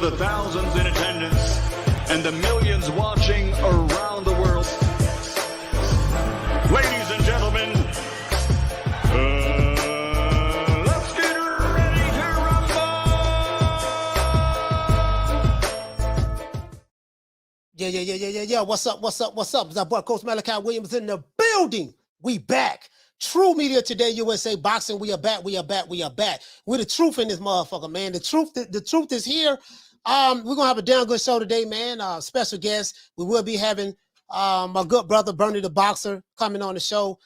the thousands in attendance and the millions watching around the world. Ladies and gentlemen, let's get ready to rumble! Yeah. What's up? It's our boy, Coach Malachi Williams in the building. We back. True Media Today, USA Boxing. We are back. We're the truth in this motherfucker, man. The truth is here. We're gonna have a damn good show today, man. Special guest. We will be having my good brother Bernie the Boxer coming on the show.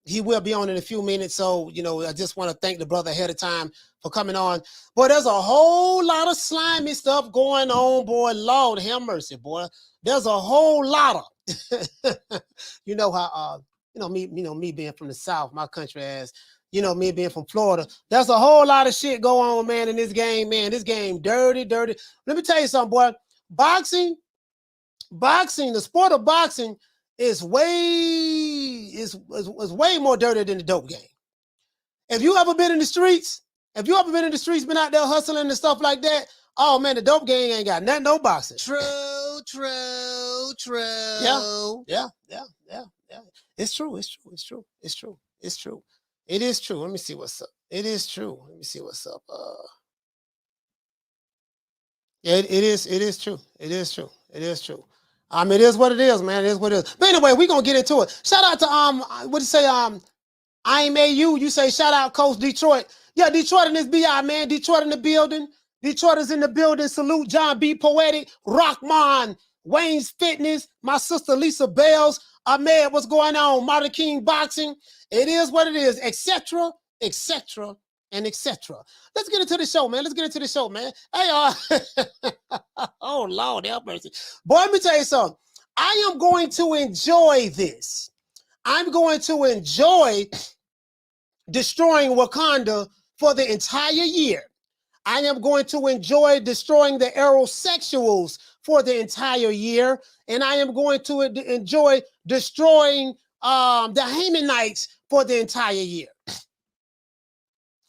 He will be on in a few minutes, so I just want to thank the brother ahead of time for coming on. Boy, there's a whole lot of slimy stuff going on, boy. Lord have mercy, boy. There's a whole lot of me being from the South, my country as me being from Florida. There's a whole lot of shit going on, man, in this game, man. This game dirty. Let me tell you something, boy. Boxing, the sport of boxing is way more dirty than the dope game. If you ever been in the streets, been out there hustling and stuff like that, oh man, the dope gang ain't got nothing, no boxing. True. Yeah. It's true. It is true. Let me see what's up. It is true. Let me see what's up. It is true. It is true. It is what it is, man. It is what it is. But anyway, we're gonna get into it. Shout out to what do you say? IMAU. You say shout out Coach Detroit. Yeah, Detroit in this BI, man. Detroit in the building. Detroit is in the building. Salute John B. Poetic, Rockman, Wayne's Fitness, my sister Lisa Bells, Ahmed, what's going on? Martin King Boxing. It is what it is, etc. And etc. Let's get into the show, man. Hey, oh Lord, have mercy. Boy, let me tell you something. I am going to enjoy this. I'm going to enjoy destroying Wakanda for the entire year. I am going to enjoy destroying the aerosexuals for the entire year. And I am going to enjoy destroying the Hamanites for the entire year.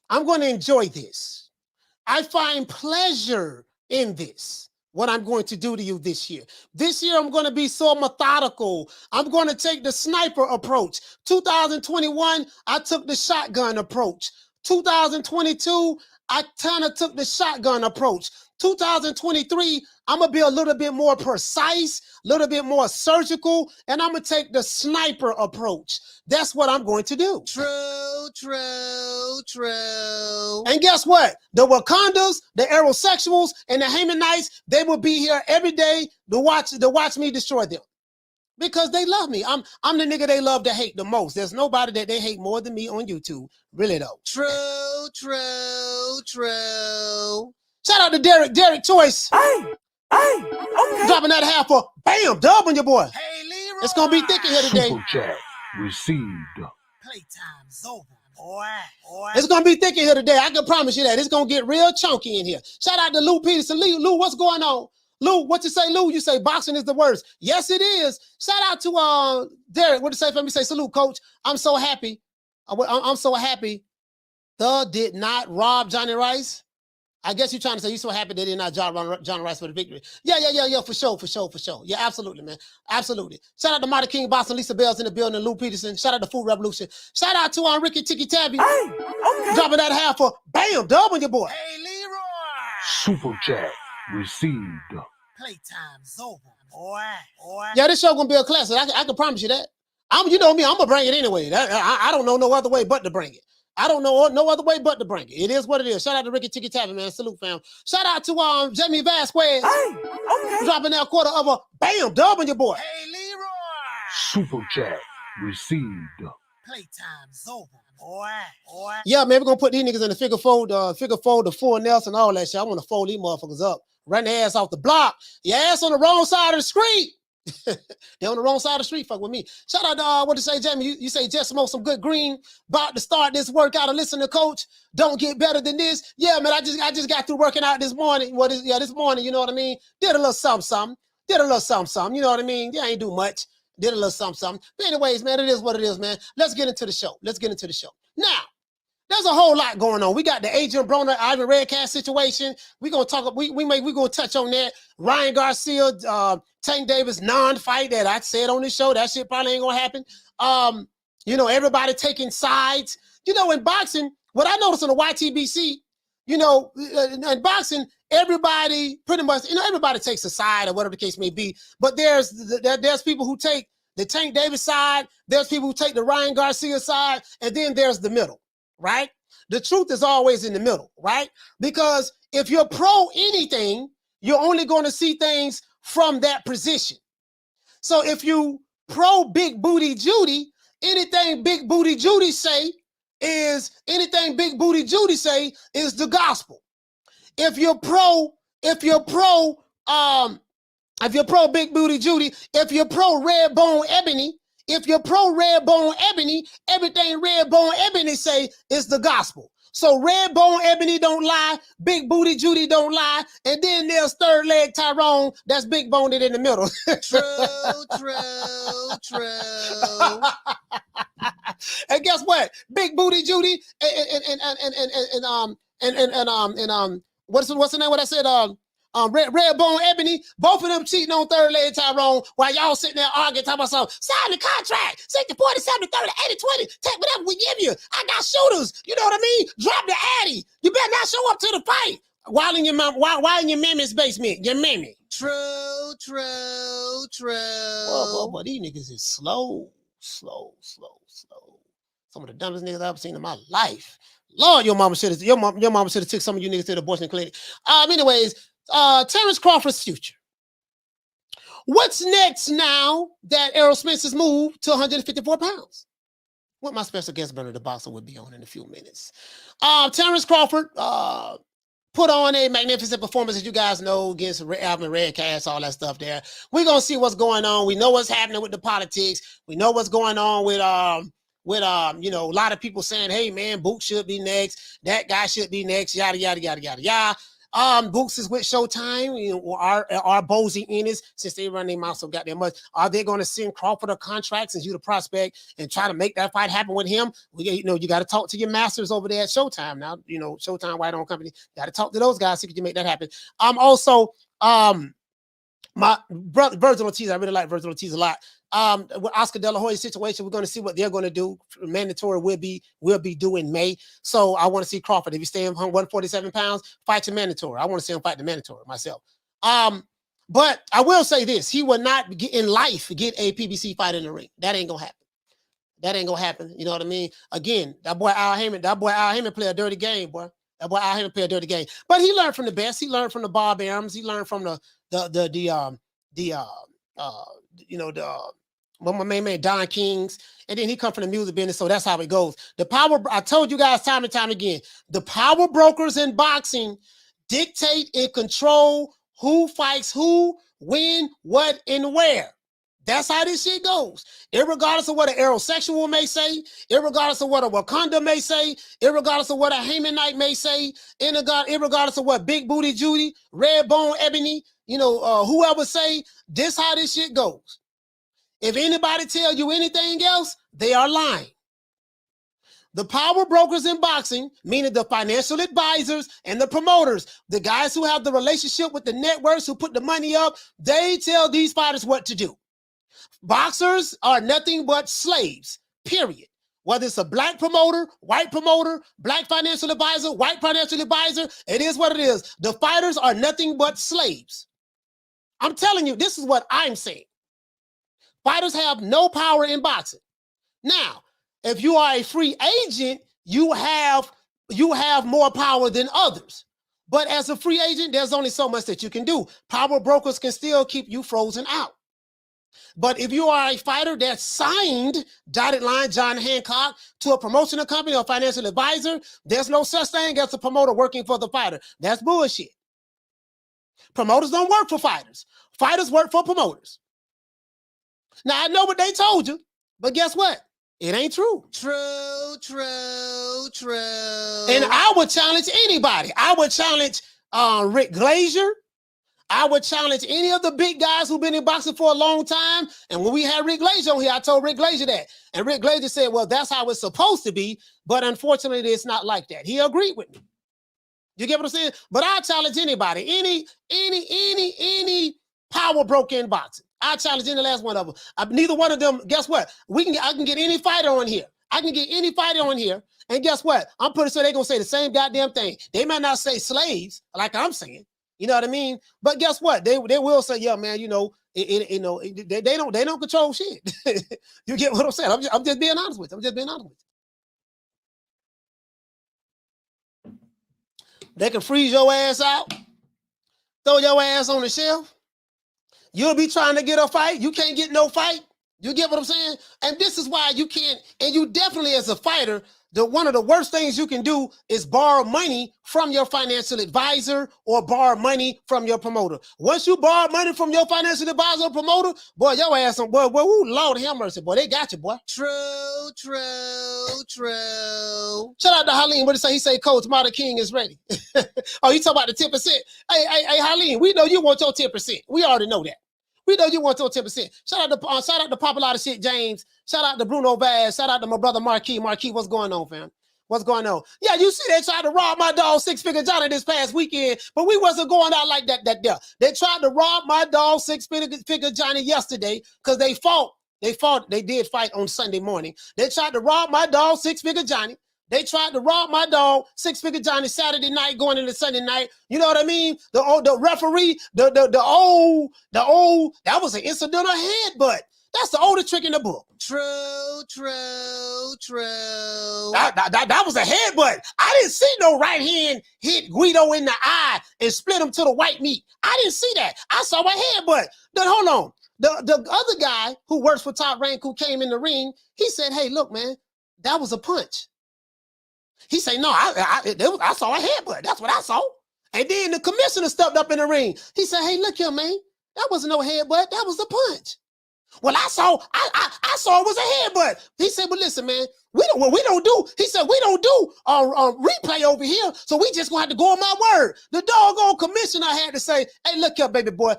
I'm going to enjoy this. I find pleasure in this, what I'm going to do to you this year. This year, I'm going to be so methodical. I'm going to take the sniper approach. 2021, I took the shotgun approach. 2022, I kind of took the shotgun approach. 2023, I'm going to be a little bit more precise, a little bit more surgical, and I'm going to take the sniper approach. That's what I'm going to do. True. And guess what? The Wakandas, the aerosexuals, and the Hamanites, they will be here every day to watch me destroy them. Because they love me. I'm the nigga they love to hate the most. There's nobody that they hate more than me on YouTube. Really though. True. Shout out to Derek Choice. Hey, okay. Dropping that half for bam, dub on your boy. Hey, Leroy. It's gonna be thick in here today. Super chat received. Playtime's over, boy. It's gonna be thick in here today. I can promise you that. It's gonna get real chunky in here. Shout out to Lou Peterson. Lou, what's going on? Lou, what you say, Lou? You say boxing is the worst. Yes, it is. Shout out to Derek. What you say? Let me say salute, coach. I'm so happy. I'm so happy. Did not rob Johnny Rice. I guess you're trying to say you're so happy they did not job Johnny Rice for the victory. Yeah, for sure. Yeah, absolutely, man. Absolutely. Shout out to Marty King Boss and Lisa Bells in the building, Lou Peterson. Shout out to Food Revolution. Shout out to Ricky Tiki Tabby. Hey, okay. Dropping that half for bam, dub on your boy. Hey, Leroy. Super chat received. Playtime's over, boy. Yeah, this show gonna be a classic. I can promise you that. You know me, I'm gonna bring it anyway. I don't know no other way but to bring it. I don't know no other way but to bring it. It is what it is. Shout out to Ricky Tiki Tabby, man. Salute, fam. Shout out to Jamie Vasquez. Hey, okay. Dropping that quarter of a bam, dub on your boy. Hey, Leroy. Super chat received. Playtime's over, boy. Yeah, man, we're gonna put these niggas in the figure fold, the full Nelson, all that shit. I want to fold these motherfuckers up. Run their ass off the block. Your ass on the wrong side of the street. They're on the wrong side of the street. Fuck with me. Shout out to what to say, Jamie. You say just smoke some good green. About to start this workout and listen to coach. Don't get better than this. Yeah, man. I just got through working out this morning. This morning. You know what I mean? Did a little something. You know what I mean? Yeah, I ain't do much. Did a little something. But anyways, man, it is what it is, man. Let's get into the show. Now, There's a whole lot going on. We got the Adrian Broner, Ivan Redcast situation. We're gonna talk. We're gonna touch on that. Ryan Garcia, Tank Davis non-fight that I said on this show. That shit probably ain't gonna happen. You know, everybody taking sides. You know, in boxing, what I noticed on the YTBC, you know, in boxing, everybody pretty much, you know, everybody takes a side or whatever the case may be. But there's people who take the Tank Davis side. There's people who take the Ryan Garcia side, and then there's the middle. Right? The truth is always in the middle, right? Because if you're pro anything, you're only going to see things from that position. So if you pro Big Booty Judy, anything Big Booty Judy say is the gospel. If you're pro Big Booty Judy, if you're pro Red Bone Ebony, everything Red Bone Ebony say is the gospel. So Red Bone Ebony don't lie, Big Booty Judy don't lie, and then there's third leg Tyrone that's big boned in the middle. True. And guess what? Big Booty Judy and what's the name? What I said? Red Bone Ebony, both of them cheating on third leg Tyrone while y'all sitting there arguing, talking about something. Sign the contract, 60, 40, 70, 30, 80, 20. Take whatever we give you. I got shooters. You know what I mean? Drop the addy. You better not show up to the fight while in your mammy's basement. Your mammy. True. Well, these niggas is slow. Some of the dumbest niggas I've ever seen in my life. Lord, your mama should have took some of you niggas to the abortion clinic. Anyways, Terence Crawford's future. What's next now that Errol Spence has moved to 154 pounds? What my special guest, Bernard the Boxer, would be on in a few minutes. Terence Crawford put on a magnificent performance, as you guys know, against Alvin Redcast, all that stuff there. We're going to see what's going on. We know what's happening with the politics. We know what's going on with you know, a lot of people saying, hey, man, Boots should be next. That guy should be next, yada, yada, yada, yada, yada. Boots is with Showtime, you know, our Boots Ennis, since they run their mouth so goddamn much. Are they going to send Crawford a contract since you the prospect and try to make that fight happen with him? You know, you got to talk to your masters over there at Showtime now. You know, Showtime white-owned company. Got to talk to those guys so you can make that happen. Also, my brother Vergil Ortiz, I really like Vergil Ortiz a lot. With Oscar De La Hoya's situation, we're going to see what they're going to do. Mandatory will be due in May. So I want to see Crawford. If he's staying 147 pounds, fight to mandatory. I want to see him fight the mandatory myself. But I will say this: he will not get a PBC fight in the ring. That ain't gonna happen. You know what I mean? Again, that boy Al Heyman play a dirty game, boy. That boy Al Heyman play a dirty game. But he learned from the best. He learned from the Bob Arams. He learned from my main man Don Kings, and then he come from the music business, so that's how it goes. The power, I told you guys time and time again, the power brokers in boxing dictate and control who fights who, when, what, and where. That's how this shit goes. Irregardless of what an aerosexual may say, irregardless of what a Wakanda may say, irregardless of what a Hamanite may say, irregardless of what Big Booty Judy, Red Bone Ebony, you know, whoever say, this how this shit goes. If anybody tell you anything else, they are lying. The power brokers in boxing, meaning the financial advisors and the promoters, the guys who have the relationship with the networks who put the money up, they tell these fighters what to do. Boxers are nothing but slaves, period. Whether it's a black promoter, white promoter, black financial advisor, white financial advisor, it is what it is. The fighters are nothing but slaves. I'm telling you, this is what I'm saying. Fighters have no power in boxing. Now, if you are a free agent, you have more power than others. But as a free agent, there's only so much that you can do. Power brokers can still keep you frozen out. But if you are a fighter that's signed, dotted line, John Hancock, to a promotional company or financial advisor, there's no such thing as a promoter working for the fighter. That's bullshit. Promoters don't work for fighters. Fighters work for promoters. Now, I know what they told you, but guess what? It ain't true. True. And I would challenge anybody. I would challenge Rick Glazier. I would challenge any of the big guys who've been in boxing for a long time. And when we had Rick Glazier on here, I told Rick Glazier that. And Rick Glazier said, well, that's how it's supposed to be. But unfortunately, it's not like that. He agreed with me. You get what I'm saying? But I challenge anybody, any power broker in boxing. I challenge any last one of them. Neither one of them, guess what? I can get any fighter on here. I can get any fighter on here. And guess what? I'm pretty sure they're going to say the same goddamn thing. They might not say slaves like I'm saying. You know what I mean? But guess what? They will say, yeah, man, you know, they don't control shit. You get what I'm saying? I'm just being honest with you. They can freeze your ass out, throw your ass on the shelf. You'll be trying to get a fight. You can't get no fight. You get what I'm saying? And this is why you can't, and you definitely as a fighter, one of the worst things you can do is borrow money from your financial advisor or borrow money from your promoter. Once you borrow money from your financial advisor or promoter, boy, your ass on, boy, Lord have mercy, boy, they got you, boy. True. Shout out to Halim. What did he say? He say, Coach, Martin King is ready. Oh, you talking about the 10%? Hey, Halim, we know you want your 10%. We already know that. We know you want your 10%. Shout out to Popular Shit James. Shout out to Bruno Vaz. Shout out to my brother Marquis. Marquis, what's going on, fam? What's going on? Yeah, you see they tried to rob my dog Six Figure Johnny this past weekend, but we wasn't going out like that there. They tried to rob my dog Six Figure Johnny yesterday because they did fight on Sunday morning. They tried to rob my dog Six Figure Johnny. They tried to rob my dog Six Figure Johnny Saturday night going into Sunday night. You know what I mean? The referee, the old, that was an incidental headbutt. That's the oldest trick in the book. True. That was a headbutt. I didn't see no right hand hit Guido in the eye and split him to the white meat. I didn't see that. I saw a headbutt. Then hold on. The other guy who works for Top Rank who came in the ring, he said, hey, look, man, that was a punch. He said, no, I saw a headbutt. That's what I saw. And then the commissioner stepped up in the ring. He said, hey, look here, man. That wasn't no headbutt. That was a punch. Well, I saw it was a headbutt. He said, well, listen, man, we don't do replay over here, so we just gonna have to go on my word. The doggone commissioner had to say, hey, look here, baby boy.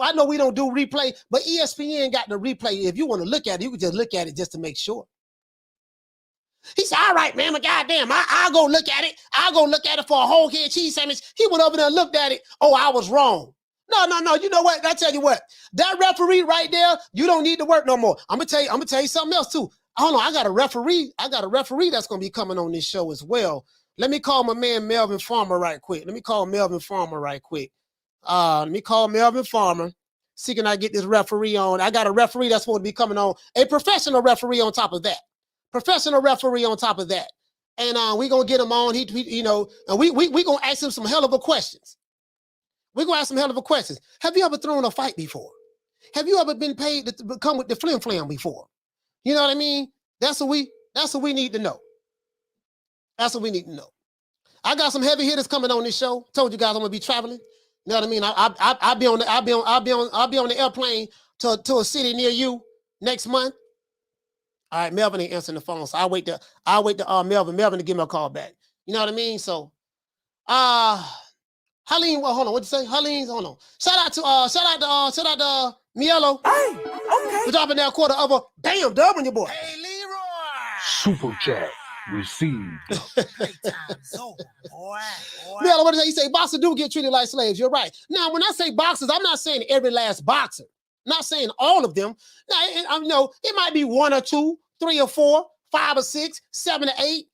I know we don't do replay, but ESPN got the replay. If you want to look at it, you can just look at it just to make sure. He said, all right, man, but goddamn, I'll go look at it. I'll go look at it for a whole head cheese sandwich. He went over there and looked at it. Oh, I was wrong. No. You know what? I tell you what, that referee right there, you don't need to work no more. I'm gonna tell you something else too. Hold on, I got a referee that's gonna be coming on this show as well. Let me call my man Melvin Farmer right quick. Let me call Melvin Farmer. See, can I get this referee on? I got a referee that's supposed to be coming on, a professional referee on top of that. And we're gonna get him on. He you know, and we gonna ask him some hell of a questions. Have you ever thrown a fight before? Have you ever been paid to come with the flim before? You know what I mean? That's what we need to know. I got some heavy hitters coming on this show. Told you guys I'm gonna be traveling. You know what I mean? I'll be on the airplane to a city near you next month. All right, Melvin ain't answering the phone, so I'll wait to Melvin to give me a call back. You know what I mean? So Halim, well, hold on, what'd you say? Halim's, hold on. Shout out to Mielo. Hey, okay. For dropping that quarter of a damn dub on your boy. Hey, Leroy. Super chat received. Great time's over, boy. Mielo, what did you say? Boxers do get treated like slaves. You're right. Now, when I say boxers, I'm not saying every last boxer. I'm not saying all of them. Now, it might be 1 or 2, 3 or 4, 5 or 6, 7 or 8,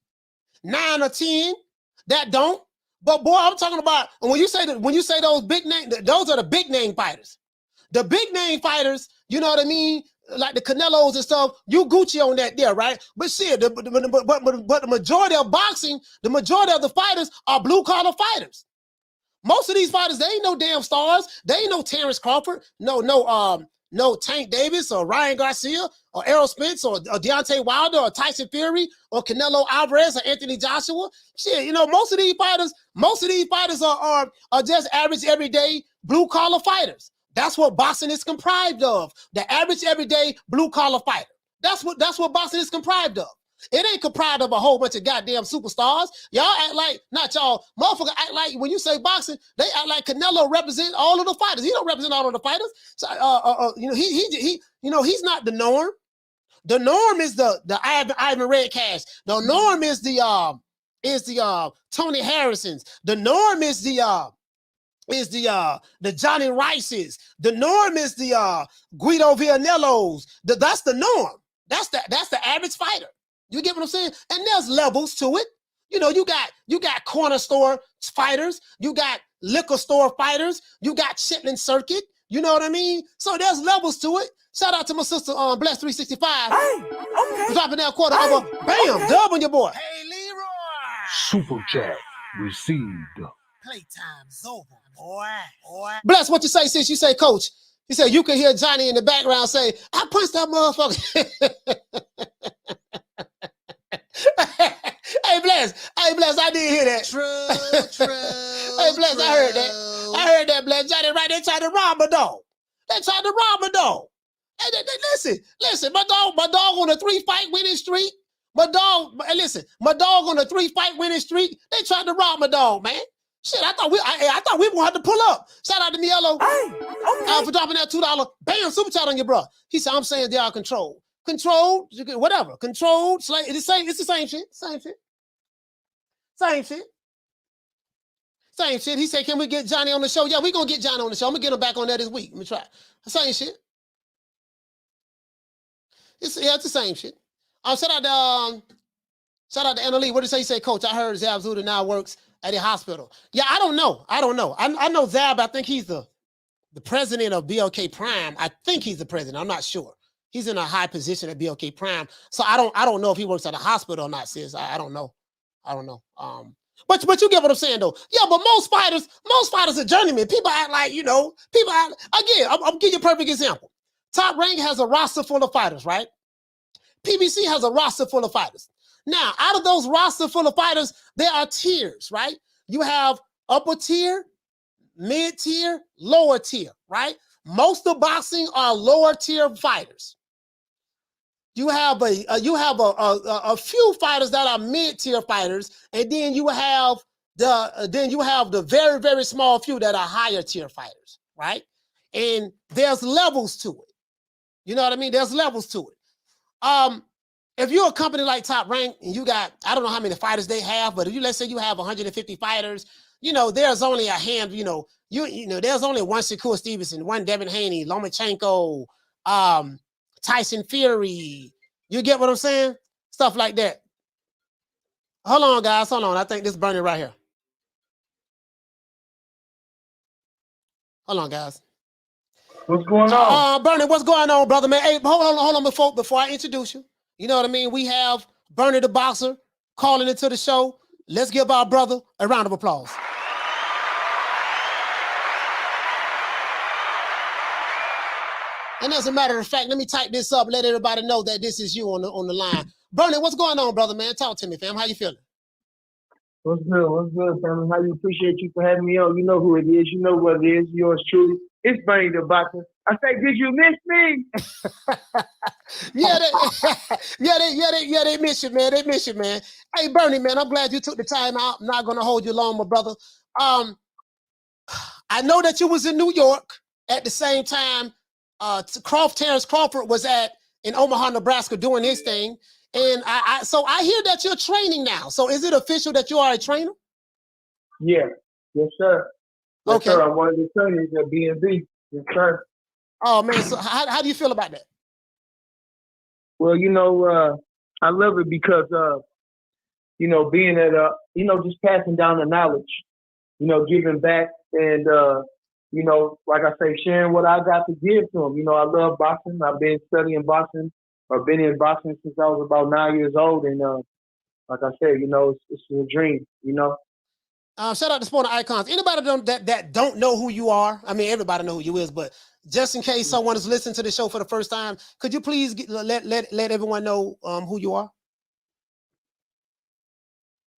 9 or 10 that don't. But boy, I'm talking about when you say those big name, those are the big name fighters. The big name fighters, you know what I mean? Like the Canelos and stuff, you Gucci on that there, right? But shit, but the majority of boxing, the majority of the fighters are blue collar fighters. Most of these fighters, they ain't no damn stars. They ain't no Terence Crawford, no Tank Davis or Ryan Garcia or Errol Spence or Deontay Wilder or Tyson Fury or Canelo Alvarez or Anthony Joshua. Shit, most of these fighters are just average, everyday, blue-collar fighters. That's what boxing is comprised of. The average, everyday, blue-collar fighter. That's what boxing is comprised of. It ain't comprised of a whole bunch of goddamn superstars. Y'all act like, not y'all, motherfucker act like when you say boxing, they act like Canelo represent all of the fighters. He don't represent all of the fighters. So, he's not the norm. The norm is the Ivan Redcash. The norm is the Tony Harrisons. The norm is the Johnny Rices. The norm is the Guido Villanellos. That's the norm. That's the average fighter. You get what I'm saying? And there's levels to it. You got corner store fighters. You got liquor store fighters. You got Chitlin Circuit. You know what I mean? So there's levels to it. Shout out to my sister, Bless 365. Hey, okay. Dropping that quarter over. Bam, okay. Dub on your boy. Hey, Leroy. Super chat received. Playtime's over, boy. Bless, what you say, sis? You say, coach. He said, you can hear Johnny in the background say, I punched that motherfucker. Hey, Bless, I did hear that. True. Hey, Bless, I heard that. I heard that, Bless. Johnny, right, they tried to rob a dog. Hey, listen, my dog on a 3-fight winning streak. My dog on a 3-fight winning streak. They tried to rob my dog, man. Shit, I thought we were gonna have to pull up. Shout out to Niello. Hey, okay. For dropping that $2. Bam, super chat on your bro. He said, I'm saying they are controlled. Controlled, whatever. Controlled, it's the same shit. Same shit. He said, can we get Johnny on the show? Yeah, we're gonna get Johnny on the show. I'm gonna get him back on there this week. Let me try. Same shit. It's the same shit. Shout out to Anna Lee. What did he say, coach? I heard Zab Zuda now works at a hospital. Yeah, I don't know. I know Zab. I think he's the president of BLK Prime. I think he's the president. I'm not sure. He's in a high position at BLK Prime. So I don't know if he works at a hospital or not, sis. I don't know. But you get what I'm saying though. Yeah, but most fighters are journeymen. People act like, again, I'll give you a perfect example. Top Rank has a roster full of fighters, right? PBC has a roster full of fighters. Now, out of those roster full of fighters, there are tiers, right? You have upper tier, mid tier, lower tier, right? Most of boxing are lower tier fighters. You have a few fighters that are mid tier fighters, and then you have the very, very small few that are higher tier fighters, right? And there's levels to it. You know what I mean? There's levels to it. If you're a company like Top Rank and you got, I don't know how many fighters they have, but if let's say you have 150 fighters, there's only a hand, there's only one Shakur Stevenson, one Devin Haney, Lomachenko, Tyson Fury. You get what I'm saying? Stuff like that. Hold on, guys. Hold on. I think this is burning right here. Hold on, guys. What's going on? Bernie, what's going on, brother, man? Hey, hold on before I introduce you. You know what I mean? We have Bernie the Boxer calling into the show. Let's give our brother a round of applause. And as a matter of fact, let me type this up, let everybody know that this is you on the line. Bernie, what's going on, brother, man? Talk to me, fam. How you feeling? What's good, family? How you appreciate you for having me on? You know who it is. You know what it is. Yours truly. It's Bernie the Boxer. I say, did you miss me? They miss you, man. They miss you, man. Hey, Bernie, man, I'm glad you took the time out. I'm not going to hold you long, my brother. I know that you was in New York at the same time. Terence Crawford was in Omaha, Nebraska doing his thing. And so I hear that you're training now. So is it official that you are a trainer? Yeah. Yes, sir. Yes, okay. Sir. I'm one of the trainers at B&B. Yes, sir. Oh, man. So how do you feel about that? Well, I love it because, being at, just passing down the knowledge, giving back and, like I say, sharing what I got to give to them. I love boxing. I've been studying boxing. I've been in boxing since I was about 9 years old. And like I said, it's a dream, Shout out to Sporting Icons. Anybody that don't know who you are, I mean, everybody know who you is, but just in case someone is listening to the show for the first time, could you please let everyone know who you are?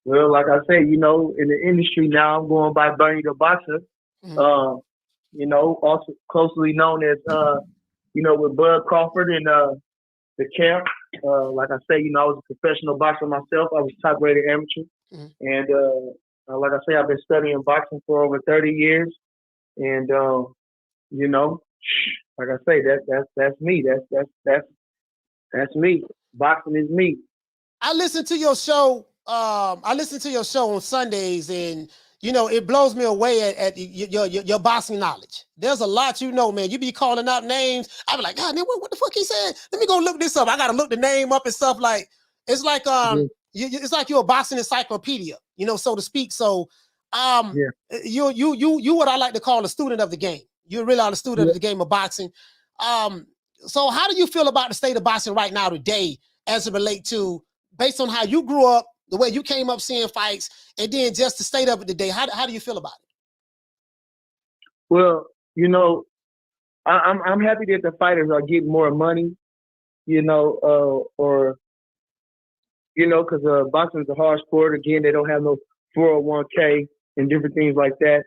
Well, like I say, in the industry now, I'm going by Bernie the Boxer. Mm-hmm. Also closely known as, with Bud Crawford and the camp. Like I say, I was a professional boxer myself. I was top-rated amateur. Mhm. And like I say, I've been studying boxing for over 30 years. And, like I say, that's me. That's me. Boxing is me. I listen to your show. I listen to your show on Sundays, and it blows me away at your boxing knowledge. There's a lot, man. You be calling out names. I be like, God, man, what the fuck he said? Let me go look this up. I gotta look the name up and stuff. Like it's like it's like you're a boxing encyclopedia, so to speak. So you what I like to call a student of the game. You're really a student of the game of boxing. So how do you feel about the state of boxing right now today, as it relates to based on how you grew up, the way you came up seeing fights, and then just the state of it today? How do you feel about it? Well, I'm happy that the fighters are getting more money, because boxing is a hard sport. Again, they don't have no 401k and different things like that.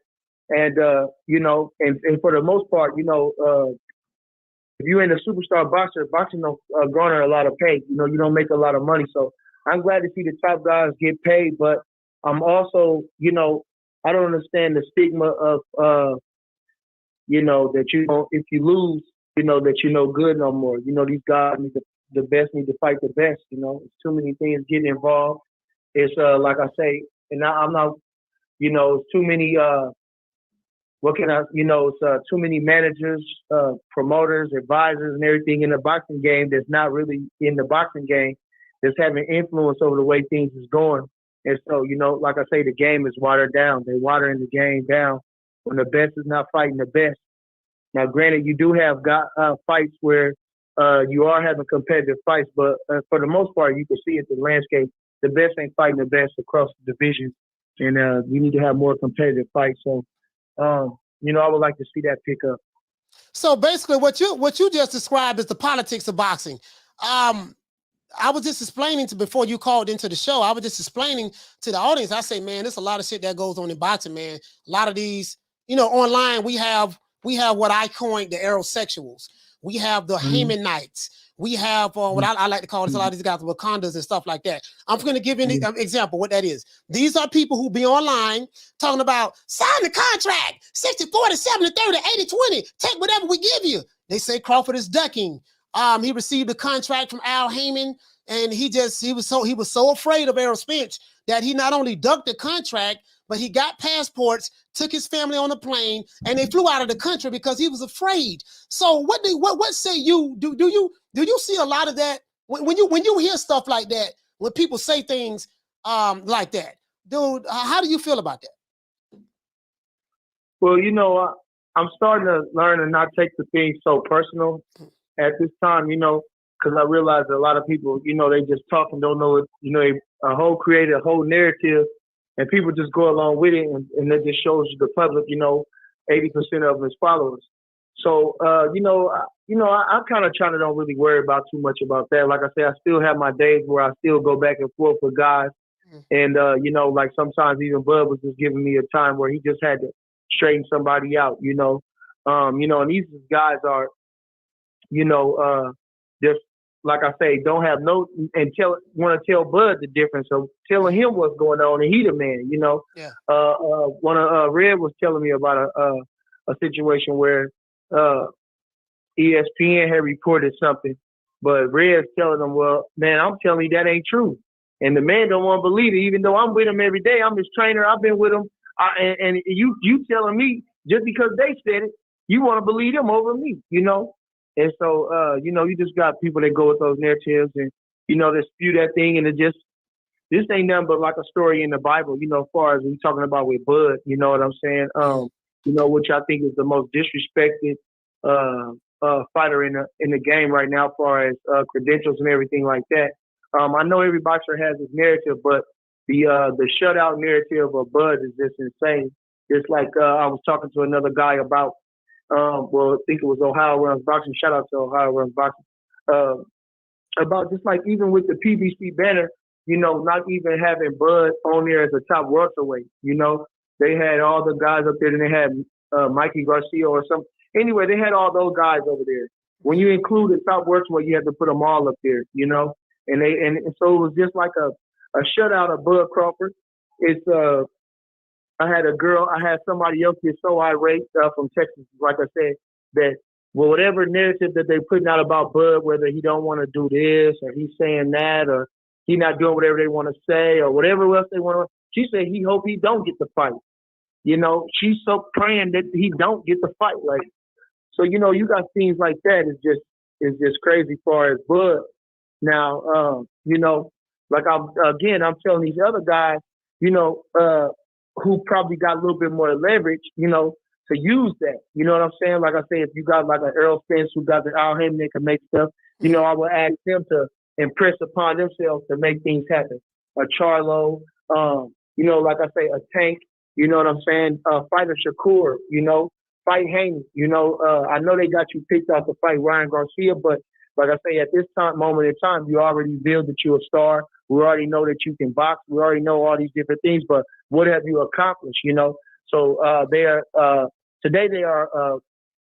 And, and for the most part, if you ain't a superstar boxer, boxing don't garner a lot of pay. You don't make a lot of money. So I'm glad to see the top guys get paid, but I'm also, I don't understand the stigma of, that if you lose, that you're no good no more. These guys the best need to fight the best. It's too many things getting involved. It's like I say, and I'm not, it's too many. It's too many managers, promoters, advisors, and everything in the boxing game that's not really in the boxing game, that's having influence over the way things is going. And so, like I say, the game is watered down. They're watering the game down when the best is not fighting the best. Now, granted, you do have fights where you are having competitive fights, but for the most part, you can see it, the landscape, the best ain't fighting the best across the division. And we need to have more competitive fights. So, I would like to see that pick up. So basically what you just described is the politics of boxing. I was just explaining before you called into the show, I was just explaining to the audience, I say, man, there's a lot of shit that goes on in boxing, man. A lot of these, online we have what I coined the aerosexuals. We have the Heyman Knights. We have what I like to call this, a lot of these guys, Wakandas and stuff like that. I'm going to give you an example what that is. These are people who be online talking about sign the contract, 60-40, 70-30, 80-20, take whatever we give you. They say Crawford is ducking. He received a contract from Al Heyman, and he was so afraid of Errol Spence that he not only ducked the contract, but he got passports, took his family on a plane, and they flew out of the country because he was afraid. So what say you? Do you see a lot of that when you hear stuff like that, when people say things like that? Dude, how do you feel about that? Well, I'm starting to learn and not take the things so personal at this time, because I realize that a lot of people, they just talk and don't know it, create a whole narrative, and people just go along with it, and that just shows the public, 80% of them is followers. So, I kind of try to don't really worry about too much about that. Like I say, I still have my days where I still go back and forth with guys. And, like sometimes even Bud was just giving me a time where he just had to straighten somebody out, and these guys are, just like I say, don't have no, and want to tell Bud the difference of telling him what's going on, and he the man, Yeah. One of Red was telling me about a situation where ESPN had reported something, but Red's telling them, well, man, I'm telling you that ain't true. And the man don't want to believe it, even though I'm with him every day. I'm his trainer. I've been with him. And you telling me just because they said it, you want to believe them over me, And so, you just got people that go with those narratives and, they spew that thing. And this ain't nothing but like a story in the Bible, as far as we talking about with Bud, you know what I'm saying? Which I think is the most disrespected fighter in the game right now, as far as credentials and everything like that. I know every boxer has his narrative, but the shutout narrative of Bud is just insane. It's like I was talking to another guy about, I think it was Ohio Runs Boxing. Shout out to Ohio Runs Boxing. About just like even with the PBC banner, not even having Bud on there as a top welterweight. They had all the guys up there, and they had Mikey Garcia or something. Anyway, they had all those guys over there. When you include the top workers, you have to put them all up there, you know. And so it was just like a shutout of Bud Crawford. It's I had somebody else get so irate from Texas, like I said, that whatever narrative that they're putting out about Bud, whether he don't want to do this or he's saying that or he not doing whatever they want to say or whatever else they want to. She said he hope he don't get the fight. You know, she's so praying that he don't get the fight. Like, so you know, you got things like that is just crazy as far as Bud. Now, you know, like I'm telling these other guys, you know, who probably got a little bit more leverage, you know, to use that. You know what I'm saying? Like I say, if you got like an Errol Spence who got the out him, they can make stuff. You know, I would ask them to impress upon themselves to make things happen. A Charlo, you know, like I say, a Tank. You know what I'm saying? Fight a Shakur. You know, fight Haney. You know, I know they got you picked out to fight Ryan Garcia, but like I say, at this moment in time, you already revealed that you're a star. We already know that you can box. We already know all these different things, but what have you accomplished, you know? So today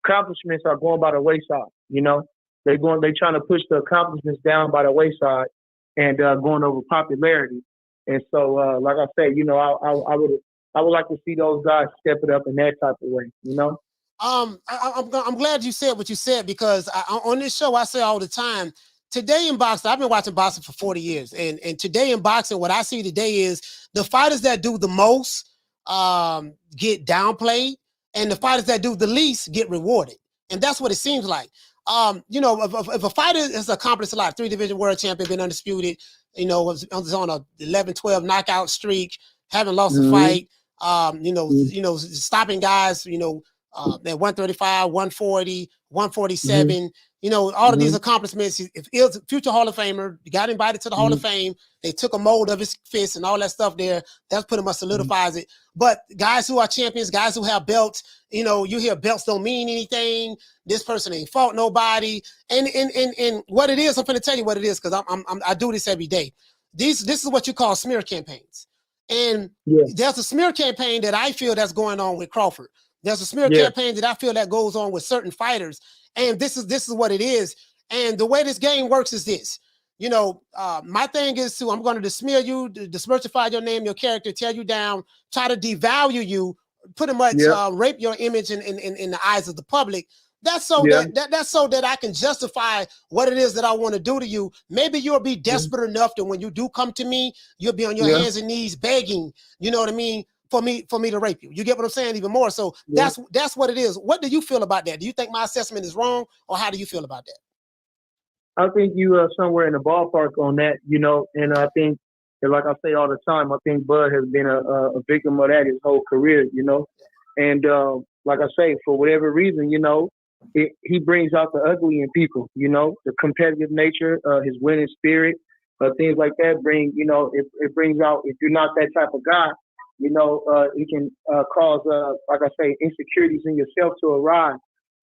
accomplishments are going by the wayside, you know? They're trying to push the accomplishments down by the wayside and going over popularity. And so, like I say, you know, I would like to see those guys step it up in that type of way, you know? I'm glad you said what you said because on this show, I say all the time, today in boxing, I've been watching boxing for 40 years. And today in boxing, what I see today is the fighters that do the most get downplayed and the fighters that do the least get rewarded. And that's what it seems like. You know, if a fighter has accomplished a lot, 3-division world champion, been undisputed, you know, was on a 11-12 knockout streak, haven't lost a fight, you know, stopping guys, you know, at 135, 140, 147, you know, all of these accomplishments. If he was a future Hall of Famer, he got invited to the Hall of Fame. They took a mold of his fist and all that stuff there. That's pretty much solidifies it. But guys who are champions, guys who have belts, you know, you hear belts don't mean anything. This person ain't fought nobody. And what it is, I'm going to tell you what it is because I do this every day. This is what you call smear campaigns. And there's a smear campaign that I feel that's going on with Crawford. There's a smear campaign that I feel that goes on with certain fighters. And this is what it is. And the way this game works is this. You know, my thing is I'm going to smear you, dismercify your name, your character, tear you down, try to devalue you, pretty much rape your image in the eyes of the public. That's so that's so that I can justify what it is that I want to do to you. Maybe you'll be desperate enough that when you do come to me, you'll be on your hands and knees begging, you know what I mean, for me to rape you. You get what I'm saying? Even more. So that's what it is. What do you feel about that? Do you think my assessment is wrong, or how do you feel about that? I think you are somewhere in the ballpark on that, you know, and I think, like I say all the time, I think Bud has been a victim of that his whole career, you know, and like I say, for whatever reason, you know, he brings out the ugly in people, you know, the competitive nature, his winning spirit, things like that bring, you know, it brings out, if you're not that type of guy, you know, it can cause, like I say, insecurities in yourself to arise,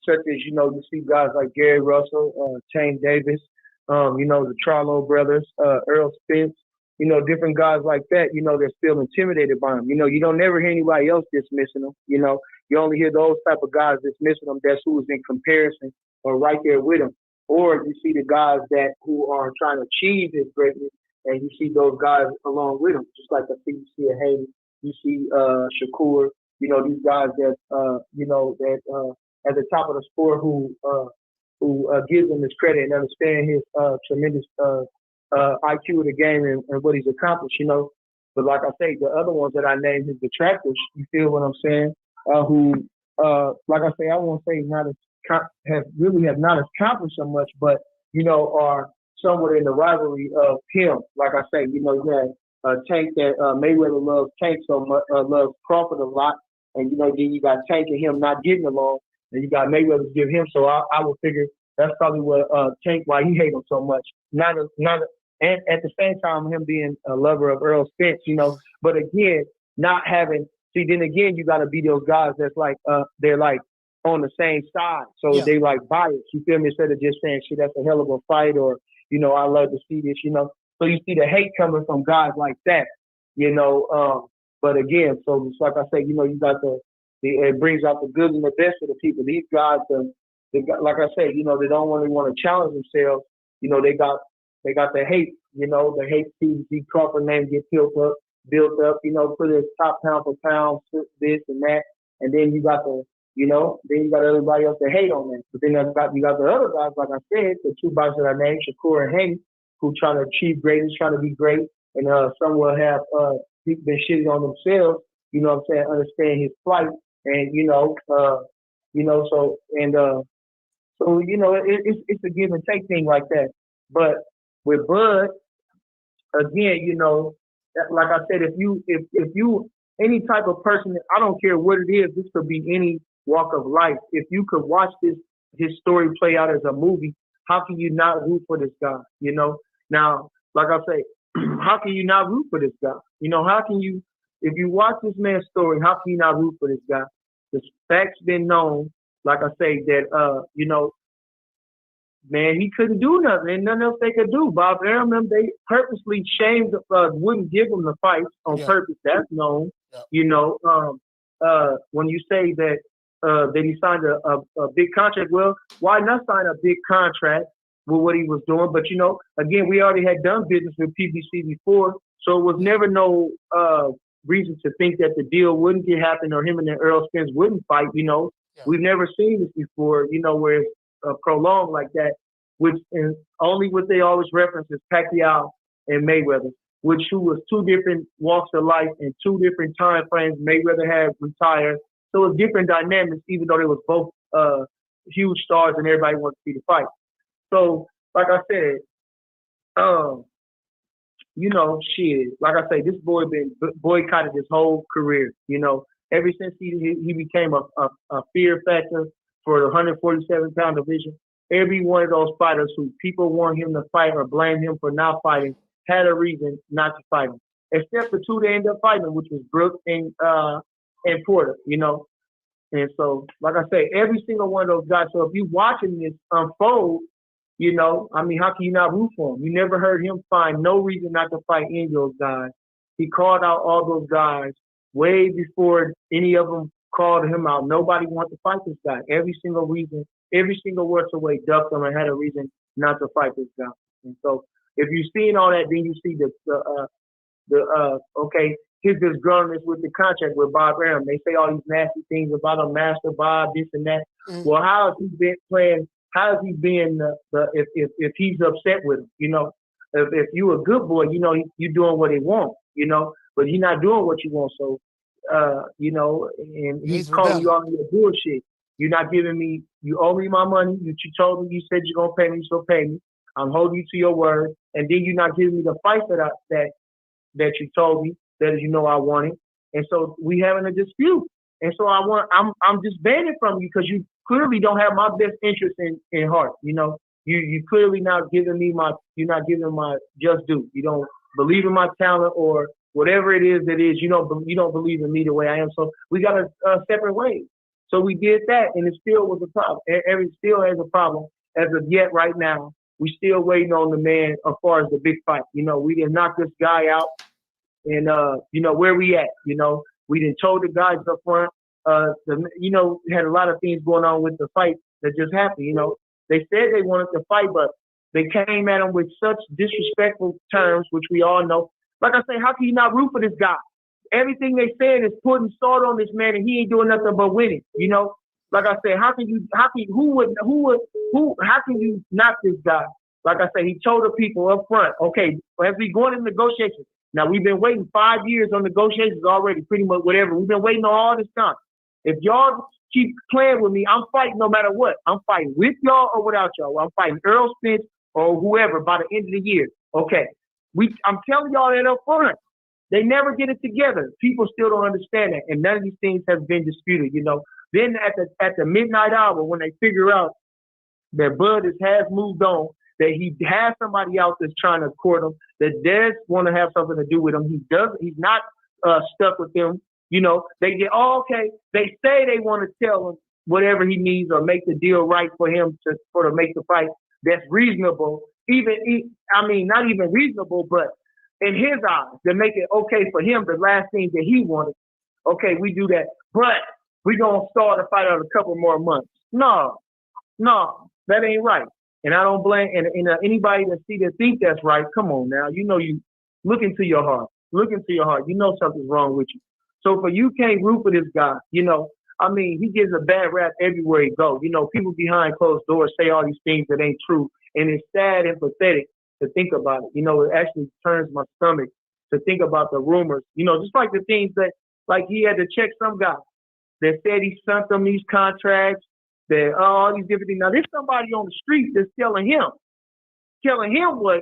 such as, you know, you see guys like Gary Russell, Tank Davis, you know, the Charlo brothers, Errol Spence, you know, different guys like that, you know, they're still intimidated by him. You know, you don't never hear anybody else dismissing them, you know. You only hear those type of guys dismissing them. That's who's in comparison or right there with him. Or you see the guys who are trying to achieve his greatness, and you see those guys along with him. Just like you see a Hayes, you see Shakur. You know, these guys that you know that at the top of the sport who gives him his credit and understand his tremendous IQ of the game and what he's accomplished. You know, but like I say, the other ones that I named his detractors. You feel what I'm saying? Who, like I say, I won't say have not accomplished so much, but, you know, are somewhat in the rivalry of him. Like I say, you know, you have Tank that Mayweather loves Tank so much, loves Crawford a lot, and, you know, then you got Tank and him not getting along, and you got Mayweather give him, so I would figure that's probably what Tank, why he hates him so much. And at the same time, him being a lover of Errol Spence, you know, but again, not having, see, then again, you got to be those guys that's like, they're like on the same side. So they like biased, you feel me? Instead of just saying, shit, that's a hell of a fight, or, you know, I love to see this, you know. So you see the hate coming from guys like that, you know. But again, so it's like I say, you know, you got it brings out the good and the best of the people. These guys, like I said, they don't really want to challenge themselves. They got the hate. The hate to see Crawford name get built up, put his top pound for pound, this and that, and then you got everybody else to hate on that. But then you got the other guys, like I said, the two guys that I named, Shakur and Haney, who trying to achieve greatness, trying to be great, and some will have been shitting on themselves. Understand his plight, and it's a give and take thing like that. But with Bud, again, like I said, if you any type of person, I don't care what it is, this could be any walk of life. If you could watch his story play out as a movie, how can you not root for this guy? Now, like I say, how can you not root for this guy? How can you, if you watch this man's story, how can you not root for this guy? The facts been known, like I say, that man, he couldn't do nothing. Ain't nothing else they could do. Bob Arum, they purposely shamed, wouldn't give him the fight on purpose. That's known. Yeah. When you say that he signed a big contract, well, why not sign a big contract with what he was doing? But again, we already had done business with PBC before, so it was never no reason to think that the deal wouldn't get happen or him and Errol Spence wouldn't fight. Yeah. We've never seen this before. Where it's prolonged like that, which and only what they always reference is Pacquiao and Mayweather, who was two different walks of life and two different time frames. Mayweather had retired, so it was different dynamics, even though they was both huge stars and everybody wanted to see the fight. So, like I said, shit. Like I say, this boy been boycotted his whole career. Ever since he became a fear factor for the 147-pound division. Every one of those fighters who people want him to fight or blame him for not fighting had a reason not to fight him, except for two that ended up fighting, which was Brooks and Porter. And so, like I say, every single one of those guys. So if you watching this unfold, how can you not root for him? You never heard him find no reason not to fight any of those guys. He called out all those guys way before any of them called him out. Nobody wanted to fight this guy. Every single worst away ducked him and had a reason not to fight this guy. And so if you're seeing all that, then you see his disgruntlement with the contract with Bob Arum. They say all these nasty things about him, Master Bob, this and that. Mm-hmm. Well, how has he been playing? How has he been if he's upset with him? If you a good boy, you're doing what he wants, but he's not doing what you want. So, and he's calling you on your bullshit. You're not giving me, you owe me my money. You told me, you said you're going to pay me, so pay me. I'm holding you to your word. And then you're not giving me the fight that you told me, that I wanted. And so we having a dispute. And so I'm just banning from you because you clearly don't have my best interest in heart. You clearly not giving me you're not giving my just due. You don't believe in my talent or whatever it is that is, you don't believe in me the way I am. So we got a separate ways. So we did that, and it still was a problem. It still has a problem as of yet right now. We still waiting on the man as far as the big fight. We didn't knock this guy out, and where we at. We didn't told the guys up front. We had a lot of things going on with the fight that just happened. They said they wanted to fight, but they came at him with such disrespectful terms, which we all know. Like I say, how can you not root for this guy? Everything they said is putting salt on this man, and he ain't doing nothing but winning. Like I said, how can you knock this guy? Like I said, he told the people up front, okay, as we going into negotiations. Now we've been waiting 5 years on negotiations already, pretty much whatever. We've been waiting on all this time. If y'all keep playing with me, I'm fighting no matter what. I'm fighting with y'all or without y'all. I'm fighting Errol Spence or whoever by the end of the year. Okay. I'm telling y'all that up front. They never get it together. People still don't understand that. And none of these things have been disputed, Then at the midnight hour, when they figure out that Bud has moved on, that he has somebody else that's trying to court him, that does want to have something to do with him. He's not stuck with them. They get, okay, they say they want to tell him whatever he needs or make the deal right for him to make the fight that's reasonable. Not even reasonable, but in his eyes, to make it okay for him, the last thing that he wanted. Okay, we do that, but we're going to start the fight out a couple more months. No, No, that ain't right. And I don't blame anybody that think that's right. Come on now, you know you look into your heart. Look into your heart. You know something's wrong with you. So for you can't root for this guy. You know, I mean, he gets a bad rap everywhere he goes. You know, people behind closed doors say all these things that ain't true, and it's sad and pathetic to think about it. You know, it actually turns my stomach to think about the rumors. You know, just like the things that, like he had to check some guy that said he sent them these contracts, that all these different things. Now there's somebody on the street that's telling him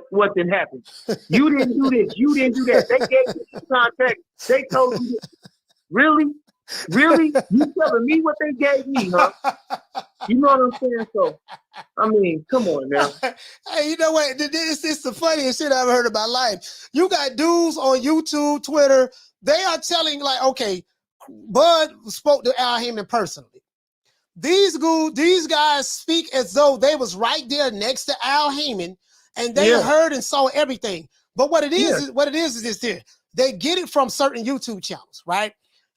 what didn't happen. You didn't do this. You didn't do that. They gave you the contract. They told you this. Really? Really? You telling me what they gave me, huh? You know what I'm saying? So, I mean, come on now. Hey, you know what? This is the funniest shit I've heard in my life. You got dudes on YouTube, Twitter. They are telling, like, okay, Bud spoke to Al Heyman personally. These guys speak as though they was right there next to Al Heyman, and they heard and saw everything. But what it is this here. They get it from certain YouTube channels, right?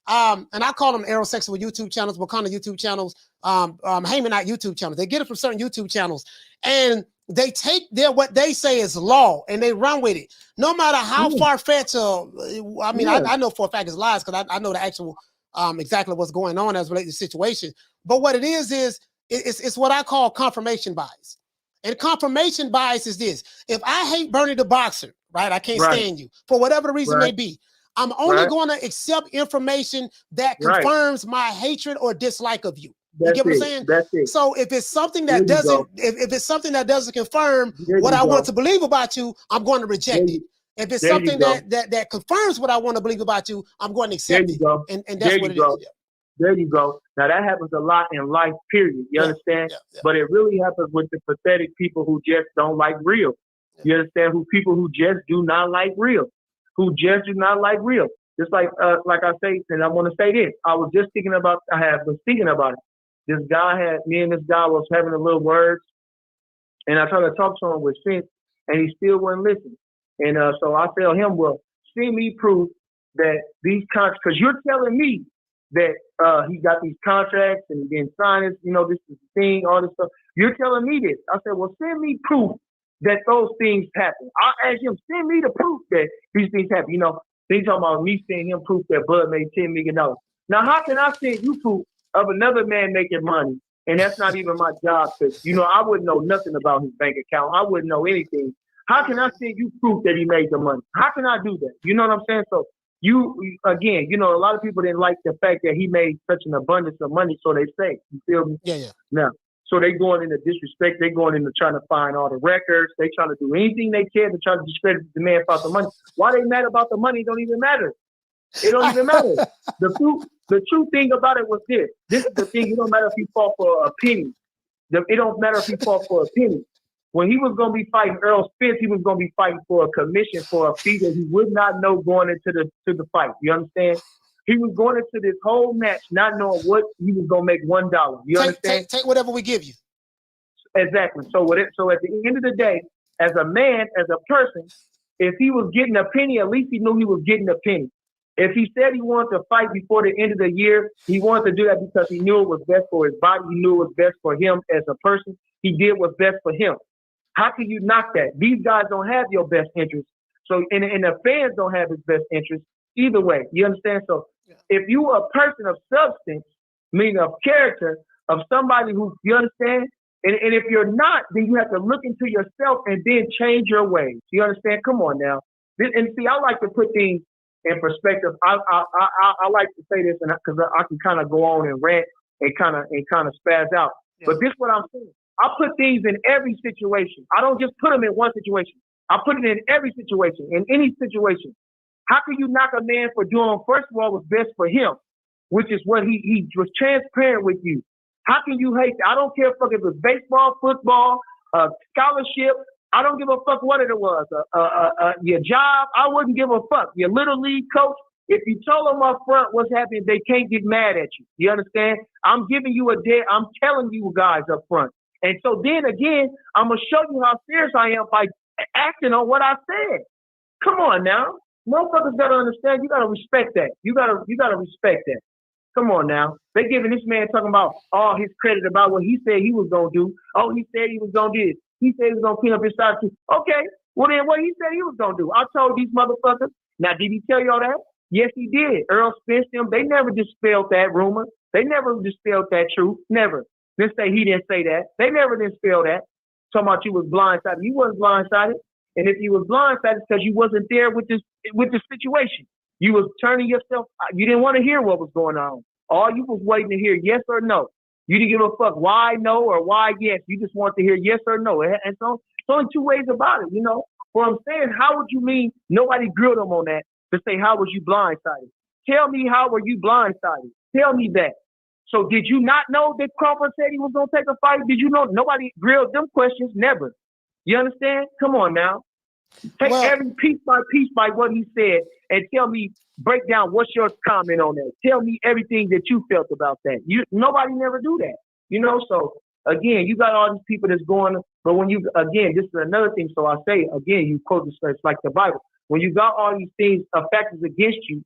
And I call them aerosexual YouTube channels, Wakanda YouTube channels, Heymanite YouTube channels. They get it from certain YouTube channels, and they take what they say is law and they run with it. No matter how far-fetched, I mean, I know for a fact it's lies because I know the actual exactly what's going on as related to the situation. But what it is it's what I call confirmation bias. And confirmation bias is this. If I hate Bernie the boxer, right, I can't stand you for whatever the reason may be, I'm only going to accept information that confirms my hatred or dislike of you. You get what I'm saying? That's it. So if it's something that doesn't, if it's something that doesn't confirm what I want to believe about you, I'm going to reject it. If it's something that confirms what I want to believe about you, I'm going to accept it. And that's what it is. There you go. Now that happens a lot in life, period. You understand? But it really happens with the pathetic people who just don't like real. You understand? People who just do not like real. Just like I say, and I want to say this. I was thinking about it. This guy me and this guy was having a little words, and I tried to talk to him with sense, and he still wouldn't listen. And so I tell him, well, send me proof that these contracts, because you're telling me that he got these contracts and he didn't sign it, you know, this is the thing, all this stuff. You're telling me this. I said, well, send me proof that those things happen. I asked him, send me the proof that these things happen. You know, they talking about me sending him proof that Bud made $10 million. Now, how can I send you proof of another man making money? And that's not even my job, because, you know, I wouldn't know nothing about his bank account. I wouldn't know anything. How can I send you proof that he made the money? How can I do that? You know what I'm saying? So again, you know, a lot of people didn't like the fact that he made such an abundance of money, so they say. You feel me? Yeah. Now, so they going into disrespect. They going into trying to find all the records. They trying to do anything they can to try to discredit the man about the money. Why they mad about the money? It don't even matter. It don't even matter. The true thing about it was this. This is the thing. It don't matter if he fought for a penny. It don't matter if he fought for a penny. When he was going to be fighting Errol Spence, he was going to be fighting for a commission for a fee that he would not know going into the fight. You understand? He was going into this whole match not knowing what he was going to make $1. You understand? Take whatever we give you. Exactly. So at the end of the day, as a man, as a person, if he was getting a penny, at least he knew he was getting a penny. If he said he wanted to fight before the end of the year, he wanted to do that because he knew it was best for his body. He knew it was best for him as a person. He did what's best for him. How can you knock that? These guys don't have your best interest. So, and the fans don't have his best interest either way. You understand? So if you are a person of substance, meaning of character, of somebody who, you understand? And if you're not, then you have to look into yourself and then change your ways. You understand? Come on now. And see, I like to put things in perspective. I like to say this, and because I can kind of go on and rant and kind of spaz out. Yeah. But this is what I'm saying. I put things in every situation. I don't just put them in one situation. I put it in every situation, in any situation. How can you knock a man for doing, first of all, what's best for him, which is what he was transparent with you. How can you hate that? I don't care if it's baseball, football, scholarship. I don't give a fuck what it was. Your job, I wouldn't give a fuck. Your little league coach, if you told them up front what's happening, they can't get mad at you. You understand? I'm giving you I'm telling you guys up front. And so then again, I'm going to show you how serious I am by acting on what I said. Come on now. Motherfuckers got to understand. You got to respect that. You got to respect that. Come on now. They giving this man talking about all his credit about what he said he was gonna do. Oh, he said he was gonna do this. He said he was gonna clean up his side too. Okay, well then what he said he was gonna do. I told these motherfuckers. Now did he tell y'all that? Yes, he did. Errol Spence, them, they never dispelled that rumor. They never dispelled that truth. Never. Then say he didn't say that. They never dispelled that. Talking about you was blindsided. You wasn't blindsided. And if you was blindsided, because you wasn't there with the situation. You was turning yourself. You didn't want to hear what was going on. All you was waiting to hear yes or no. You didn't give a fuck why no or why yes. You just wanted to hear yes or no. And so it's only two ways about it, you know. What I'm saying, how would you mean nobody grilled him on that to say how was you blindsided? Tell me how were you blindsided? Tell me that. So did you not know that Crawford said he was going to take a fight? Did you know? Nobody grilled them questions. Never. You understand? Come on now. Take every piece by what he said and tell me, break down what's your comment on that. Tell me everything that you felt about that. Nobody never do that. You know, so again, you got all these people that's going, but when you, again, this is another thing. So I say, again, you quote this, it's like the Bible. When you got all these things, factors against you,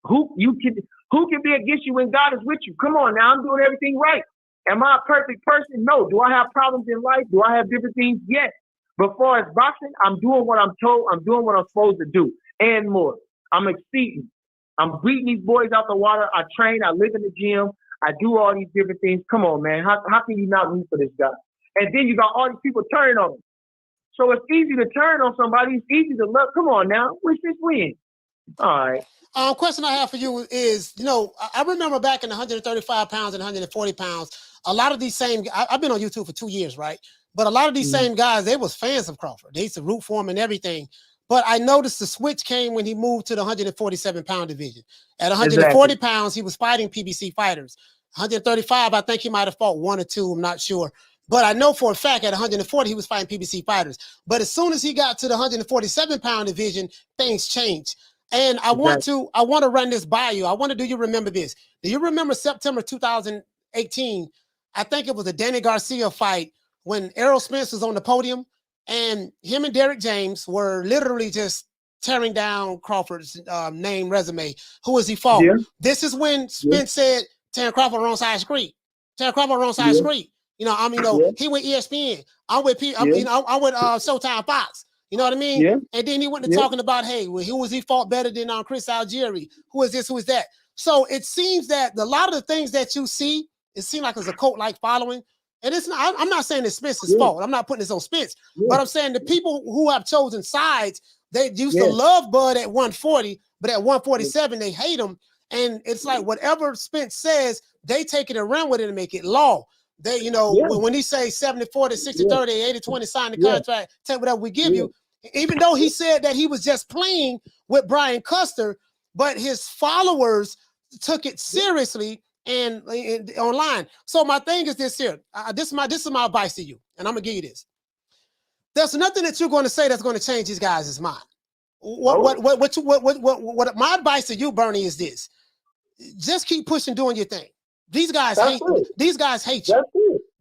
who can be against you when God is with you? Come on now, I'm doing everything right. Am I a perfect person? No. Do I have problems in life? Do I have different things? Yes. But far as boxing, I'm doing what I'm told. I'm doing what I'm supposed to do and more. I'm exceeding. I'm beating these boys out the water. I train. I live in the gym. I do all these different things. Come on, man. How can you not root for this guy? And then you got all these people turning on him. So it's easy to turn on somebody. It's easy to love. Come on now. Which is win. All right. Question I have for you is, you know, I remember back in 135 pounds and 140 pounds, a lot of these same, I've been on YouTube for 2 years, right? But a lot of these same guys, they was fans of Crawford. They used to root for him and everything. But I noticed the switch came when he moved to the 147-pound division. At 140 pounds, he was fighting PBC fighters. 135, I think he might have fought 1 or 2, I'm not sure. But I know for a fact at 140, he was fighting PBC fighters. But as soon as he got to the 147-pound division, things changed. And I want to run this by you. Do you remember this? Do you remember September 2018? I think it was a Danny Garcia fight when Errol Spence was on the podium and him and Derek James were literally just tearing down Crawford's name, resume. Who has he fought? Yeah. This is when Spence said, Terence Crawford on side street. Terence Crawford on side street. You know, I mean, he went ESPN. I'm with Showtime Fox. You know what I mean? Yeah. And then he went to talking about, hey, well, who was he fought better than Chris Algieri? Who is this? Who is that? So it seems that a lot of the things that you see, it seems like it's a cult-like following. And it's not, I'm not saying it's Spence's fault. I'm not putting this on Spence. But I'm saying the people who have chosen sides, they used to love Bud at 140, but at 147, they hate him. And it's like whatever Spence says, they take it and run with it and make it law. They, you know, when he say 70-40, 60-30, 80-20, sign the contract, take whatever we give you. Even though he said that he was just playing with Brian Custer, but his followers took it seriously and online. So my thing is this here. This is my advice to you, and I'm gonna give you this. There's nothing that you're going to say that's going to change these guys' mind. What my advice to you, Bernie, is this: just keep pushing, doing your thing. These guys hate you. These guys hate you.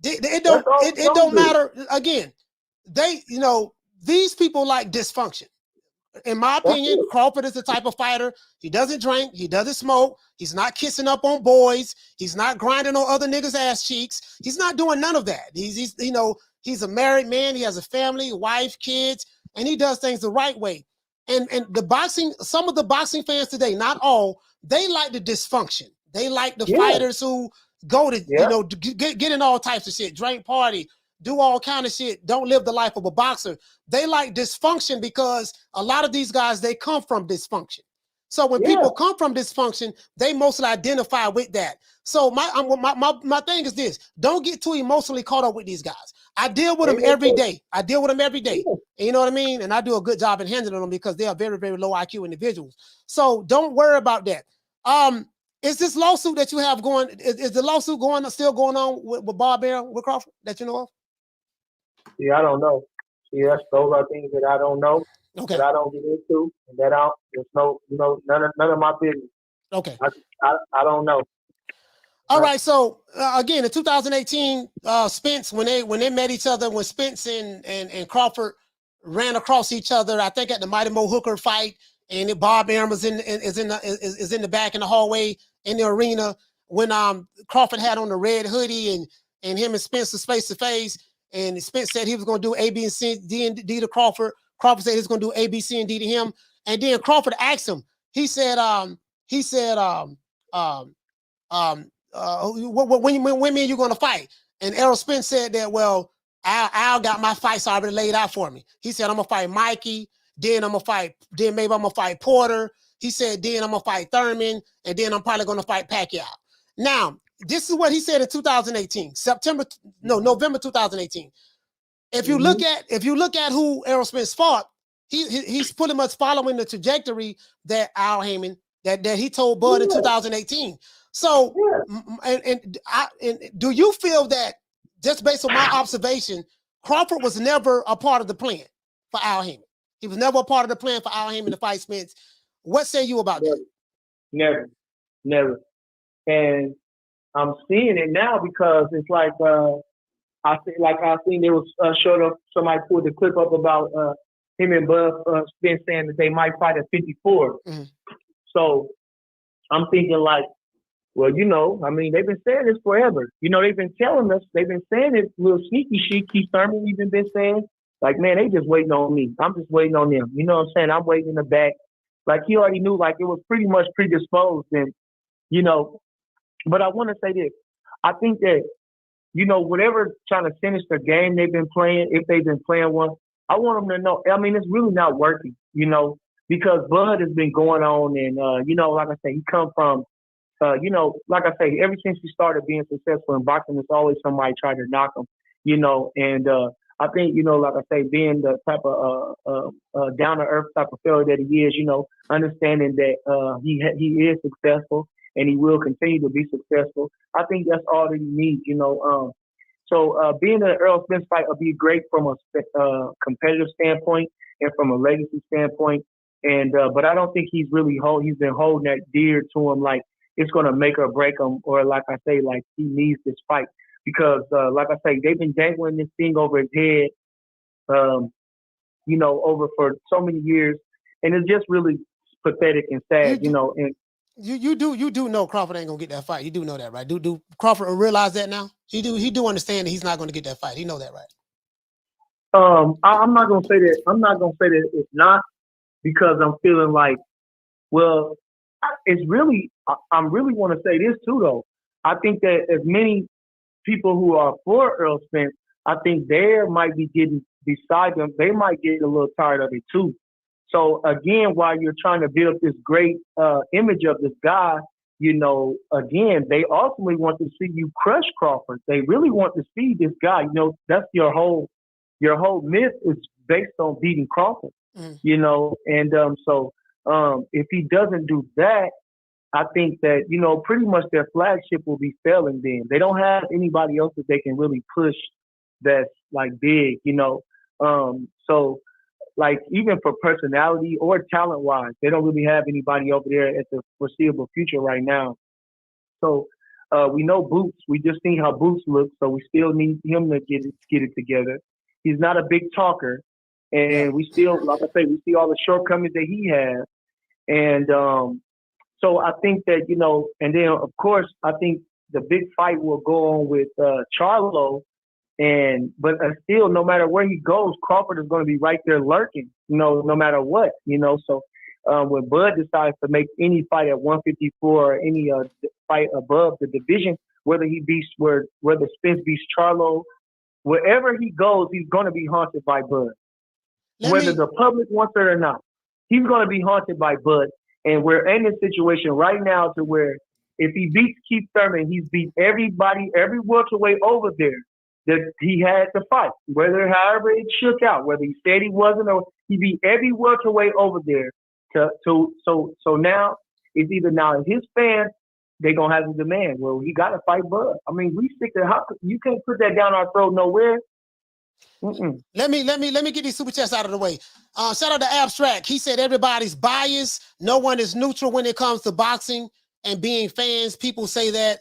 It don't matter. Again, these people like dysfunction. In my opinion, Crawford is the type of fighter. He doesn't drink. He doesn't smoke. He's not kissing up on boys. He's not grinding on other niggas' ass cheeks. He's not doing none of that. He's a married man. He has a family, wife, kids, and he does things the right way. And some of the boxing fans today, not all, they like the dysfunction. They like the fighters who go to, get in all types of shit, drink, party, do all kind of shit, don't live the life of a boxer. They like dysfunction because a lot of these guys, they come from dysfunction. So when people come from dysfunction, they mostly identify with that. So my thing is this: don't get too emotionally caught up with these guys. I deal with them every day. And you know what I mean? And I do a good job in handling them because they are very, very low IQ individuals. So don't worry about that. Is this lawsuit that you have going, is the lawsuit still going on with Bob Arum, with Crawford, that you know of? Yeah, I don't know. Yeah, those are things that I don't know. Okay. That I don't get into, and that there's none of my business. Okay. I don't know. All right. So again, in 2018, Spence, when they met each other, when Spence and Crawford ran across each other, I think at the Mighty Mo Hooker fight, and Bob Arum is in the back in the hallway, in the arena when Crawford had on the red hoodie and him and Spence was face to face, and Spence said he was going to do A, B, and C, D, and D to Crawford. Crawford said he was going to do A, B, C, and D to him. And then Crawford asked him, he said, when me and you going to fight? And Errol Spence said that, well, Al got my fights already laid out for me. He said, I'm going to fight Mikey, then maybe I'm going to fight Porter. He said, then I'm going to fight Thurman, and then I'm probably going to fight Pacquiao. Now, this is what he said in 2018, November 2018. If you look at who Errol Spence fought, he's pretty much following the trajectory that Al Heyman that he told Bud in 2018. So, and do you feel that, just based on my observation, Crawford was never a part of the plan for Al Heyman? He was never a part of the plan for Al Heyman to fight Spence. What say you about that? Never. And I'm seeing it now because it's like I seen there was showed up, somebody pulled the clip up about him and Bud Spence saying that they might fight at 54. Mm-hmm. So I'm thinking like, well, I mean, they've been saying this forever. They've been telling us, they've been saying it, little sneaky shit. Keith Thurman even been saying, like, man, they just waiting on me. I'm just waiting on them. You know what I'm saying? I'm waiting in the back. Like, he already knew, like, it was pretty much predisposed. And, but I want to say this. I think that, whatever trying to finish the game they've been playing, if they've been playing one, I want them to know, I mean, it's really not working, because Bud has been going on and, like I say, he come from, like I say, ever since he started being successful in boxing, there's always somebody trying to knock him, and I think, like I say, being the type of down-to-earth type of fella that he is, understanding that he is successful and he will continue to be successful. I think that's all that he needs, So being an Errol Spence fight will be great from a competitive standpoint and from a legacy standpoint. And but I don't think he's been holding that dear to him like it's going to make or break him, or like I say, like he needs this fight. Because, like I say, they've been dangling this thing over his head, over for so many years, and it's just really pathetic and sad, And you do know Crawford ain't gonna get that fight. You do know that, right? Do Crawford realize that now? He do understand that he's not gonna get that fight. He know that, right? I'm not gonna say that. I'm not gonna say that it's not, because I'm feeling like, well, it's really. I really want to say this too, though. I think that as many people who are for Errol Spence, I think they might be getting beside them. They might get a little tired of it too. So again, while you're trying to build this great image of this guy, again, they ultimately want to see you crush Crawford. They really want to see this guy. That's your whole myth is based on beating Crawford. And if he doesn't do that, I think that, pretty much their flagship will be failing then. They don't have anybody else that they can really push that's like big, So like even for personality or talent wise, they don't really have anybody over there at the foreseeable future right now. So we know Boots. We just seen how Boots looks, so we still need him to get it together. He's not a big talker, and we still, like I say, we see all the shortcomings that he has. And so I think that, and then, of course, I think the big fight will go on with Charlo. But still, no matter where he goes, Crawford is going to be right there lurking, no matter what, So when Bud decides to make any fight at 154 or any fight above the division, whether Spence beats Charlo, wherever he goes, he's going to be haunted by Bud. Whether the public wants it or not, he's going to be haunted by Bud. And we're in this situation right now to where if he beats Keith Thurman, he's beat everybody, every welterweight over there that he had to fight, however it shook out, whether he said he wasn't or he beat every welterweight over there. So now it's either now his fans, they're going to have a demand. Well, he got to fight Bud. I mean, we stick to you can't put that down our throat nowhere. Mm-mm. Let me get these super chats out of the way. Shout out to Abstract. He said everybody's biased. No one is neutral when it comes to boxing and being fans. People say that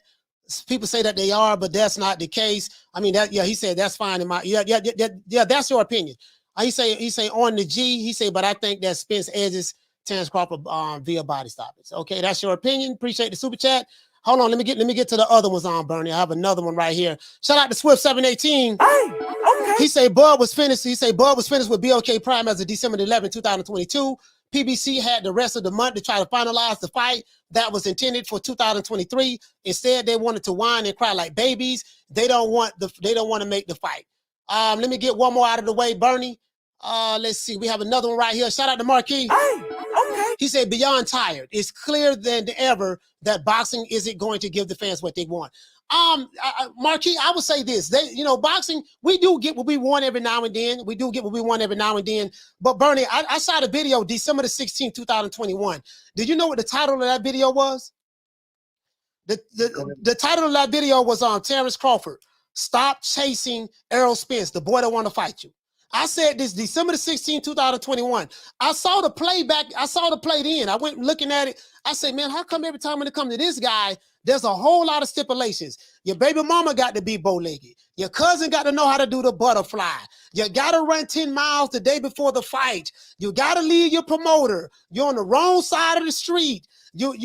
they are, but that's not the case. I mean, he said that's fine in my that's your opinion. He say on the G. He said, but I think that Spence edges Terence Crawford via body stoppage. Okay, that's your opinion. Appreciate the super chat. Hold on, let me get to the other ones on Bernie. I have another one right here. Shout out to Swift 718. Hey, okay. He say Bud was finished. He say Bud was finished with BOK Prime as of December 11, 2022. PBC had the rest of the month to try to finalize the fight that was intended for 2023. Instead, they wanted to whine and cry like babies. They don't want to make the fight. Let me get one more out of the way, Bernie. Let's see. We have another one right here. Shout out to Marquis. Hey, okay. He said, beyond tired. It's clear than ever that boxing isn't going to give the fans what they want. Marquis, I would say this. Boxing, we do get what we want every now and then. But Bernie, I shot a video December the 16th, 2021. Did you know what the title of that video was? The title of that video was on Terence Crawford. Stop chasing Errol Spence, the boy that want to fight you. I said this December the 16th, 2021. I saw the play then. I went looking at it. I said, man, how come every time when it comes to this guy, there's a whole lot of stipulations? Your baby mama got to be bow-legged. Your cousin got to know how to do the butterfly. You got to run 10 miles the day before the fight. You got to leave your promoter. You're on the wrong side of the street. You're with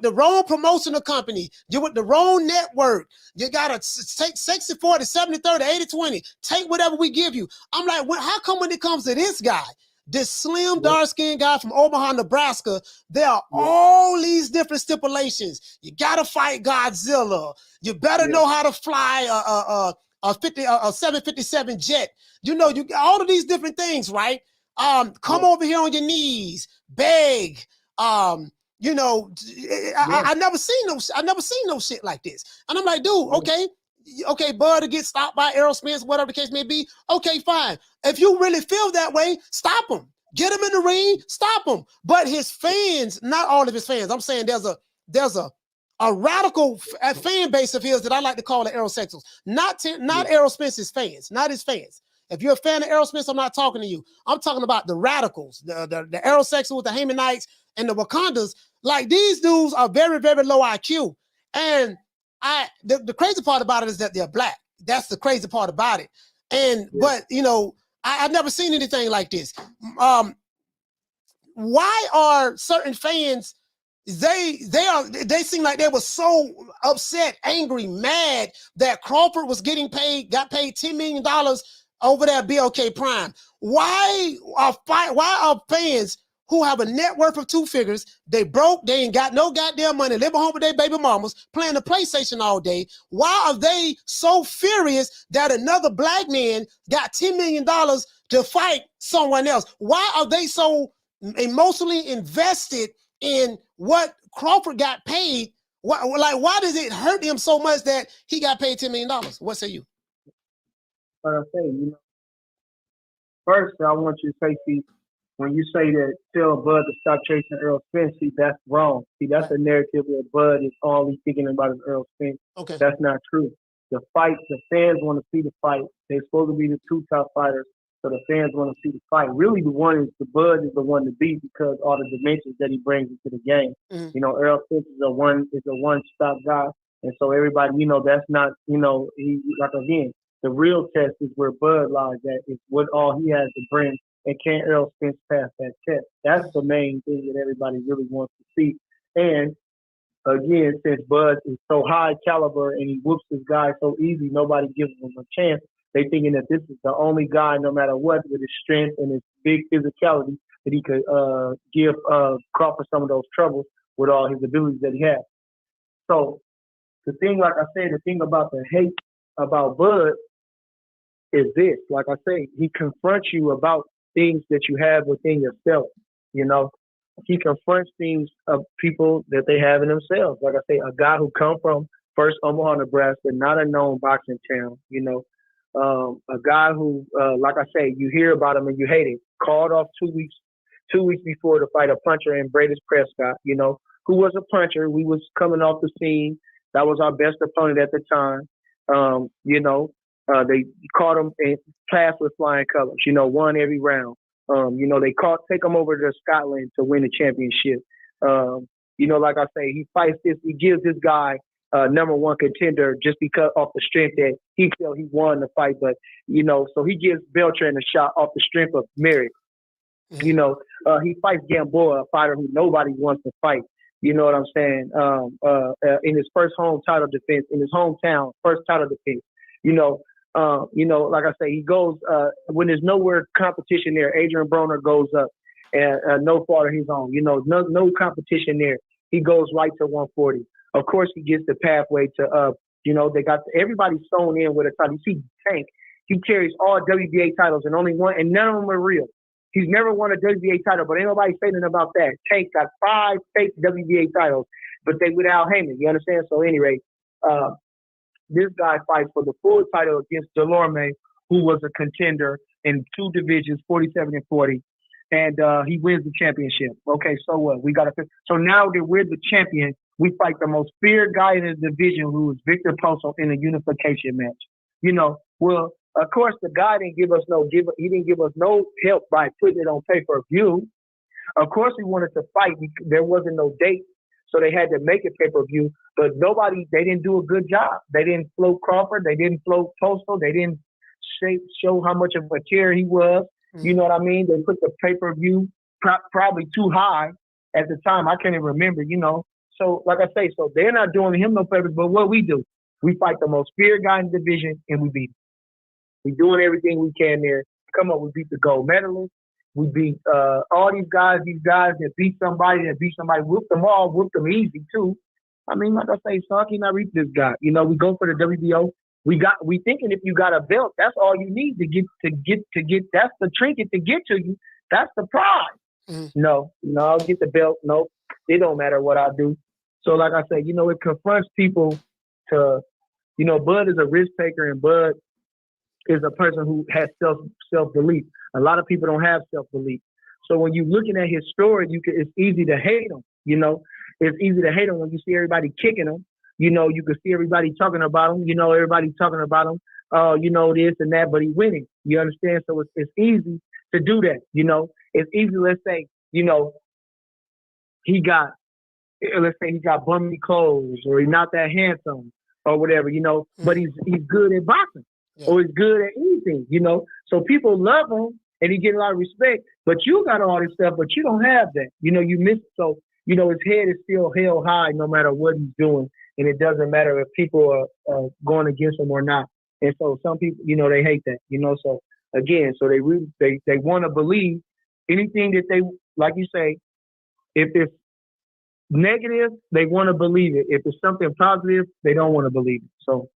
the wrong promotional company. You're with the wrong network. You got to take 60-40, 70-30, 80-20. Take whatever we give you. I'm like, how come when it comes to this guy, this slim, dark-skinned guy from Omaha, Nebraska, there are all these different stipulations. You got to fight Godzilla. You better know how to fly a 757 jet. You got all of these different things, right? Come over here on your knees, beg. I never seen no shit like this. And I'm like, dude, okay, Bud to get stopped by Errol Spence, whatever the case may be. Okay, fine. If you really feel that way, stop him. Get him in the ring, stop him. But his fans, not all of his fans. I'm saying there's a radical fan base of his that I like to call the Errol-sexuals. Not Errol Spence's fans, not his fans. If you're a fan of Errol Spence, I'm not talking to you. I'm talking about the radicals, the Errol-sexuals, the Haymanites, and the Wakandas. Like, these dudes are very, very low IQ. And the crazy part about it is that they're black. That's the crazy part about it. But I've never seen anything like this. Why are certain fans, they seem like they were so upset, angry, mad that Crawford got paid $10 million over that BOK Prime? Why are fans who have a net worth of 2 figures, they broke, they ain't got no goddamn money, living home with their baby mamas, playing the PlayStation all day? Why are they so furious that another black man got $10 million to fight someone else? Why are they so emotionally invested in what Crawford got paid? Why does it hurt him so much that he got paid $10 million? What say you? But I say, first I want you to say, see, when you say that tell Bud to stop chasing Errol Spence, see, that's wrong. See, that's a narrative where Bud is all he's thinking about is Errol Spence. Okay. That's not true. The fight, the fans want to see the fight. They're supposed to be the 2 top fighters, so the fans want to see the fight. Really, the Bud is the one to beat because all the dimensions that he brings into the game. Mm-hmm. Errol Spence is a one-stop guy, and so everybody, that's not, again, the real test is where Bud lies at, is what all he has to bring. And can Errol Spence pass that test? That's the main thing that everybody really wants to see. And again, since Bud is so high caliber and he whoops his guy so easy, nobody gives him a chance. They thinking that this is the only guy, no matter what, with his strength and his big physicality, that he could give Crawford some of those troubles with all his abilities that he has. So the thing, like I said, the thing about the hate about Bud is this. Like I say, he confronts you about things that you have within yourself. He confronts things of people that they have in themselves. Like I say, a guy who come from first Omaha, Nebraska, not a known boxing town. A guy who, like I say, you hear about him and you hate him. Called off 2 weeks before to fight a puncher in Bradis Prescott. Who was a puncher. We was coming off the scene. That was our best opponent at the time. They caught him and passed with flying colors, won every round. They take him over to Scotland to win the championship. Like I say, he gives this guy number 1 contender just because off the strength that he felt he won the fight. But, so he gives Beltran a shot off the strength of merit. You know, he fights Gamboa, a fighter who nobody wants to fight. You know what I'm saying? In his first home title defense, in his hometown, first title defense. You know, like I say, he goes when there's nowhere competition there. Adrian Broner goes up, and no fault of his own. You know, no competition there. He goes right to 140. Of course, he gets the pathway to you know, they got everybody sewn in with a title. You see Tank, he carries all WBA titles and only one, and none of them are real. He's never won a WBA title, but ain't nobody saying anything about that. Tank got 5 fake WBA titles, but they without Heyman. You understand? So anyway, this guy fights for the full title against Delorme, who was a contender in 2 divisions, 47 and 40, and he wins the championship. Okay, so what? So now that we're the champion, we fight the most feared guy in the division, who is Victor Poso, in a unification match. You know, well, of course, the guy didn't give us no help by putting it on pay-per-view. Of course, we wanted to fight. There wasn't no date, so they had to make it pay-per-view. But they didn't do a good job. They didn't float Crawford. They didn't float Posto. They didn't show how much of a terror he was. You know what I mean? They put the pay-per-view probably too high at the time. I can't even remember, you know. So, like I say, so they're not doing him no favors. But what we do, we fight the most feared guy in the division, and we beat him. We doing everything we can there. Come on, we beat the gold medalist. We beat all these guys that beat somebody, whooped them all, whooped them easy too. I mean, like I say, son, can I reach this guy? You know, we go for the WBO. We thinking if you got a belt, that's all you need to get. That's the trinket to get to you. That's the prize. No, I'll get the belt. No, it don't matter what I do. So, like I say, you know, it confronts people to, you know, Bud is a risk taker, and Bud is a person who has self-belief. A lot of people don't have self-belief. So when you're looking at his story, it's easy to hate him. You know, it's easy to hate him when you see everybody kicking him. You know, you can see everybody talking about him. You know, everybody talking about him. You know, this and that, but he's winning. You understand? So it's easy to do that. You know, it's easy. Let's say, you know, he got bummy clothes, or he's not that handsome, or whatever. You know, but he's good at boxing. Yeah. Or he's good at anything, you know. So people love him, and he get a lot of respect. But you got all this stuff, but you don't have that. You know, you miss it. So, you know, his head is still held high no matter what he's doing. And it doesn't matter if people are going against him or not. And so some people, you know, they hate that, you know. So, again, so they want to believe anything that they, like you say, if it's negative, they want to believe it. If it's something positive, they don't want to believe it. So,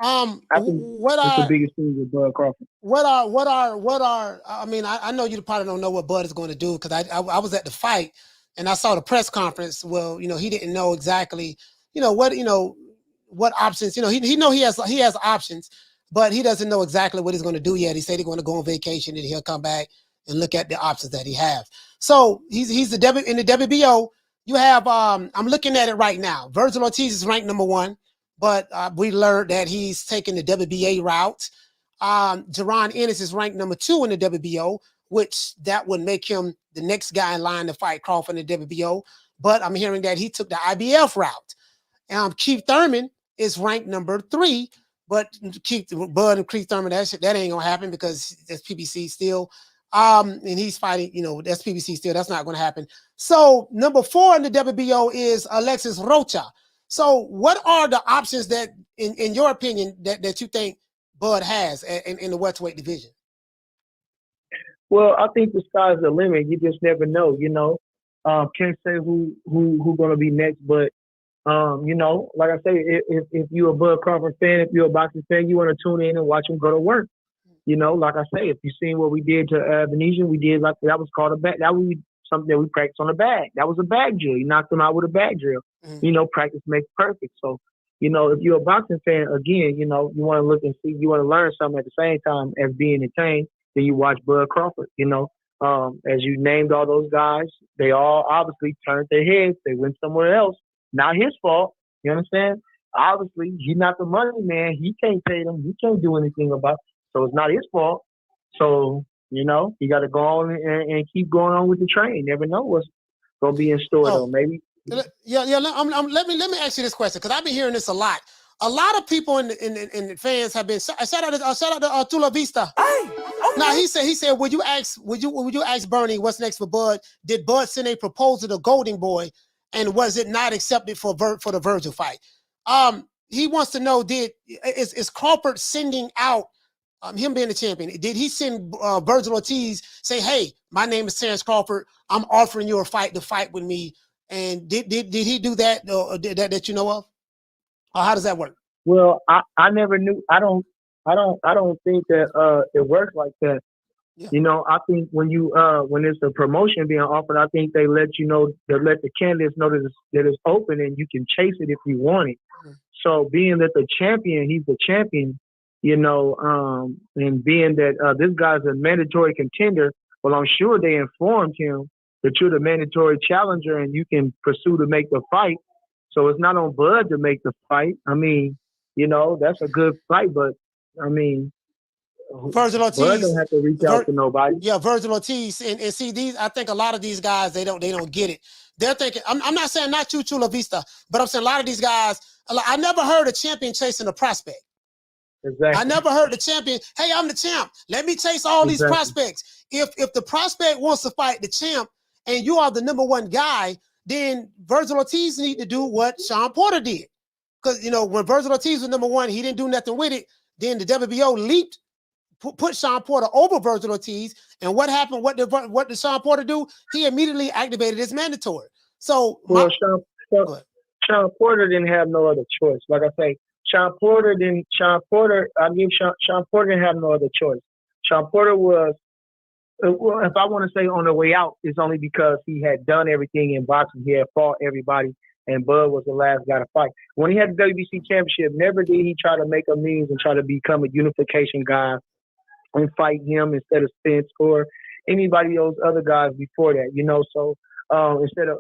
I think that's the biggest thing with Bud Crawford. What are? I mean, I know you probably don't know what Bud is going to do, because I was at the fight and I saw the press conference. Well, you know, he didn't know exactly, what options. You know, he know he has options, but he doesn't know exactly what he's going to do yet. He said he's going to go on vacation and he'll come back and look at the options that he has. So he's in the WBO. You have I'm looking at it right now. Vergil Ortiz is ranked number 1. But we learned that he's taking the WBA route. Jaron Ennis is ranked number 2 in the WBO, which that would make him the next guy in line to fight Crawford in the WBO. But I'm hearing that he took the IBF route. Keith Thurman is ranked number 3, but Bud and Keith Thurman, that ain't gonna happen because that's PBC still. And he's fighting, that's PBC still. That's not gonna happen. So number 4 in the WBO is Alexis Rocha. So what are the options that, in your opinion, that you think Bud has in the welterweight division? Well, I think the sky's the limit. You just never know, Can't say who going to be next, but, like I say, if you're a Bud Crawford fan, if you're a boxing fan, you want to tune in and watch him go to work. Like I say, if you've seen what we did to Venetian, we did that was called a back. That was something that we practiced on a bag. That was a bag drill. You knocked him out with a bag drill. Practice makes perfect. So, if you're a boxing fan, again, you want to look and see, you want to learn something at the same time as being entertained, then you watch Bud Crawford, as you named all those guys, they all obviously turned their heads. They went somewhere else. Not his fault. You understand? Obviously, he's not the money man. He can't pay them. He can't do anything about it. So it's not his fault. So, you got to go on and keep going on with the train. Never know what's going to be in store, though. Maybe. Yeah. Let me ask you this question, because I've been hearing this a lot. A lot of people in the fans have been shout out to Tula Vista. Hey, Now he said, would you ask Bernie what's next for Bud? Did Bud send a proposal to Golden Boy, and was it not accepted for the Vergil fight? He wants to know, is Crawford sending out him being the champion? Did he send Vergil Ortiz say, hey, my name is Terence Crawford, I'm offering you a fight to fight with me? And did he do that, or that you know of? Or how does that work? Well, I never knew. I don't think that it works like that. Yeah. You know, I think when it's a promotion being offered, I think they let the candidates know that it's open and you can chase it if you want it. Mm-hmm. So being that he's the champion, you know, and being that this guy's a mandatory contender, well, I'm sure they informed him that you're the mandatory challenger and you can pursue to make the fight. So it's not on Bud to make the fight. I mean, you know, that's a good fight, but I mean, Vergil Ortiz, Bud don't have to reach out to nobody. Yeah, Vergil Ortiz, and see these. I think a lot of these guys they don't get it. They're thinking. I'm not saying not you, Chula Vista, but I'm saying a lot of these guys. I never heard a champion chasing a prospect. Exactly. I never heard the champion. Hey, I'm the champ. Let me chase all these prospects. If the prospect wants to fight the champ, and you are the #1 guy, then Vergil Ortiz need to do what Sean Porter did. Because, you know, when Vergil Ortiz was #1, he didn't do nothing with it. Then the WBO leaped, put Sean Porter over Vergil Ortiz. And what happened? What did Sean Porter do? He immediately activated his mandatory. So, Sean Porter didn't have no other choice. Like I say, Sean Porter didn't have no other choice. Sean Porter was, well, if I want to say on the way out, it's only because he had done everything in boxing. He had fought everybody, and Bud was the last guy to fight. When he had the WBC championship, never did he try to make a means and try to become a unification guy and fight him instead of Spence or anybody of those other guys before that, you know. So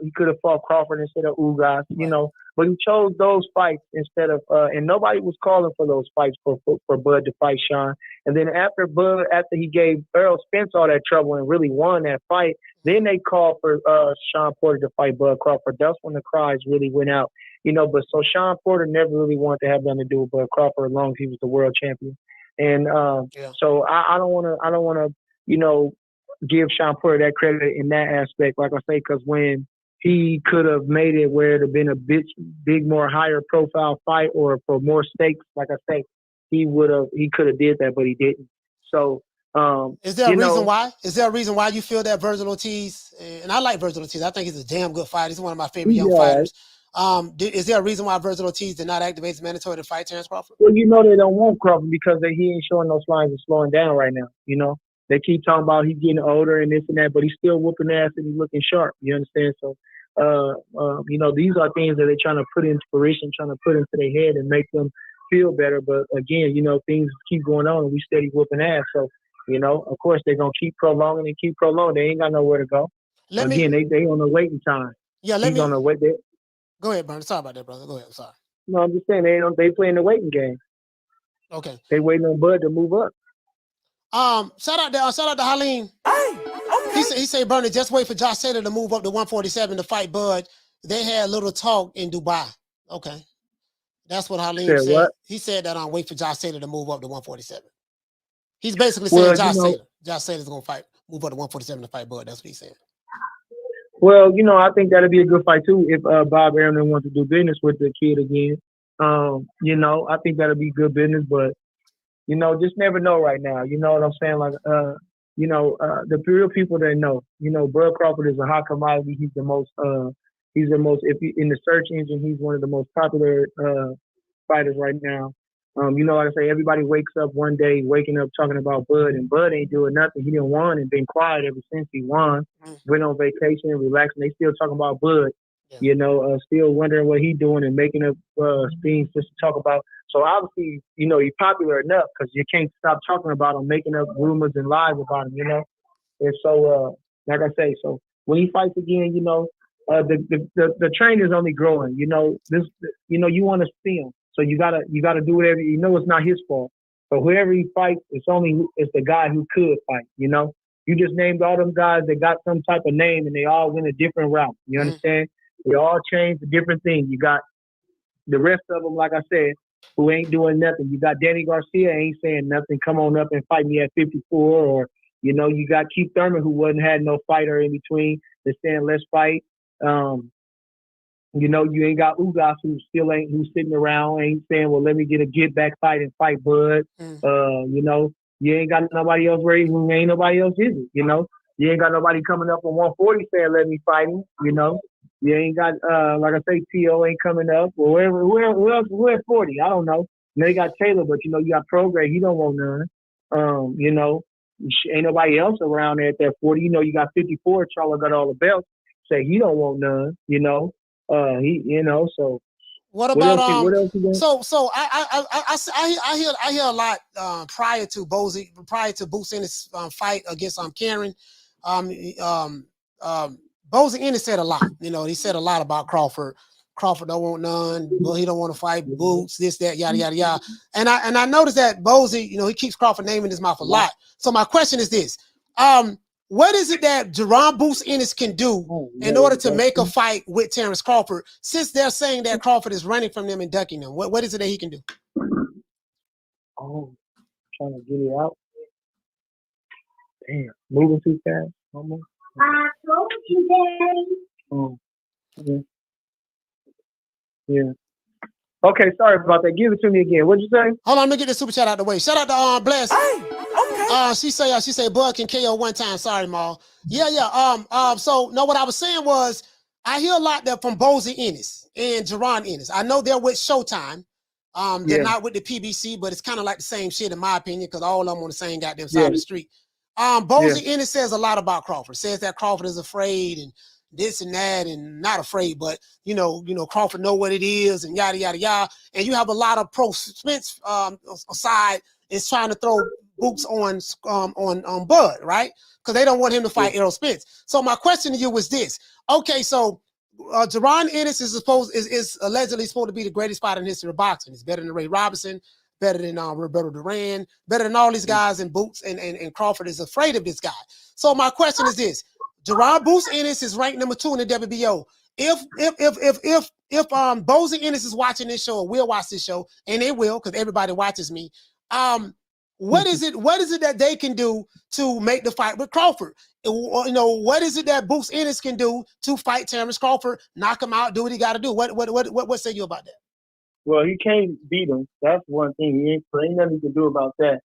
he could have fought Crawford instead of Ugas, you know. But he chose those fights instead of, and nobody was calling for those fights for Bud to fight Sean. And then after he gave Errol Spence all that trouble and really won that fight, then they called for Sean Porter to fight Bud Crawford. That's when the cries really went out, you know. But so Sean Porter never really wanted to have nothing to do with Bud Crawford as long as he was the world champion. And so I don't want to, you know, give Sean Porter that credit in that aspect, like I say, because when he could have made it where it'd have been a big more higher profile fight or for more stakes, like I say, he could have did that, but he didn't. So is there a reason why? Is there a reason why you feel that Vergil Ortiz, and I like Vergil Ortiz, I think he's a damn good fighter. He's one of my favorite young fighters. Is there a reason why Vergil Ortiz did not activate his mandatory to fight Terence Crawford? Well, you know they don't want Crawford because he ain't showing no signs of slowing down right now, you know. They keep talking about he's getting older and this and that, but he's still whooping ass and he's looking sharp. You understand? So, you know, these are things that they're trying to put into fruition, trying to put into their head and make them feel better. But again, you know, things keep going on and we steady whooping ass. So, you know, of course they're gonna keep prolonging and keep prolonging. They ain't got nowhere to go. They on the waiting time. Yeah, on the wait there. Go ahead, Bernie. Sorry about that, brother. Go ahead. I'm sorry. No, I'm just saying they playing the waiting game. Okay. They waiting on Bud to move up. Shout out to Halim. He said, Bernie, just wait for Josh Taylor to move up to 147 to fight Bud. They had a little talk in Dubai. Okay. That's what Halim said. What? He said that wait for Josh Taylor to move up to 147. He's basically saying Josh Taylor's gonna move up to 147 to fight Bud. That's what he's saying. Well, you know, I think that'd be a good fight too if Bob Arum wants to do business with the kid again. You know, I think that'd be good business, but you know, just never know right now. You know what I'm saying? Like, you know, the real people that know, you know, Bud Crawford is a hot commodity. He's the most, in the search engine, he's one of the most popular fighters right now. You know, like I say, everybody wakes up one day, waking up talking about Bud, and Bud ain't doing nothing. He didn't won and been quiet ever since he won. Went on vacation and relaxing. They still talking about Bud. Yeah. You know, still wondering what he's doing and making up scenes just to talk about. So obviously, you know, he's popular enough because you can't stop talking about him, making up rumors and lies about him, you know. And so, like I say, so when he fights again, you know, the train is only growing. You know, you know, you want to see him, so you gotta do whatever. You know, it's not his fault. So whoever he fights, it's the guy who could fight. You know, you just named all them guys that got some type of name and they all went a different route. You understand? They all changed a different thing. You got the rest of them, like I said, who ain't doing nothing. You got Danny Garcia, ain't saying nothing. Come on up and fight me at 54. Or, you know, you got Keith Thurman, who wasn't had no fighter in between. They're saying, let's fight. You know, you ain't got Ugas who's sitting around, ain't saying, well, let me get a get back fight and fight Bud. You know, you ain't got nobody else ready who ain't nobody else is it, you know. You ain't got nobody coming up on 140 saying, let me fight him, you know. You ain't got, like I say, T.O. ain't coming up. Or who at 40? I don't know. You know, you got Taylor, but, you know, you got Prograde. He don't want none. You know, ain't nobody else around there at that 40. You know, you got 54. Charlo got all the belts. Say he don't want none, you know. You know, so what about what else so I hear a lot prior to Boots Ennis fight against Karen. Boots Ennis said a lot. You know, he said a lot about Crawford. Crawford don't want none. Well, he don't want to fight Boots, this, that, yada, yada, yada. And I noticed that Bozy, you know, he keeps Crawford name in his mouth a lot. So my question is this. What is it that Jaron Boots Ennis can do in order to make a fight with Terence Crawford, since they're saying that Crawford is running from them and ducking them? What is it that he can do? Oh, trying to get it out. Damn, moving too fast. Almost. I told you that. Oh, yeah. Yeah. Okay, sorry about that. Give it to me again. What'd you say? Hold on, let me get this super chat out the way. Shout out to Bless. Hey, okay. She say Bud can KO one time. Sorry, Ma. Yeah. So no, what I was saying was I hear a lot there from Bozy Ennis and Jaron Ennis. I know they're with Showtime. They're not with the PBC, but it's kind of like the same shit in my opinion, because all of them on the same goddamn side of the street. Bozy Ennis says a lot about Crawford. Says that Crawford is afraid and this and that, and not afraid, but you know, Crawford know what it is and yada yada yada. And you have a lot of pro Spence side is trying to throw Boots on Bud, right? Because they don't want him to fight Errol Spence. So my question to you was this: okay, so Jaron Ennis is allegedly supposed to be the greatest fighter in history of boxing. He's better than Ray Robinson, better than Roberto Duran, better than all these guys. And Boots and Crawford is afraid of this guy. So my question is this: Jaron Boots Ennis is ranked number 2 in the WBO. If Bozy Ennis is watching this show, or will watch this show, and they will, because everybody watches me. What is it that they can do to make the fight with Crawford? You know, what is it that Boots Ennis can do to fight Terence Crawford, knock him out, do what he got to do? What say you about that? Well, he can't beat him. That's one thing. Ain't nothing he can do about that.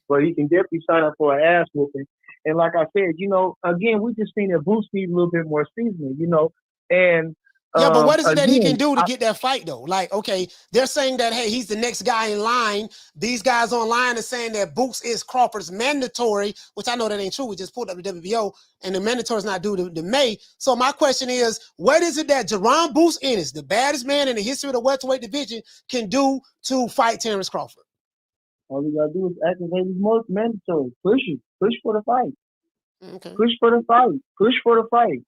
But he can definitely sign up for an ass whooping. And like I said, you know, again, we just seen that Boots needs a little bit more seasoning, you know. And yeah, but what is it that he can do to get that fight though? Like, okay, they're saying that, hey, he's the next guy in line. These guys online are saying that Boots is Crawford's mandatory, which I know that ain't true. We just pulled up the WBO, and the mandatory is not due to May. So my question is, what is it that Jaron Boots Ennis, the baddest man in the history of the welterweight division, can do to fight Terence Crawford? All you gotta do is activate his most mandatory. Push for the fight. Okay. Push for the fight. Push for the fight.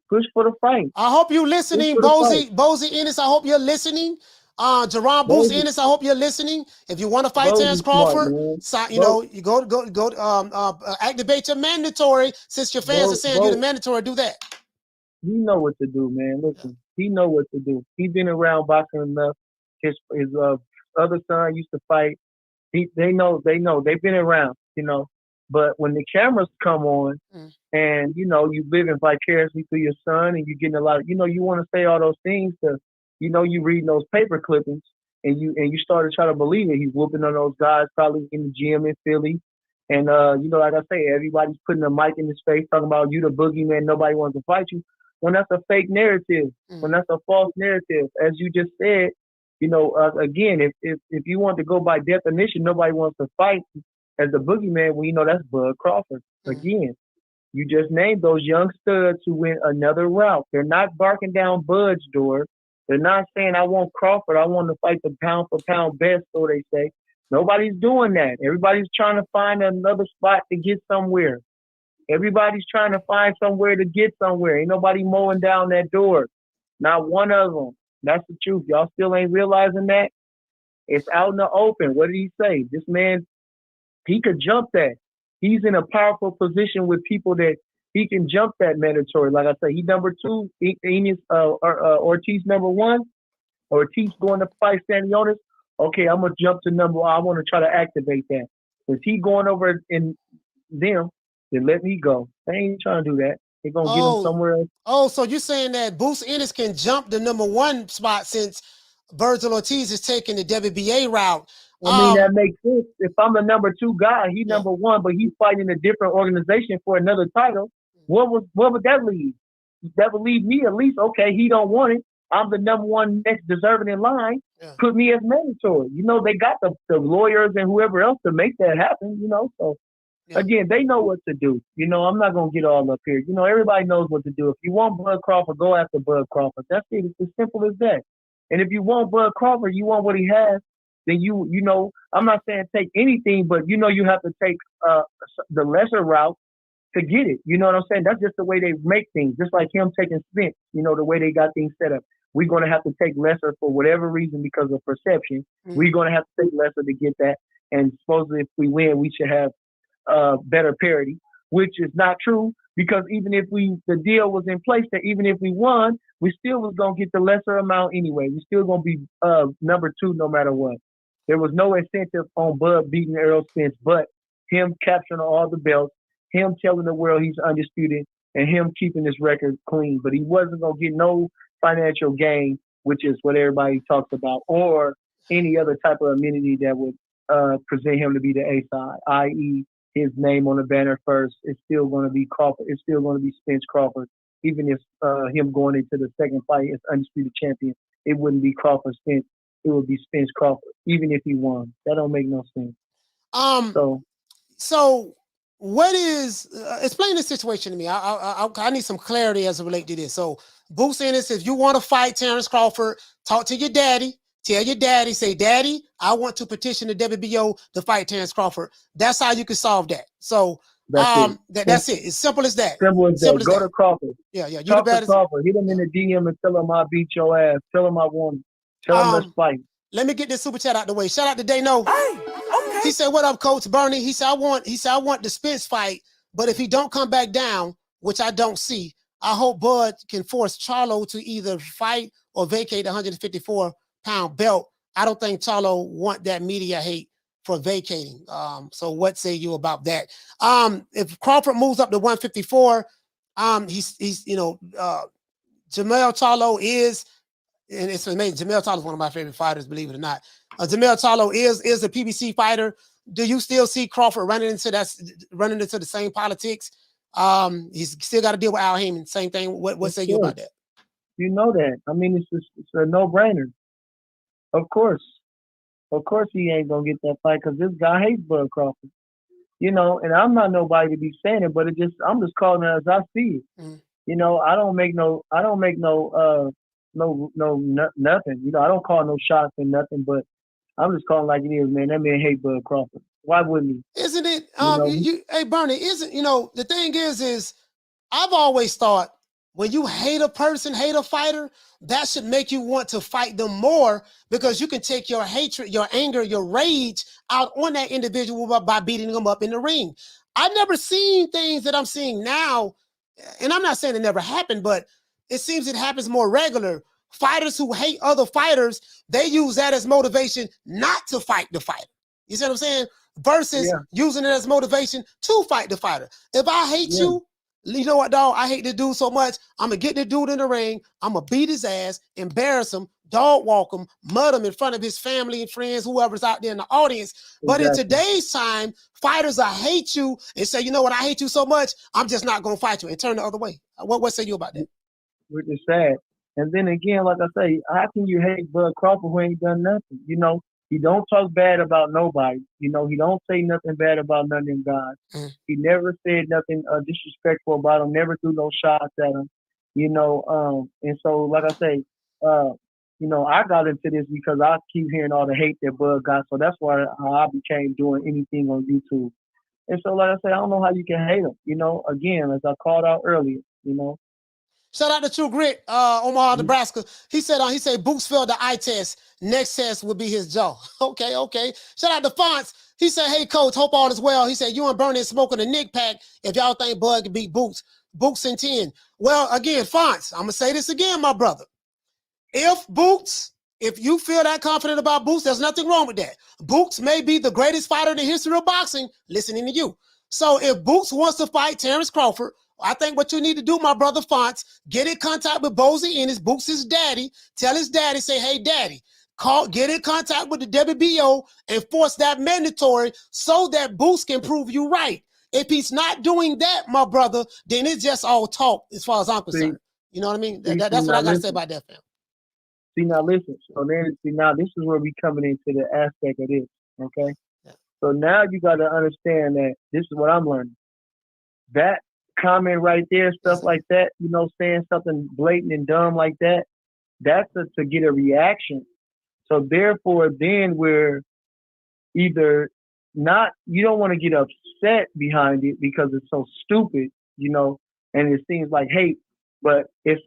Push for the fight. I hope you're listening, Bozy Ennis. I hope you're listening. Jaron Boots Ennis, I hope you're listening. If you want to fight Terence Crawford, you know, you go activate your mandatory. Since your fans are saying you're the mandatory, do that. He know what to do, man. Listen, he know what to do. He's been around boxing enough. His other son used to fight. They know. They've been around, you know. But when the cameras come on, and you know you living vicariously through your son, and you're getting a lot of, you know, you want to say all those things to, you know, you reading those paper clippings, and you start to try to believe it. He's whooping on those guys probably in the gym in Philly, and you know, like I say, everybody's putting a mic in his face talking about you the boogeyman, nobody wants to fight you. When that's a fake narrative, when that's a false narrative, as you just said, you know, again, if you want to go by definition, nobody wants to fight as the boogeyman, well, you know, that's Bud Crawford. Again, you just named those young studs who went another route. They're not barking down Bud's door. They're not saying, I want Crawford. I want to fight the pound for pound best, so they say. Nobody's doing that. Everybody's trying to find another spot to get somewhere. Everybody's trying to find somewhere to get somewhere. Ain't nobody mowing down that door. Not one of them. That's the truth. Y'all still ain't realizing that? It's out in the open. What did he say? This man, he could jump that. He's in a powerful position with people that he can jump that mandatory. Like I said, he number 2, Ortiz number 1. Ortiz going to fight Stanionis. okay, I'm gonna jump to number one. I want to try to activate that. If he going over in them, then let me go. They ain't trying to do that. They gonna get him somewhere else. Oh, so you're saying that Boots Ennis can jump the number one spot since Vergil Ortiz is taking the WBA route? I mean, that makes sense. If I'm the number two guy, he's number one, but he's fighting a different organization for another title. What would that leave? That would leave me at least, okay, he don't want it. I'm the number one next deserving in line. Yeah. Put me as mandatory. You know, they got the lawyers and whoever else to make that happen, you know. So, again, they know what to do. You know, I'm not going to get all up here. You know, everybody knows what to do. If you want Bud Crawford, go after Bud Crawford. That's it. It's as simple as that. And if you want Bud Crawford, you want what he has, then you know, I'm not saying take anything, but you know you have to take the lesser route to get it. You know what I'm saying? That's just the way they make things. Just like him taking Spence, you know, the way they got things set up. We're going to have to take lesser for whatever reason because of perception. Mm-hmm. We're going to have to take lesser to get that. And supposedly if we win, we should have better parity, which is not true because even if the deal was in place that even if we won, we still was going to get the lesser amount anyway. We still going to be number two no matter what. There was no incentive on Bud beating Errol Spence, but him capturing all the belts, him telling the world he's undisputed, and him keeping his record clean. But he wasn't going to get no financial gain, which is what everybody talks about, or any other type of immunity that would present him to be the A side, i.e. his name on the banner first. It's still going to be Crawford. It's still going to be Spence Crawford. Even if him going into the second fight as undisputed champion, it wouldn't be Crawford Spence. It would be Spence Crawford, even if he won. That don't make no sense. So what is explain the situation to me? I need some clarity as it relates to this. So Boots Ennis, if you want to fight Terence Crawford, talk to your daddy. Tell your daddy, say, Daddy, I want to petition the WBO to fight Terence Crawford. That's how you can solve that. So that's it. It's simple as that. Simple as that. Go to Crawford. Yeah. You talk to Crawford. Hit him in the DM and tell him I beat your ass. Tell him I won. Tell him let's fight. Let me get this super chat out the way. Shout out to Dano. Hey, okay. He said, "What up, Coach Bernie?" He said, "I want the Spence fight, but if he don't come back down, which I don't see, I hope Bud can force Charlo to either fight or vacate the 154-pound belt. I don't think Charlo want that media hate for vacating. So what say you about that? If Crawford moves up to 154, he's Jamel Charlo is." And it's amazing. Jamel Charlo is one of my favorite fighters, believe it or not. Jamel Charlo is a PBC fighter. Do you still see Crawford running into the same politics? He's still got to deal with Al Heyman. Same thing. What say you about that? You know that. I mean, it's a no-brainer. Of course he ain't gonna get that fight because this guy hates Bud Crawford. You know, and I'm not nobody to be saying it, but I'm just calling it as I see it. Mm. You know, I don't make no nothing. You know, I don't call no shots and nothing, but I'm just calling like it is, man. That man hate Bud Crawford. Why wouldn't he? Isn't it? Hey Bernie, the thing is I've always thought when you hate a person, hate a fighter, that should make you want to fight them more because you can take your hatred, your anger, your rage out on that individual by beating them up in the ring. I've never seen things that I'm seeing now, and I'm not saying it never happened, but it seems it happens more regular. Fighters who hate other fighters, they use that as motivation not to fight the fighter. You see what I'm saying? Versus using it as motivation to fight the fighter. If I hate you, you know what, dog? I hate this dude so much. I'm going to get the dude in the ring. I'm going to beat his ass, embarrass him, dog walk him, mud him in front of his family and friends, whoever's out there in the audience. Exactly. But in today's time, fighters will hate you and say, you know what, I hate you so much, I'm just not going to fight you, and turn the other way. What say you about that? Which is sad. And then again, like I say, how can you hate Bud Crawford who ain't done nothing? You know, he don't talk bad about nobody. You know, he don't say nothing bad about none of them guys. Mm. He never said nothing disrespectful about him, never threw no shots at him. You know, and so, like I say, you know, I got into this because I keep hearing all the hate that Bud got. So that's why I became doing anything on YouTube. And so, like I say, I don't know how you can hate him. You know, again, as I called out earlier, you know. Shout out to True Grit, Omaha, Nebraska. He said Boots failed the eye test. Next test will be his jaw. Okay. Shout out to Fonts. He said, hey, coach, hope all is well. He said, you and Bernie smoking a Nick pack if y'all think Bud can beat Boots. Boots in 10. Well, again, Fonts, I'm going to say this again, my brother. If Boots if you feel that confident about Boots, there's nothing wrong with that. Boots may be the greatest fighter in the history of boxing, listening to you. So if Boots wants to fight Terence Crawford, I think what you need to do, my brother Fonts, get in contact with Boots Ennis, Boots' daddy. Tell his daddy, say, hey, daddy, get in contact with the WBO and force that mandatory so that Boots can prove you right. If he's not doing that, my brother, then it's just all talk as far as I'm concerned. You know what I mean? That's what I got to say about that, fam. See, now listen. So then, now this is where we coming into the aspect of this, okay? Yeah. So now you got to understand that this is what I'm learning. That comment right there, stuff like that, saying something blatant and dumb like that, that's to get a reaction. So therefore, then we're either not, you don't want to get upset behind it because it's so stupid, and it seems like hate, but it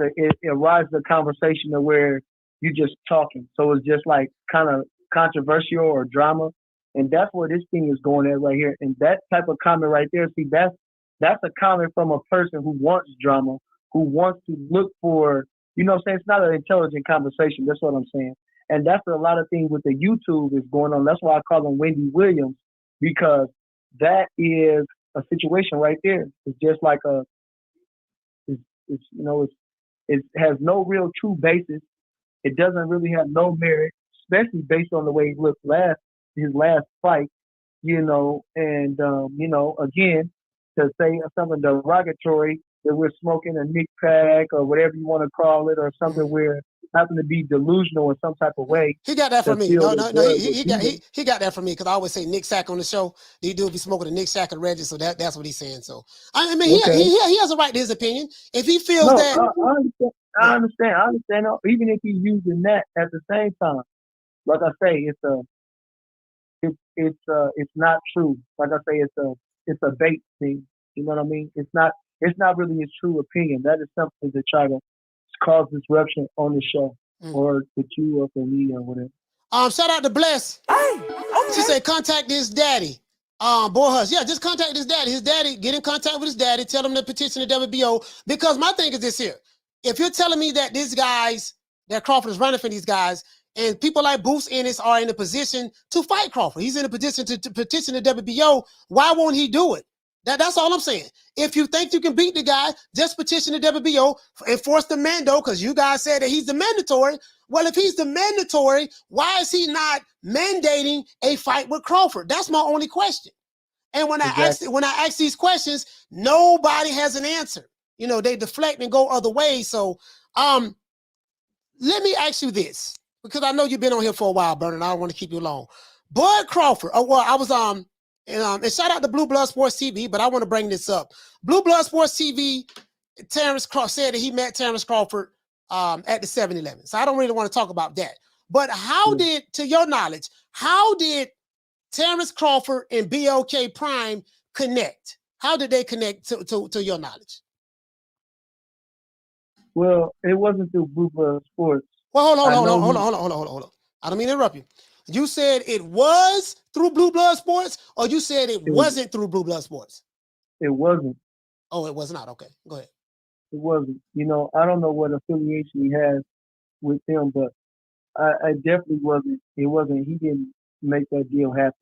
arises a conversation to where you just talking. So it's just like kind of controversial or drama. And that's where this thing is going at right here. And that type of comment right there, see, that's a comment from a person who wants drama, who wants to look for, it's not an intelligent conversation. That's what I'm saying. And that's a lot of things with the YouTube is going on. That's why I call him Wendy Williams, because that is a situation right there. It's just like it has no real true basis. It doesn't really have no merit, especially based on the way he looked his last fight, and again, to say something derogatory that we're smoking a Nick pack or whatever you want to call it, or something where happen to be delusional in some type of way. He got that from me. No, he got that from me because I always say Nick Sack on the show. He do be smoking a Nick Sack and Reggie, so that's what he's saying. So I mean, he has a right to his opinion. If he feels that, I understand. Even if he's using that at the same time, like I say, it's not true. Like I say, it's a bait thing. You know what I mean? It's not really his true opinion. That is something to try to cause disruption on the show or to you or for me or whatever. Shout out to Bless. She said contact his daddy. Borjas. Yeah, just contact his daddy. His daddy, get in contact with his daddy, tell him to petition the WBO. Because my thing is this here. If you're telling me that that Crawford is running for these guys, and people like Boots Ennis are in a position to fight Crawford, he's in a position to petition the WBO, why won't he do it? That's all I'm saying. If you think you can beat the guy, just petition the WBO and force the mando, because you guys said that he's the mandatory. Well, if he's the mandatory, why is he not mandating a fight with Crawford? That's my only question. And when I ask these questions, nobody has an answer. They deflect and go other ways. So let me ask you this, because I know you've been on here for a while, Bernard. I don't want to keep you long. Bud Crawford. Oh, well, I was and shout out to Blue Blood Sports TV, but I want to bring this up. Blue Blood Sports TV, Terence Crawford said that he met Terence Crawford at the 7-Eleven. So I don't really want to talk about that. But to your knowledge, how did Terence Crawford and BLK Prime connect? How did they connect to your knowledge? Well, it wasn't through Blue Blood Sports. Well, hold on. I don't mean to interrupt you. You said it was through Blue Blood Sports, or you said it wasn't through Blue Blood Sports? It wasn't. Oh, it was not. Okay, go ahead. It wasn't. I don't know what affiliation he has with them, but I definitely wasn't. It wasn't. He didn't make that deal happen.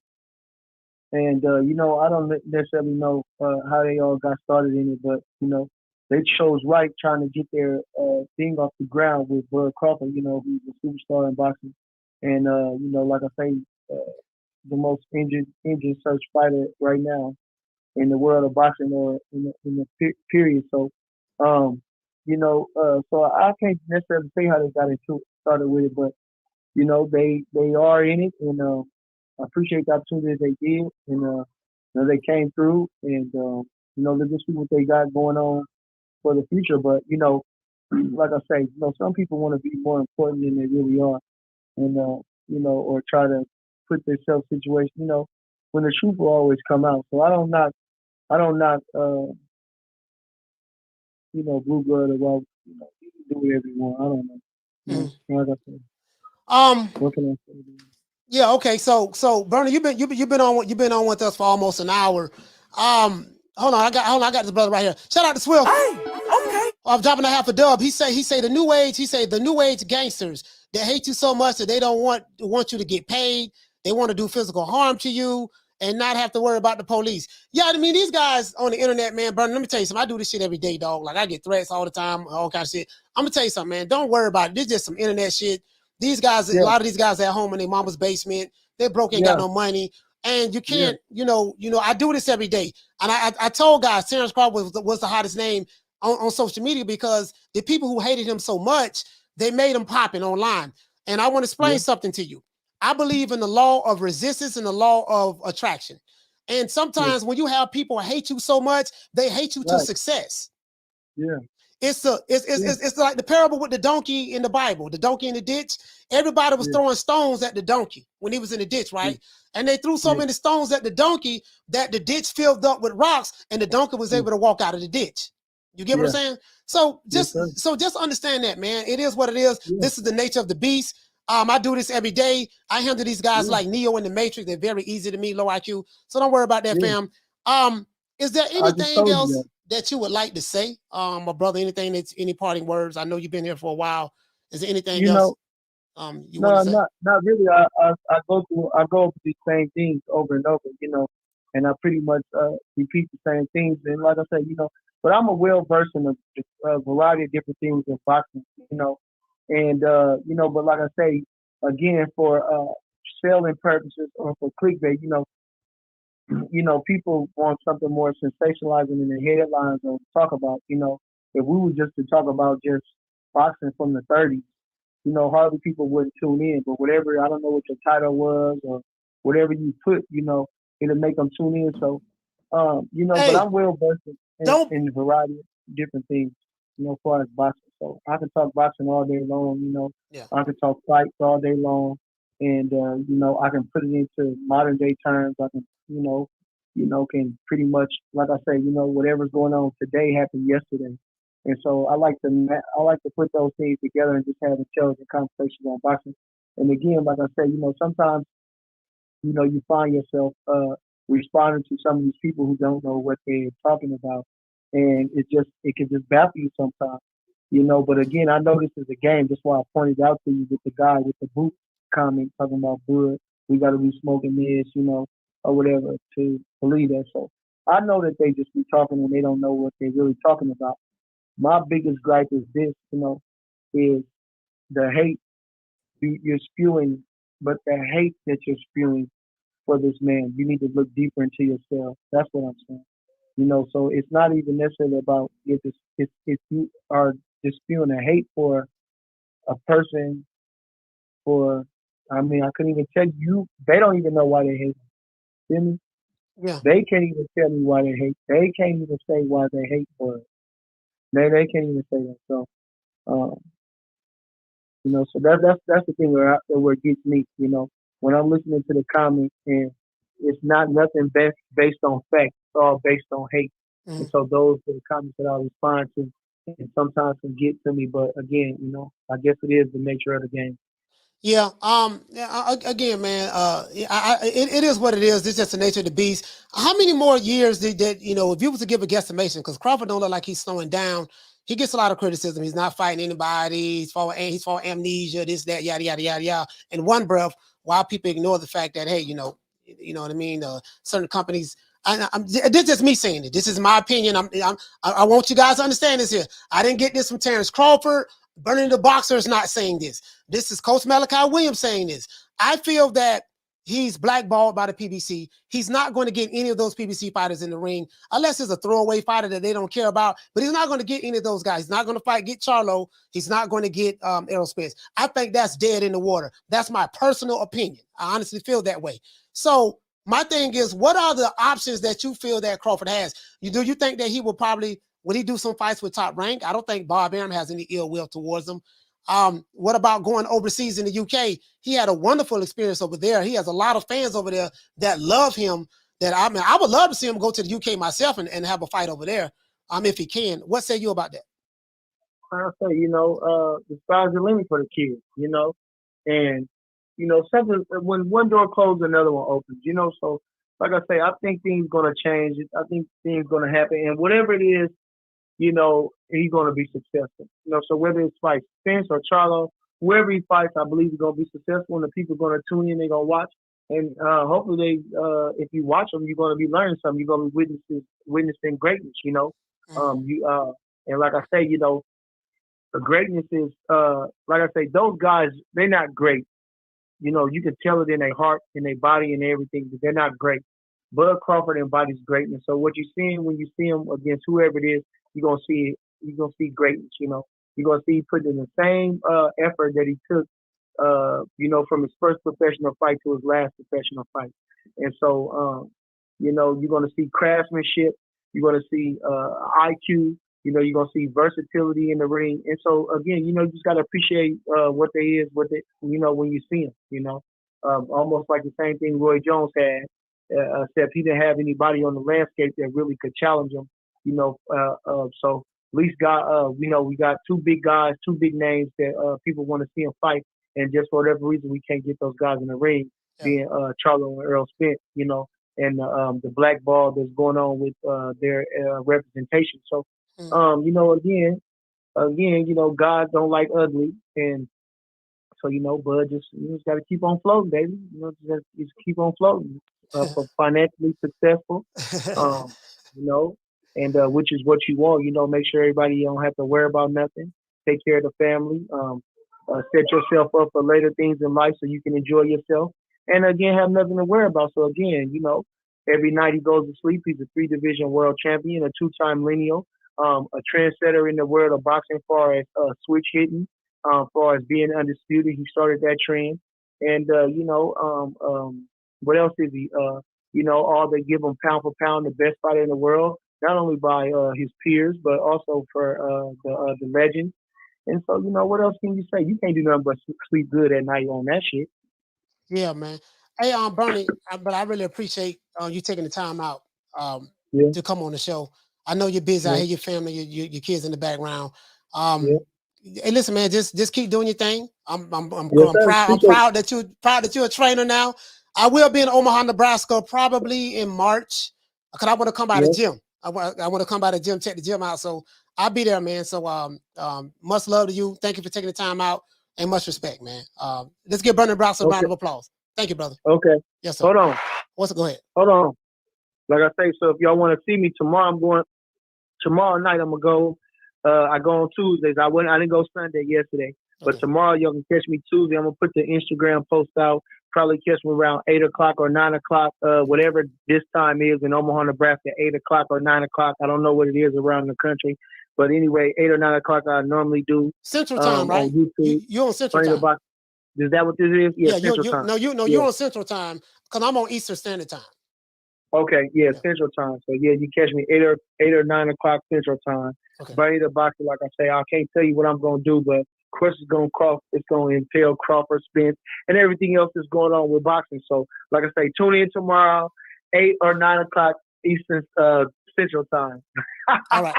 And, I don't necessarily know how they all got started in it, but, they chose right trying to get their thing off the ground with Bud Crawford, who's a superstar in boxing. And, like I say, the most injured search fighter right now in the world of boxing or in the period. So, so I can't necessarily say how they got started with it, but, they are in it. And I appreciate the opportunity they did. And, they came through and, let's just see what they got going on for the future. But, like I say, some people want to be more important than they really are. And, or try to put themselves in situation, when the truth will always come out. So I don't knock, Blue Blood or do whatever you want. I don't know. Like I said. What can I say? Yeah. Okay. So Bernie, you've been on with us for almost an hour. Hold on. I got this brother right here. Shout out to Swift. Hey, okay. I'm dropping a half a dub. He say the new age. He say the new age gangsters. They hate you so much that they don't want you to get paid. They want to do physical harm to you and not have to worry about the police. Yeah, I mean, these guys on the internet, man, Brandon, let me tell you something. I do this shit every day, dog. Like, I get threats all the time, all kind of shit. I'm going to tell you something, man. Don't worry about it. This is just some internet shit. These guys, a lot of these guys at home in their mama's basement, they're broke, ain't got no money. And you can't, you know, I do this every day. And I told guys, Terence Crawford was the hottest name on social media because the people who hated him so much, they made him popping online. And I want to explain something to you. I believe in the law of resistance and the law of attraction. And sometimes when you have people hate you so much, they hate you to success. Yeah. It's like the parable with the donkey in the Bible, the donkey in the ditch. Everybody was throwing stones at the donkey when he was in the ditch, right? And they threw so many stones at the donkey that the ditch filled up with rocks and the donkey was able to walk out of the ditch. You get what I'm saying? So just understand that, man. It is what it is. This is the nature of the beast. I do this every day. I handle these guys like Neo in the Matrix. They're very easy to meet, low IQ. So don't worry about that, fam. Is there anything else that you would like to say, my brother? Anything that's any parting words? I know you've been here for a while. Is there anything else? You want to say? Not really. I go over these same things over and over, and I pretty much repeat the same things. And like I said, but I'm a well-versed in a variety of different things in boxing, and but like I say, again, for selling purposes or for clickbait, people want something more sensationalizing in the headlines or talk about, if we were just to talk about just boxing from the 30s, hardly people wouldn't tune in. But whatever, I don't know what your title was or whatever you put, it'll make them tune in. So, but I'm well versed in a variety of different things, as far as boxing. So I can talk boxing all day long, I can talk fights all day long. And, I can put it into modern day terms. I can, can pretty much, like I say, whatever's going on today happened yesterday. And so I like to put those things together and just have intelligent conversations on boxing. And again, like I say, sometimes, you find yourself responding to some of these people who don't know what they're talking about. And it can just baffle you sometimes, but again, I know this is a game. That's why I pointed out to you with the guy with the boot comment talking about Bud, we got to be smoking this, or whatever to believe that. So I know that they just be talking and they don't know what they're really talking about. My biggest gripe is this, is the hate you're spewing, but the hate that you're spewing for this man, you need to look deeper into yourself. That's what I'm saying. So it's not even necessarily about if you are just spewing a hate for a person, I couldn't even tell you, they don't even know why they hate me. Feel me? Yeah. They can't even tell me why they hate. They can't even say why they hate for it. They can't even say that. So, so that's the thing where it gets me. When I'm listening to the comments and it's not nothing based on facts, it's all based on hate. Mm-hmm. And so those are the comments that I respond to, and sometimes can get to me. But again, I guess it is the nature of the game. Yeah. Again, man. It is what it is. This is just the nature of the beast. How many more years did if you was to give a guesstimation? Because Crawford don't look like he's slowing down. He gets a lot of criticism. He's not fighting anybody. He's for amnesia. This, that, yada, yada, yada, yada. In one breath, while people ignore the fact that, hey, you know what I mean. Certain companies. This is just me saying it. This is my opinion. I want you guys to understand this here. I didn't get this from Terence Crawford. Burning the Boxer is not saying this. This is Coach Malachi Williams saying this. I feel that he's blackballed by the PBC. He's not going to get any of those PBC fighters in the ring unless it's a throwaway fighter that they don't care about. But he's not going to get any of those guys. He's not going to get Charlo. He's not going to get Errol Spence. I think that's dead in the water. That's my personal opinion. I honestly feel that way. So my thing is, what are the options that you feel that Crawford has? Do you think that he will probably, would he do some fights with Top Rank? I don't think Bob Arum has any ill will towards him. What about going overseas in the UK? He had a wonderful experience over there. He has a lot of fans over there that love him. I would love to see him go to the UK myself and have a fight over there, if he can. What say you about that? I say, the sky's the limit for the kid, and something, when one door closes, another one opens, so like I say, I think things gonna change. I think things gonna happen, and whatever it is, he's gonna be successful. So whether it's like Spence or Charlo whoever he fights, I believe is gonna be successful, and the people are gonna tune in, they're gonna watch, and hopefully if you watch them, you're gonna be learning something. You're gonna be witnessing greatness. You know, and like I say, you know, the greatness is like I say, those guys, they're not great. You know, you can tell it in their heart, in their body, and everything, but they're not great. Bud Crawford embodies greatness. So what you're seeing when you see him against whoever it is, you're gonna see greatness. You know, you're gonna see he put in the same effort that he took, you know, from his first professional fight to his last professional fight. And so, you know, you're gonna see craftsmanship. You're gonna see IQ. You know, you're gonna see versatility in the ring. And so again, you know, you just gotta appreciate what they is, you know, when you see them. You know, almost like the same thing Roy Jones had. Except he didn't have anybody on the landscape that really could challenge him, you know. So at least you know, we got two big guys, two big names that people want to see him fight, and just for whatever reason we can't get those guys in the ring, being Charlo and Errol Spence, you know, and the blackball that's going on with their representation. So, you know, again, you know, God don't like ugly, and so you know, Bud just got to keep on floating, baby. You know, just keep on floating. For financially successful, you know, and which is what you want. You know, make sure everybody don't have to worry about nothing. Take care of the family. Set yourself up for later things in life so you can enjoy yourself. And again, have nothing to worry about. So again, you know, every night he goes to sleep, he's a 3-division world champion, a 2-time lineal, a trendsetter in the world of boxing, as far as switch hitting, as far as being undisputed. He started that trend, and you know, what else is he? You know, all they give him pound for pound, the best fighter in the world, not only by his peers, but also for the legends. And so, you know, what else can you say? You can't do nothing but sleep good at night on that shit. Yeah, man. Hey, Bernie, but I really appreciate you taking the time out to come on the show. I know you're busy. I hear your family, your kids in the background. Hey, listen, man, just keep doing your thing. I'm proud that you're a trainer now. I will be in Omaha, Nebraska, probably in March, because I want to come by the gym. I want to come by the gym, check the gym out. So I'll be there, man. So much love to you. Thank you for taking the time out, and much respect, man. Let's give Bernie Browse a round of applause. Thank you, brother. Okay. Yes, sir. Hold on. Go ahead. Hold on. Like I say, so if y'all want to see me tomorrow, tomorrow night I'm gonna go. I go on Tuesdays. I didn't go Sunday yesterday, but tomorrow y'all can catch me Tuesday. I'm gonna put the Instagram post out. Probably catch me around 8 o'clock or 9 o'clock, whatever this time is in Omaha, Nebraska, 8 o'clock or 9 o'clock. I don't know what it is around the country. But anyway, 8 or 9 o'clock I normally do. Central time, right? On YouTube. You're on Central time. Is that what this is? Yeah, Central time. You're on Central time, because I'm on Eastern Standard Time. Okay, Central time. So you catch me 8 or 9 o'clock Central time. Okay. Bernie the Boxer, like I say, I can't tell you what I'm gonna do, but of course it's gonna entail Crawford, Spence, and everything else that's going on with boxing. So like I say, tune in tomorrow, 8 or 9 o'clock Eastern Central time. All right,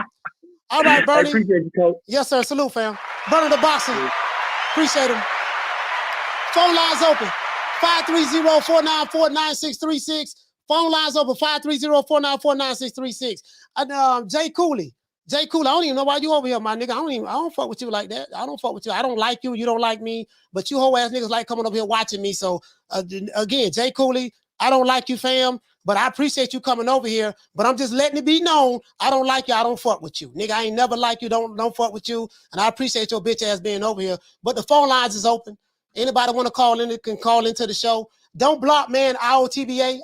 Bernie. I appreciate you, Coach. Yes, sir. Salute, fam. Bernie the Boxer. Appreciate him. Phone lines open. 530-494-9636. Phone lines open. 530-494-9636. And Jay Cooley. I don't even know why you over here, my nigga. I don't fuck with you like that. I don't fuck with you. I don't like you. You don't like me. But you whole ass niggas like coming over here watching me. So again, Jay Cooley, I don't like you, fam. But I appreciate you coming over here. But I'm just letting it be known, I don't like you. I don't fuck with you. Nigga, I ain't never like you. Don't fuck with you. And I appreciate your bitch ass being over here. But the phone lines is open. Anybody want to call in, can call into the show. Don't block, man, IOTBA.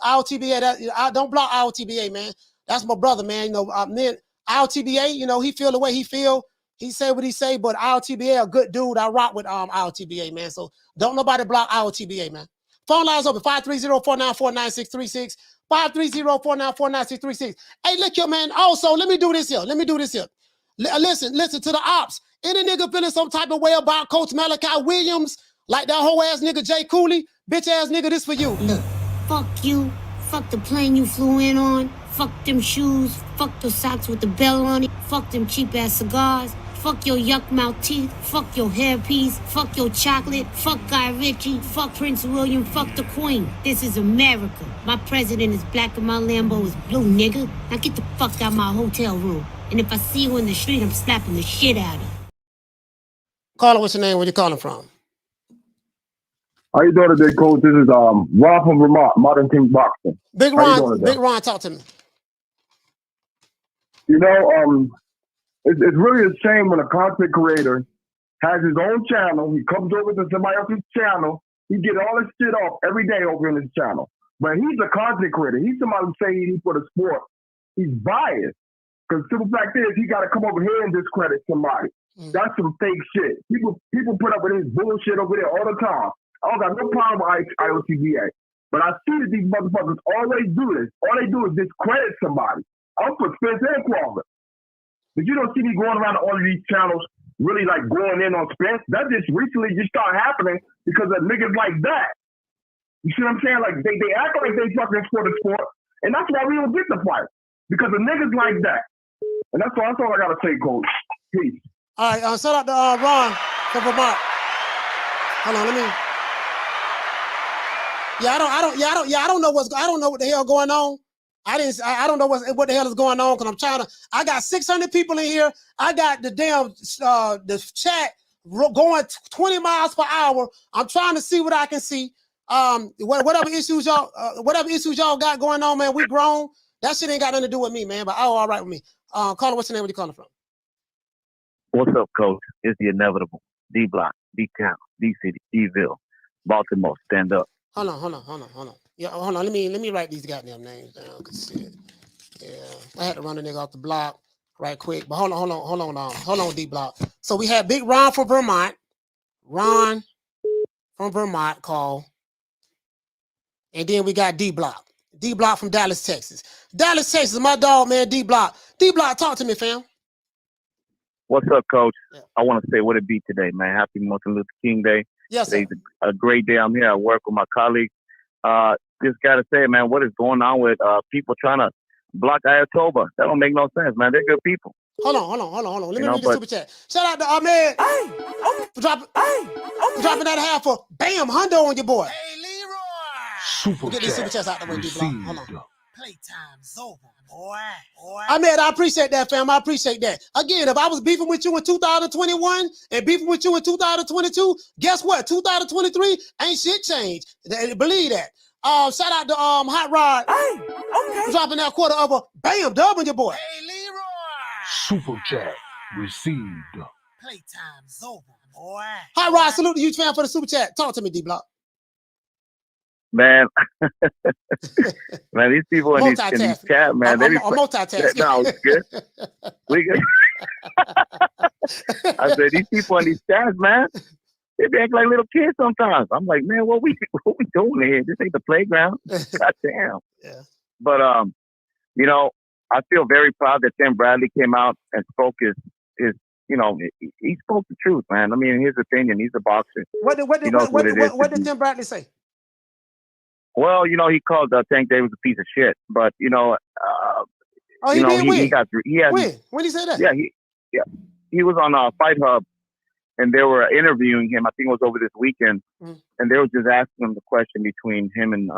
Don't block IOTBA, man. That's my brother, man. You know, man, IOTBA, you know, he feel the way he feel. He say what he say, but IOTBA a good dude. I rock with IOTBA, man. So don't nobody block IOTBA, man. Phone lines open, 530-494-9636. 530-494-9636. Hey, look here, man. Also, let me do this here. Listen to the ops. Any nigga feeling some type of way about Coach Malachi Williams, like that whole ass nigga Jay Cooley, bitch ass nigga, this for you. Look, fuck you. Fuck the plane you flew in on. Fuck them shoes. Fuck the socks with the bell on it. Fuck them cheap ass cigars. Fuck your yuck mouth teeth. Fuck your hairpiece. Fuck your chocolate. Fuck Guy Ritchie. Fuck Prince William. Fuck the Queen. This is America. My president is black and my Lambo is blue, nigga. Now get the fuck out my hotel room. And if I see you in the street, I'm slapping the shit out of you. Caller, what's your name? Where you calling from? How you doing today, Coach? This is Ron from Vermont, Modern King Boxing. Big How you doing Ron, today? Big Ron, talk to me. You know, it's really a shame when a content creator has his own channel. He comes over to somebody else's channel. He get all his shit off every day over in his channel. But he's a content creator. He's somebody who's saying he's for the sport. He's biased. Because simple fact is, he got to come over here and discredit somebody. That's some fake shit. People put up with his bullshit over there all the time. I don't got no problem with IOTBA. But I see that these motherfuckers always do this. All they do is discredit somebody. I'll put Spence and Crawford. But you don't see me going around all of these channels really like going in on Spence. That just recently just started happening because of niggas like that. You see what I'm saying? Like they act like they fucking for the sport, and that's why we don't get the fight. Because of niggas like that. And that's all I gotta say, Coach. Peace. All right, shout out to Ron from Vermont. Hold on, let me. I don't know what the hell going on. I don't know what the hell is going on because I got 600 people in here. I got the damn the chat going 20 miles per hour. I'm trying to see what I can see. Whatever issues y'all got going on, man. We grown. That shit ain't got nothing to do with me, man. But all right with me. Caller, what's your name? Where you calling from? What's up, Coach? It's the inevitable. D Block, D Town, D City, D-Ville, Baltimore. Stand up. Hold on. Yeah, hold on. Let me write these goddamn names down. Cause shit. Yeah, I had to run the nigga off the block right quick. But hold on, D Block. So we had Big Ron from Vermont. Ron from Vermont call. And then we got D Block. D Block from Dallas, Texas. Dallas, Texas, my dog, man, D Block. D Block, talk to me, fam. What's up, Coach? Yeah. I want to say what it be today, man. Happy Martin Luther King Day. Yes, sir. Today's a great day. I'm here at work with my colleagues. Just got to say, man, what is going on with people trying to block Ayatollah? That don't make no sense, man. They're good people. Hold on. Let me read the super chat. Shout out to Ahmed for dropping that half for bam, hundo on your boy. Hey, Leroy. Super Get these super chat chats out the way, D Block. received. Hold on. Playtime's over, boy. Ahmed, I appreciate that, fam. I appreciate that. Again, if I was beefing with you in 2021 and beefing with you in 2022, guess what? 2023 ain't shit changed. Believe that. Shout out to Hot Rod for dropping that quarter of a bam dub on your boy. Hey, Leroy. Super chat received. Playtime's over, boy. Hot Rod, salute to you, fam, for the super chat. Talk to me, D Block. Man, man, these people in these chat, man, I'm multitasking. No, it's good. We good. I said these people in these chats, man, they be acting like little kids sometimes. I'm like, man, what we doing here? This ain't the playground. God damn. Yeah. But you know, I feel very proud that Tim Bradley came out and spoke his you know, he spoke the truth, man. I mean, in his opinion, he's a boxer. What did Tim Bradley say? Well, you know, he called Tank Davis a piece of shit, but you know, he you know, did win. he got When did he say that? Yeah, he was on Fight Hub, and they were interviewing him. I think it was over this weekend, and they were just asking him the question between him and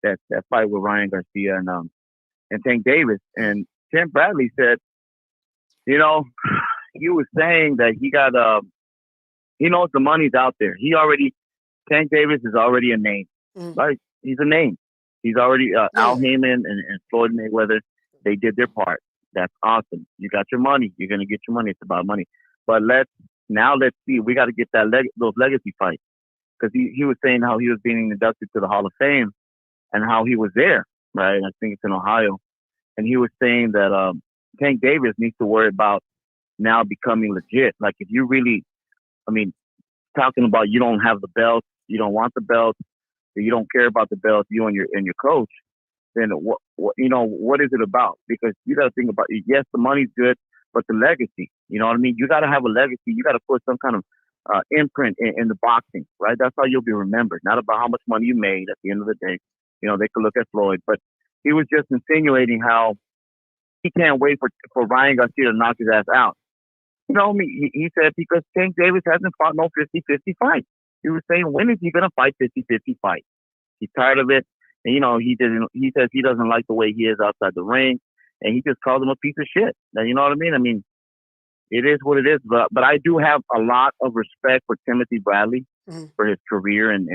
that fight with Ryan Garcia and Tank Davis. And Tim Bradley said, you know, he was saying that he got he knows the money's out there. Tank Davis is already a name, right? He's a name. He's already Al Heyman and Floyd Mayweather. They did their part. That's awesome. You got your money. You're gonna get your money. It's about money. But let's see. We got to get those legacy fights, because he was saying how he was being inducted to the Hall of Fame and how he was there. Right. I think it's in Ohio, and he was saying that Tank Davis needs to worry about now becoming legit. Like if you really, I mean, talking about you don't have the belt, you don't want the belt, you don't care about the belt, you and your coach, then what you know, what is it about? Because you got to think about it. Yes, the money's good, but the legacy, you know what I mean? You got to have a legacy. You got to put some kind of imprint in the boxing, right? That's how you'll be remembered. Not about how much money you made at the end of the day. You know, they could look at Floyd, but he was just insinuating how he can't wait for Ryan Garcia to knock his ass out. You know, he said because Tank Davis hasn't fought no 50-50 fight. He was saying, when is he going to fight 50-50 fight? He's tired of it. And, you know, he says he doesn't like the way he is outside the ring. And he just called him a piece of shit. Now, you know what I mean? I mean, it is what it is. But I do have a lot of respect for Timothy Bradley for his career and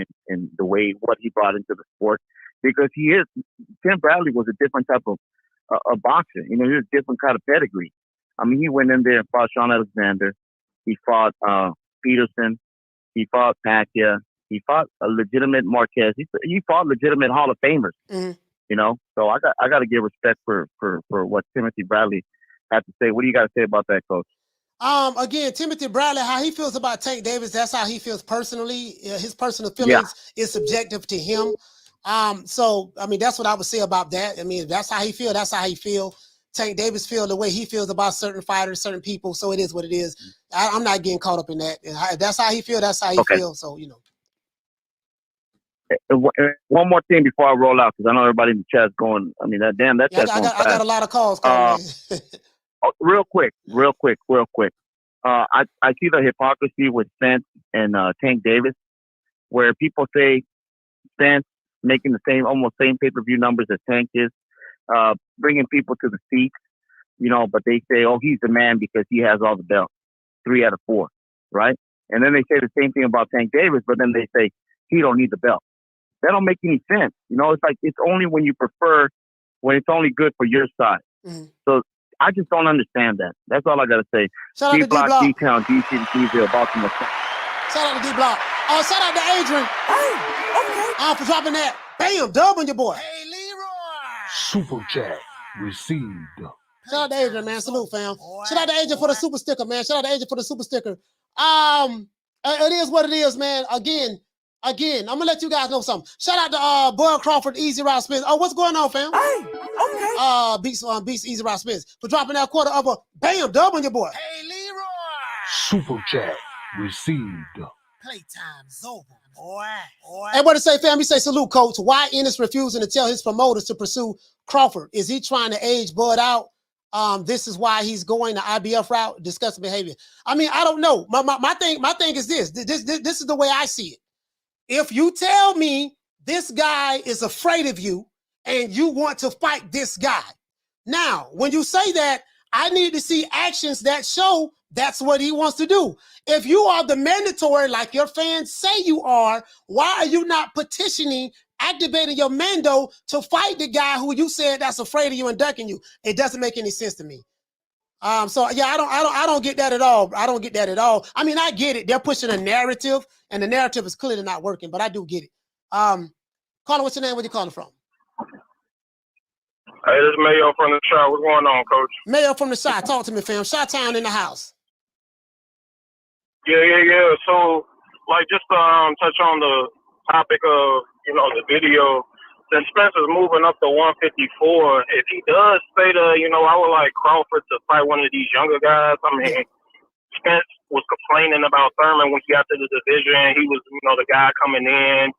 the way what he brought into the sport, because Tim Bradley was a different type of a boxer. You know, he was a different kind of pedigree. I mean, he went in there and fought Sean Alexander. He fought Peterson. He fought Pacquiao. He fought a legitimate Marquez. He fought legitimate Hall of Famers. You know, so I got to give respect for what Timothy Bradley had to say. What do you got to say about that, Coach? Again, Timothy Bradley, how he feels about Tank Davis, that's how he feels personally. His personal feelings is subjective to him. So, I mean, that's what I would say about that. I mean, that's how he feels. That's how he feels. Tank Davis feels the way he feels about certain fighters, certain people. So it is what it is. I'm not getting caught up in that. If that's how he feels. That's how he feels. So, you know. One more thing before I roll out, because I know everybody in the chat's going. I mean, I got a lot of calls coming. Real quick. I see the hypocrisy with Spence and Tank Davis, where people say Spence making the almost same pay-per-view numbers as Tank is, bringing people to the seats, you know, but they say, oh, he's the man because he has all the belts, 3 out of 4, right? And then they say the same thing about Tank Davis, but then they say he don't need the belt. That don't make any sense. You know, it's like it's only when it's only good for your side. So I just don't understand that. That's all I got to say. Shout out to D-Block. D-Town, DC, D-Ville, Baltimore. Shout out to D-Block. Oh, shout out to Adrian. Okay. For dropping that. Bam, dub on your boy. Hey, Leroy. Super chat received. Shout out to Adrian, man. Salute, fam. Shout out to Adrian for the super sticker, man. Shout out to Adrian for the super sticker. It is what it is, man. Again, I'm gonna let you guys know something. Shout out to Bud Crawford, Easy Route Spence. Oh, what's going on, fam? Hey, okay. Beats Easy Route Spence for dropping that quarter of a bam dub on your boy. Hey, Leroy. Super chat received. Playtime's over, boy. And what to say, fam? He say salute, coach. Why Ennis refusing to tell his promoters to pursue Crawford? Is he trying to age Bud out? This is why he's going the IBF route. Disgusting behavior. I mean, I don't know. My thing is this. This is the way I see it. If you tell me this guy is afraid of you and you want to fight this guy, now, when you say that, I need to see actions that show that's what he wants to do. If you are the mandatory, like your fans say you are, why are you not petitioning, activating your mando to fight the guy who you said that's afraid of you and ducking you? It doesn't make any sense to me. So yeah, I don't get that at all. I don't get that at all. I mean, I get it. They're pushing a narrative, and the narrative is clearly not working, but I do get it. Caller, what's your name? Where you calling from? Hey, this is Mayo from the Shot. What's going on, Coach? Mayo from the Shot. Talk to me, fam. Shot Town in the house. Yeah. So, like, just to touch on the topic of, you know, the video, since Spencer's moving up to 154, if he does say I would like Crawford to fight one of these younger guys. I mean, Spence was complaining about Thurman when he got to the division. He was, the guy coming in.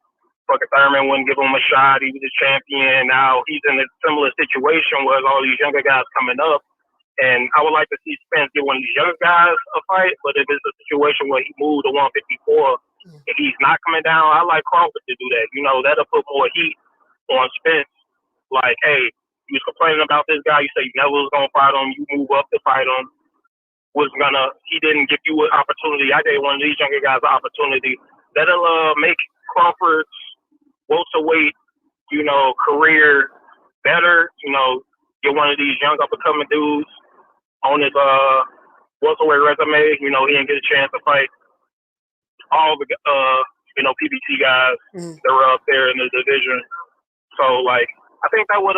Fucking Thurman wouldn't give him a shot. He was a champion. Now he's in a similar situation where all these younger guys coming up. And I would like to see Spence give one of these younger guys a fight. But if it's a situation where he moved to 154 and he's not coming down, I like Crawford to do that. That'll put more heat on Spence. Like, hey, you was complaining about this guy. You say you never was going to fight him. You move up to fight him. He didn't give you an opportunity. I gave one of these younger guys an opportunity. That'll make Crawford's welterweight, career better. Get one of these young up-and-coming dudes on his welterweight resume. He didn't get a chance to fight all the PBC guys that were up there in the division. So, like, I think that would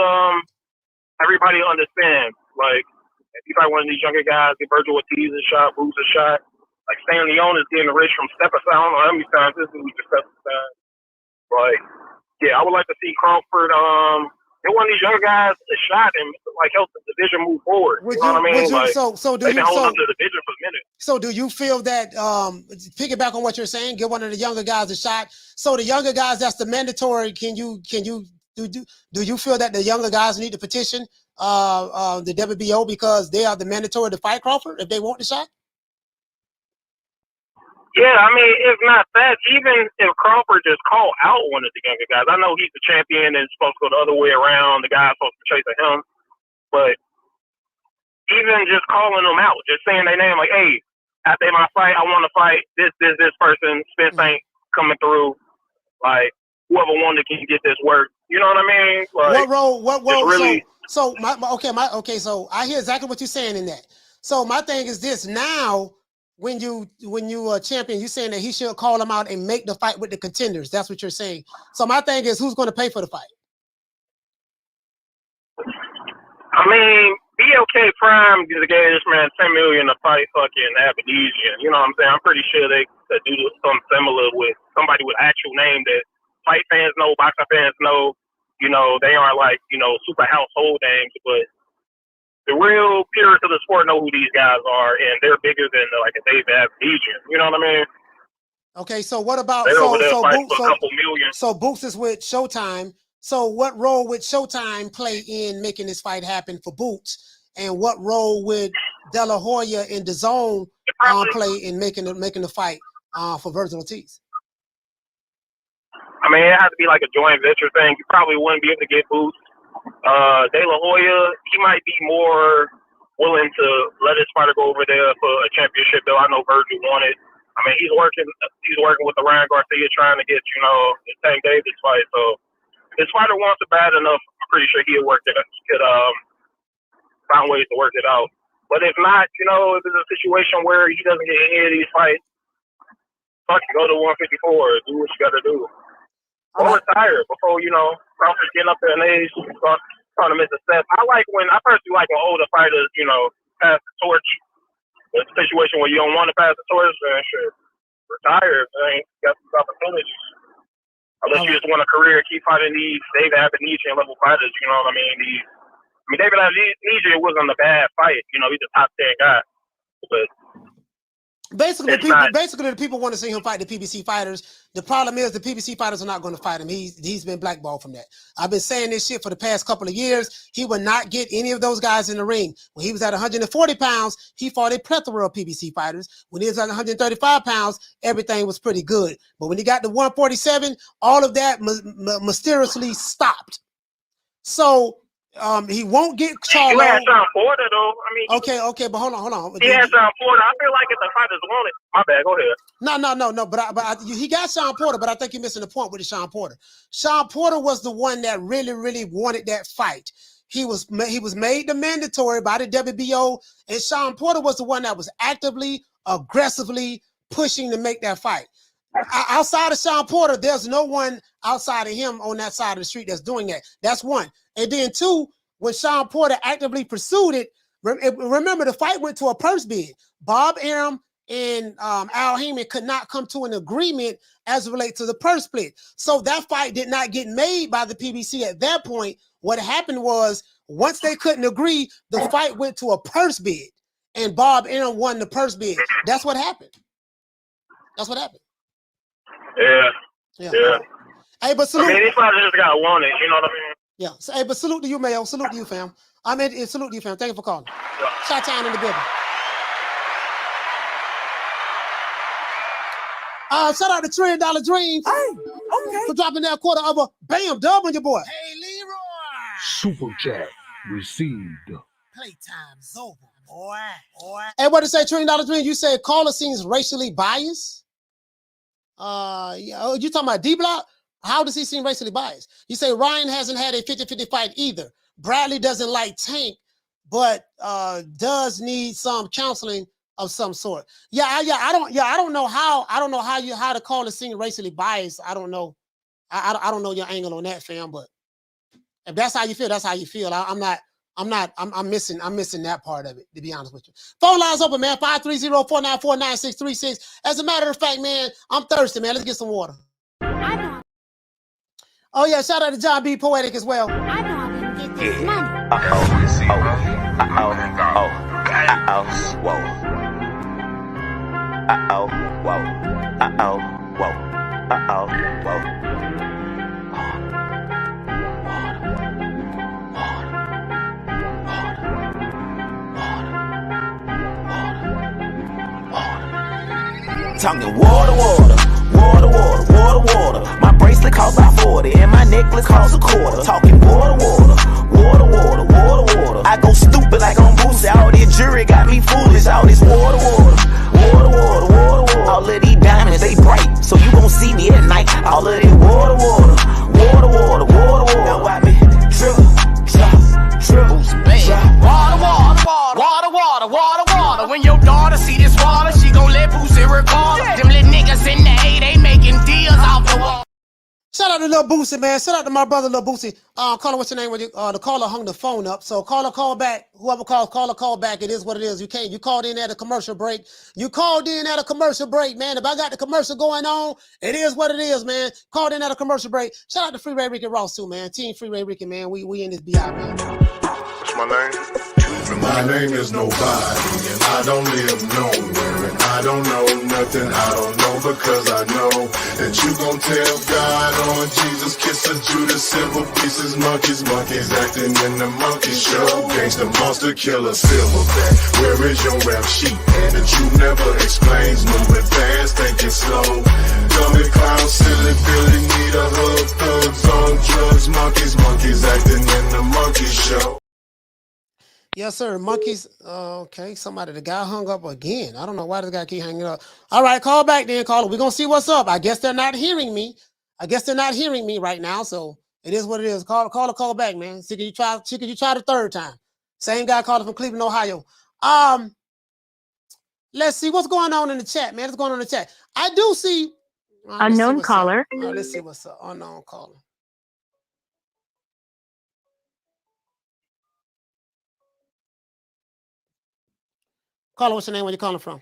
everybody understand. Like, if you fight one of these younger guys, get Vergil Ortiz a shot, Boots a shot. Like, Stan Leone is getting rich from Stepper. I don't know how many times this week to Stepper. Like, yeah, I would like to see Crawford get one of these younger guys a shot and like help the division move forward. You know what I mean? They've been holding up the division for a minute. So do you feel that piggyback on what you're saying, give one of the younger guys a shot? So the younger guys, that's the mandatory. Do you feel that the younger guys need to petition the WBO because they are the mandatory to fight Crawford if they want the shot? Yeah, I mean, if not that, even if Crawford just called out one of the younger guys, I know he's the champion and it's supposed to go the other way around. The guy's supposed to chase him. But even just calling them out, just saying their name, like, hey, after my fight, I want to fight this person. Spence ain't coming through. Like, whoever wanted can get this work. You know what I mean? Like, what role? Really, so I hear exactly what you're saying in that. So my thing is this: now, when you champion, you're saying that he should call him out and make the fight with the contenders. That's what you're saying. So my thing is, who's going to pay for the fight? I mean, BLK Prime gave this man $10 million to fight fucking Abedesian. You know what I'm saying? I'm pretty sure they could do something similar with somebody with actual name that fight fans know, boxing fans know. You know, they aren't like, you know, super household names, but the real purists of the sport know who these guys are, and they're bigger than like a David Abedesian. You know what I mean? Okay, so what about so Boots is with Showtime. So what role would Showtime play in making this fight happen for Boots? And what role would De La Hoya and DAZN play in making the fight for Vergil Ortiz? I mean, it has to be like a joint venture thing. You probably wouldn't be able to get Boots. De La Hoya, he might be more willing to let his fighter go over there for a championship, though I know Vergil wanted. I mean, he's working with the Ryan Garcia trying to get, you know, the Tank Davis fight. So his fighter wants it bad enough. I'm pretty sure he could find ways to work it out. But if not, you know, if it's a situation where he doesn't get any of these fights, fuck, go to 154, do what you got to do. Or retire before, you know, Crawford's getting up there in age, trying to miss a step. I personally like when older fighters, you know, pass the torch. It's a situation where you don't want to pass the torch, and shit, retire if you ain't got some opportunities. Unless you just want a career, keep fighting these David Abedesian level fighters, you know what I mean? David Abedesian wasn't a bad fight, you know, he's a top 10 guy. But basically the people want to see him fight the PBC fighters. The problem is the PBC fighters are not going to fight him. He's been blackballed from that. I've been saying this shit for the past couple of years. He would not get any of those guys in the ring. When he was at 140 pounds, he fought a plethora of PBC fighters. When he was at 135 pounds, everything was pretty good. But when he got to 147, all of that mysteriously stopped. So he won't get Charlo. You had Sean Porter, though. I mean, okay, but hold on. He had Sean Porter. I feel like if the fighters want it, my bad. Go ahead. No. But he got Sean Porter, but I think you're missing the point with the Sean Porter. Sean Porter was the one that really, really wanted that fight. He was made the mandatory by the WBO, and Sean Porter was the one that was actively, aggressively pushing to make that fight. Outside of Sean Porter, there's no one outside of him on that side of the street that's doing that. That's one. And then two, when Sean Porter actively pursued it, remember the fight went to a purse bid. Bob Arum and Al Heyman could not come to an agreement as it relates to the purse split. So that fight did not get made by the PBC at that point. What happened was once they couldn't agree, the fight went to a purse bid, and Bob Arum won the purse bid. That's what happened. Yeah. Hey, but salute. I mean, these fighters just got wanted. You know what I mean? Yeah. So, hey, but salute to you, Mayo. Salute to you, fam. Salute to you, fam. Thank you for calling. Yeah. Shot town in the building. Shout out to $1 Trillion Dreams. Okay. For dropping that quarter of a bam dub on your boy. Hey, Leroy. Super chat received. Playtime's over, boy. Hey, what to say, $1 Trillion Dreams? You said caller seems racially biased. You talking about D-Block? How does he seem racially biased? You say Ryan hasn't had a 50-50 fight either. Bradley doesn't like Tank, but does need some counseling of some sort. I don't know how to call the scene racially biased. I don't know. I don't know your angle on that, fam. But if that's how you feel, that's how you feel. I'm missing that part of it, to be honest with you. Phone lines open, man. 530-494-9636. As a matter of fact, man, I'm thirsty, man. Let's get some water. I know. Oh yeah, shout out to John B. Poetic as well. I know I'm gonna get this money. Talking water. My bracelet costs about 40 and my necklace costs a quarter. Talking water. I go stupid like on Boots, all these it got me foolish. All this water. All of these diamonds, they bright, so you gon' see me at night. All of this water. Now why me trip. Water. When your daughter see this water, she gon' let Boosie record. Them little niggas in the A, they making deals off the wall. Shout out to Lil Boosie, man. Shout out to my brother Lil Boosie. Caller, what's your name? The caller hung the phone up. So call back. Whoever calls, call back. It is what it is. You can't. You called in at a commercial break. Man. If I got the commercial going on, it is what it is, man. Called in at a commercial break. Shout out to Free Ray Ricky Ross too, man. Team Free Ray Ricky, man. We in this BI, man. What's my name? My name is nobody, and I don't live nowhere, and I don't know nothing. I don't know because I know that you gon' tell God on Jesus, kiss a Judas, silver pieces, monkeys acting in the monkey show. Gangsta monster killer, silverback. Where is your rap sheet? And the truth never explains. Moving fast, thinking slow. Dummy clown, silly Billy, need a hug. Thugs on drugs, monkeys acting in the monkey show. Yes, sir. Monkeys. Okay. The guy hung up again. I don't know why this guy keep hanging up. All right. Call back then, caller. We're going to see what's up. I guess they're not hearing me. Right now. So it is what it is. Call back, man. See, can you try the third time? Same guy calling from Cleveland, Ohio. Let's see what's going on in the chat, man. What's going on in the chat? I do see. Unknown caller. Let's see what's up. Unknown caller. Caller, what's your name? Where you calling from?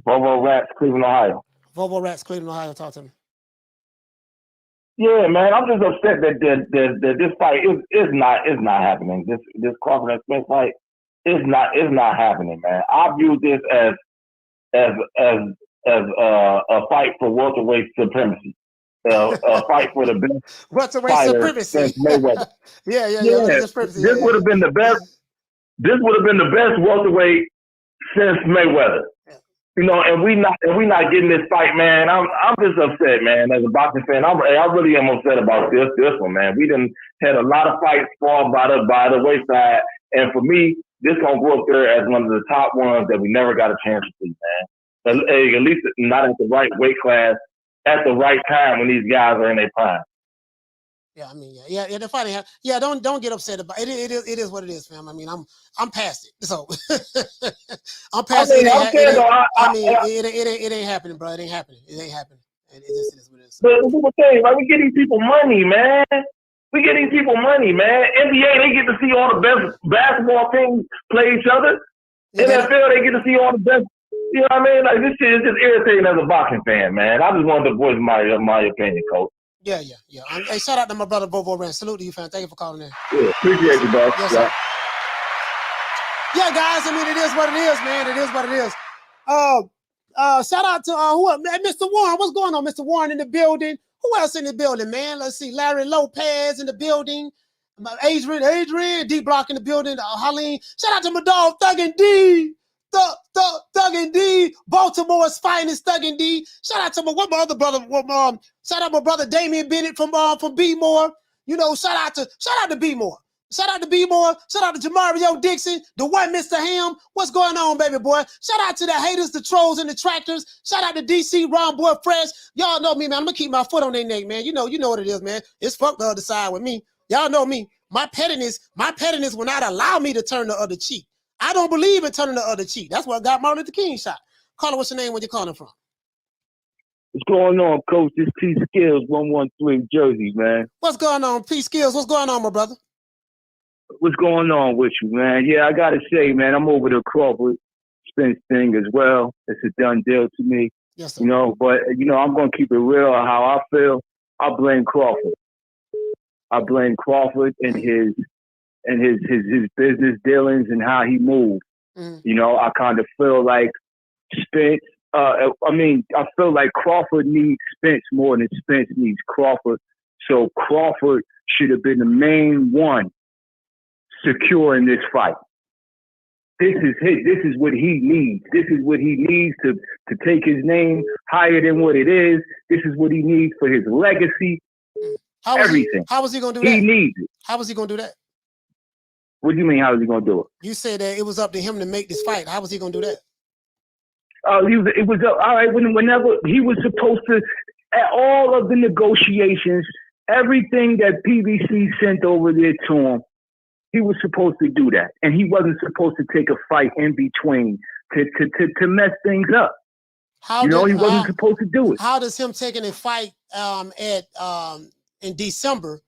Volvo Rants, Cleveland, Ohio. Volvo Rants, Cleveland, Ohio. Talk to me. Yeah, man, I'm just upset that this fight is not happening. This Crawford and Spence fight is not happening, man. I view this as a fight for welterweight supremacy. A fight for the best welterweight supremacy. Yeah. This would have been the best. This would have been the best welterweight since Mayweather. You know, and we not getting this fight, man. I'm just upset, man. As a boxing fan, I really am upset about this one, man. We done had a lot of fights fall by the wayside, and for me, this gonna go up there as one of the top ones that we never got a chance to see, man. At least not at the right weight class at the right time when these guys are in their prime. Yeah, I mean, yeah. The fighting, yeah. Don't get upset about it. It is what it is, fam. I mean, I'm past it. So I'm past it. It ain't happening, bro. It ain't happening. It just is what it is. But people say, like, we get these people money, man. NBA, they get to see all the best basketball teams play each other. NFL, they get to see all the best. You know what I mean? Like, this shit is just irritating as a boxing fan, man. I just wanted to voice my opinion, coach. Yeah. Hey, shout out to my brother Bobo Rand. Salute to you, fam. Thank you for calling in. Yeah, appreciate you, bro. Yes, sir. Yeah, guys. I mean, it is what it is, man. It is what it is. Shout out to Mr. Warren. What's going on, Mr. Warren in the building? Who else in the building, man? Let's see. Larry Lopez in the building. Adrian, D Block in the building. Harleen. Shout out to my dog Thug and D. Thug and D, Baltimore's finest Thug and D. Shout out to my other brother. Shout out my brother Damian Bennett from B-More. You know, shout out to B-More. Shout out to B-More. Shout out to Jamario Dixon, the one Mr. Ham. What's going on, baby boy? Shout out to the haters, the trolls, and the tractors. Shout out to DC, Ron Boy Fresh. Y'all know me, man. I'm gonna keep my foot on their neck, man. You know what it is, man. It's fuck the other side with me. Y'all know me. My pettiness will not allow me to turn the other cheek. I don't believe in turning the other cheek. That's what got Martin Luther King shot. Caller, what's your name? Where you calling from? What's going on, Coach? This P Skills 113 Jersey, man. What's going on, P Skills? What's going on, my brother? What's going on with you, man? Yeah, I gotta say, man, I'm over the Crawford Spence thing as well. It's a done deal to me. Yes, sir. You know, but I'm gonna keep it real. How I feel, I blame Crawford. I blame Crawford and his business dealings and how he moved. Mm. You know, I kind of feel like Spence. I feel like Crawford needs Spence more than Spence needs Crawford. So Crawford should have been the main one securing this fight. This is what he needs. This is what he needs to take his name higher than what it is. This is what he needs for his legacy. Everything. How was he gonna do that? He needs it. How was he gonna do that? What do you mean? How is he gonna do it? You said that it was up to him to make this fight. How was he gonna do that? It was all right. Whenever he was supposed to, at all of the negotiations, everything that PBC sent over there to him, he was supposed to do that, and he wasn't supposed to take a fight in between to mess things up. He wasn't supposed to do it. How does him taking a fight in December,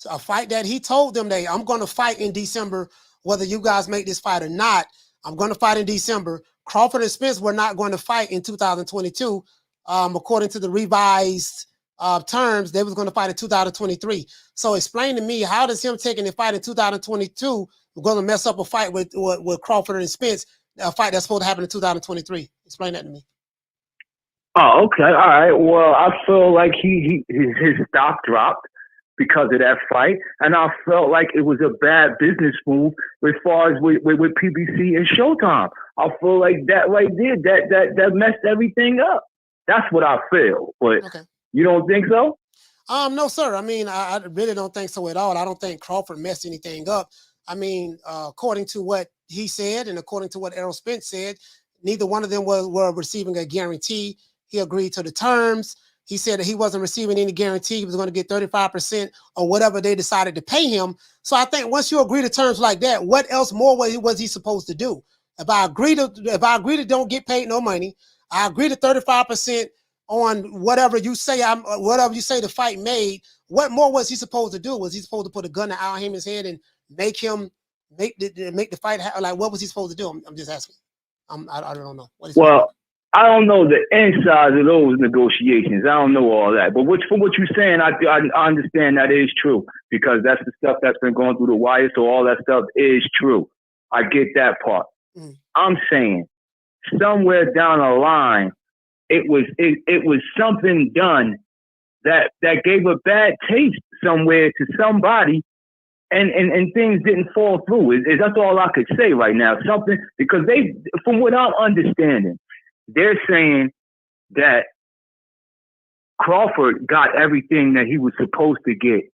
a fight that he told them I'm going to fight in December, whether you guys make this fight or not, I'm going to fight in December. Crawford and Spence were not going to fight in 2022. According to the revised terms, they was going to fight in 2023. So explain to me, how does him taking a fight in 2022 going to mess up a fight with Crawford and Spence, a fight that's supposed to happen in 2023? Explain that to me. Oh, okay. All right. Well, I feel like his stock dropped because of that fight, and I felt like it was a bad business move as far as with PBC and Showtime. I feel like that right there, that messed everything up. That's what I feel. But you don't think so? No, sir. I mean, I really don't think so at all. I don't think Crawford messed anything up. I mean, according to what he said and according to what Errol Spence said, neither one of them were receiving a guarantee. He agreed to the terms. He said that he wasn't receiving any guarantee. He was going to get 35% or whatever they decided to pay him. So I think once you agree to terms like that, what else more was he supposed to do? If I agree to don't get paid no money, I agree to 35% on whatever you say the fight made. What more was he supposed to do? Was he supposed to put a gun to Al Heyman's head and make the fight? Like, what was he supposed to do? I'm just asking. I don't know. I don't know the inside of those negotiations. I don't know all that. But from what you're saying, I understand that is true, because that's the stuff that's been going through the wire. So all that stuff is true. I get that part. I'm saying somewhere down the line, it was something done that gave a bad taste somewhere to somebody, and things didn't fall through. That's all I could say right now. Something, because from what I'm understanding, they're saying that Crawford got everything that he was supposed to get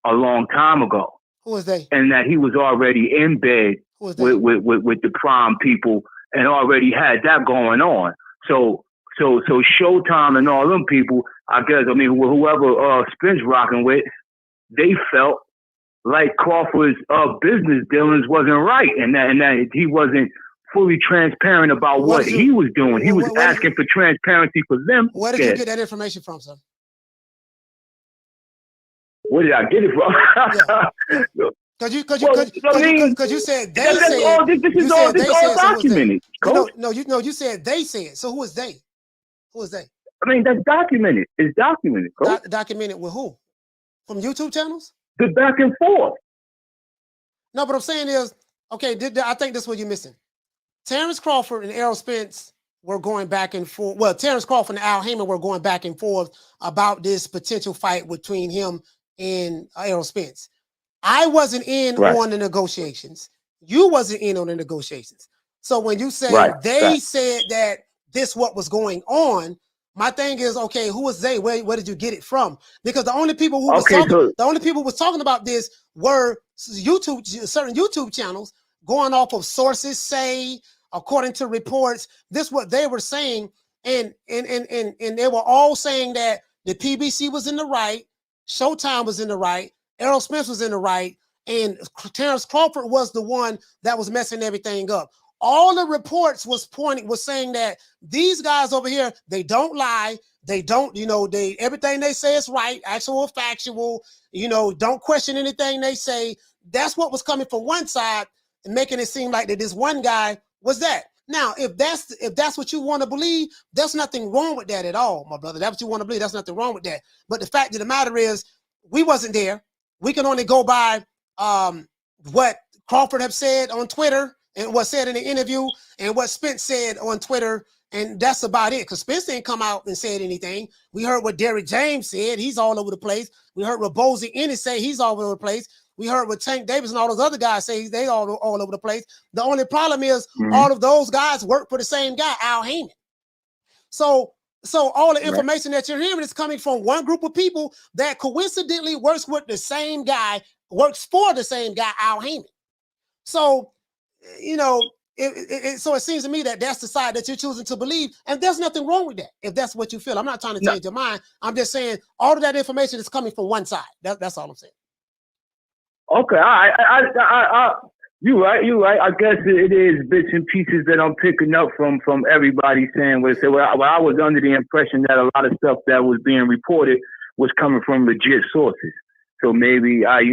a long time ago. Who was they? And that he was already in bed with the Prime people and already had that going on. So Showtime and all them people, I guess, I mean, whoever Spence rocking with, they felt like Crawford's business dealings wasn't right, and that he wasn't fully transparent about what he was doing. He was asking for transparency for them. Where did you get that information from, sir? Where did I get it from? Because you said they said. This is all documented. You said they said. So who is they? Who is they? I mean, that's documented. It's documented. Documented with who? From YouTube channels? The back and forth. No, but I'm saying is, okay, I think this is what you're missing. Terence Crawford and Errol Spence were going back and forth. Well, Terence Crawford and Al Heyman were going back and forth about this potential fight between him and Errol Spence. I wasn't in on the negotiations. You wasn't in on the negotiations. So when you say they said that this what was going on, my thing is, okay, who was they? Where did you get it from? Because the only people who was talking about this were certain YouTube channels going off of sources say, according to reports. This what they were saying, and they were all saying that the PBC was in the right, Showtime was in the right, Errol Spence was in the right, and Terence Crawford was the one that was messing everything up. All the reports was saying that these guys over here, they don't lie, they don't, everything they say is right, actual, factual, don't question anything they say. That's what was coming from one side and making it seem like that this one guy was that. Now, if that's what you want to believe, there's nothing wrong with that at all, my brother. That's what you want to believe. There's nothing wrong with that. But the fact of the matter is, we wasn't there. We can only go by what Crawford have said on Twitter and what said in the interview and what Spence said on Twitter, and that's about it. Because Spence didn't come out and said anything. We heard what Derrick James said. He's all over the place. We heard what Boots Ennis say. He's all over the place. We heard what Tank Davis and all those other guys say. They all over the place. The only problem is all of those guys work for the same guy, Al Heyman. So all the information that you're hearing is coming from one group of people that coincidentally works with the same guy, works for the same guy, Al Heyman. So, you know, so it seems to me that that's the side that you're choosing to believe, and there's nothing wrong with that if that's what you feel. I'm not trying to change your mind. I'm just saying all of that information is coming from one side. That's all I'm saying. Okay, you're right. I guess it is bits and pieces that I'm picking up from everybody saying what it said. Well, I was under the impression that a lot of stuff that was being reported was coming from legit sources. So maybe that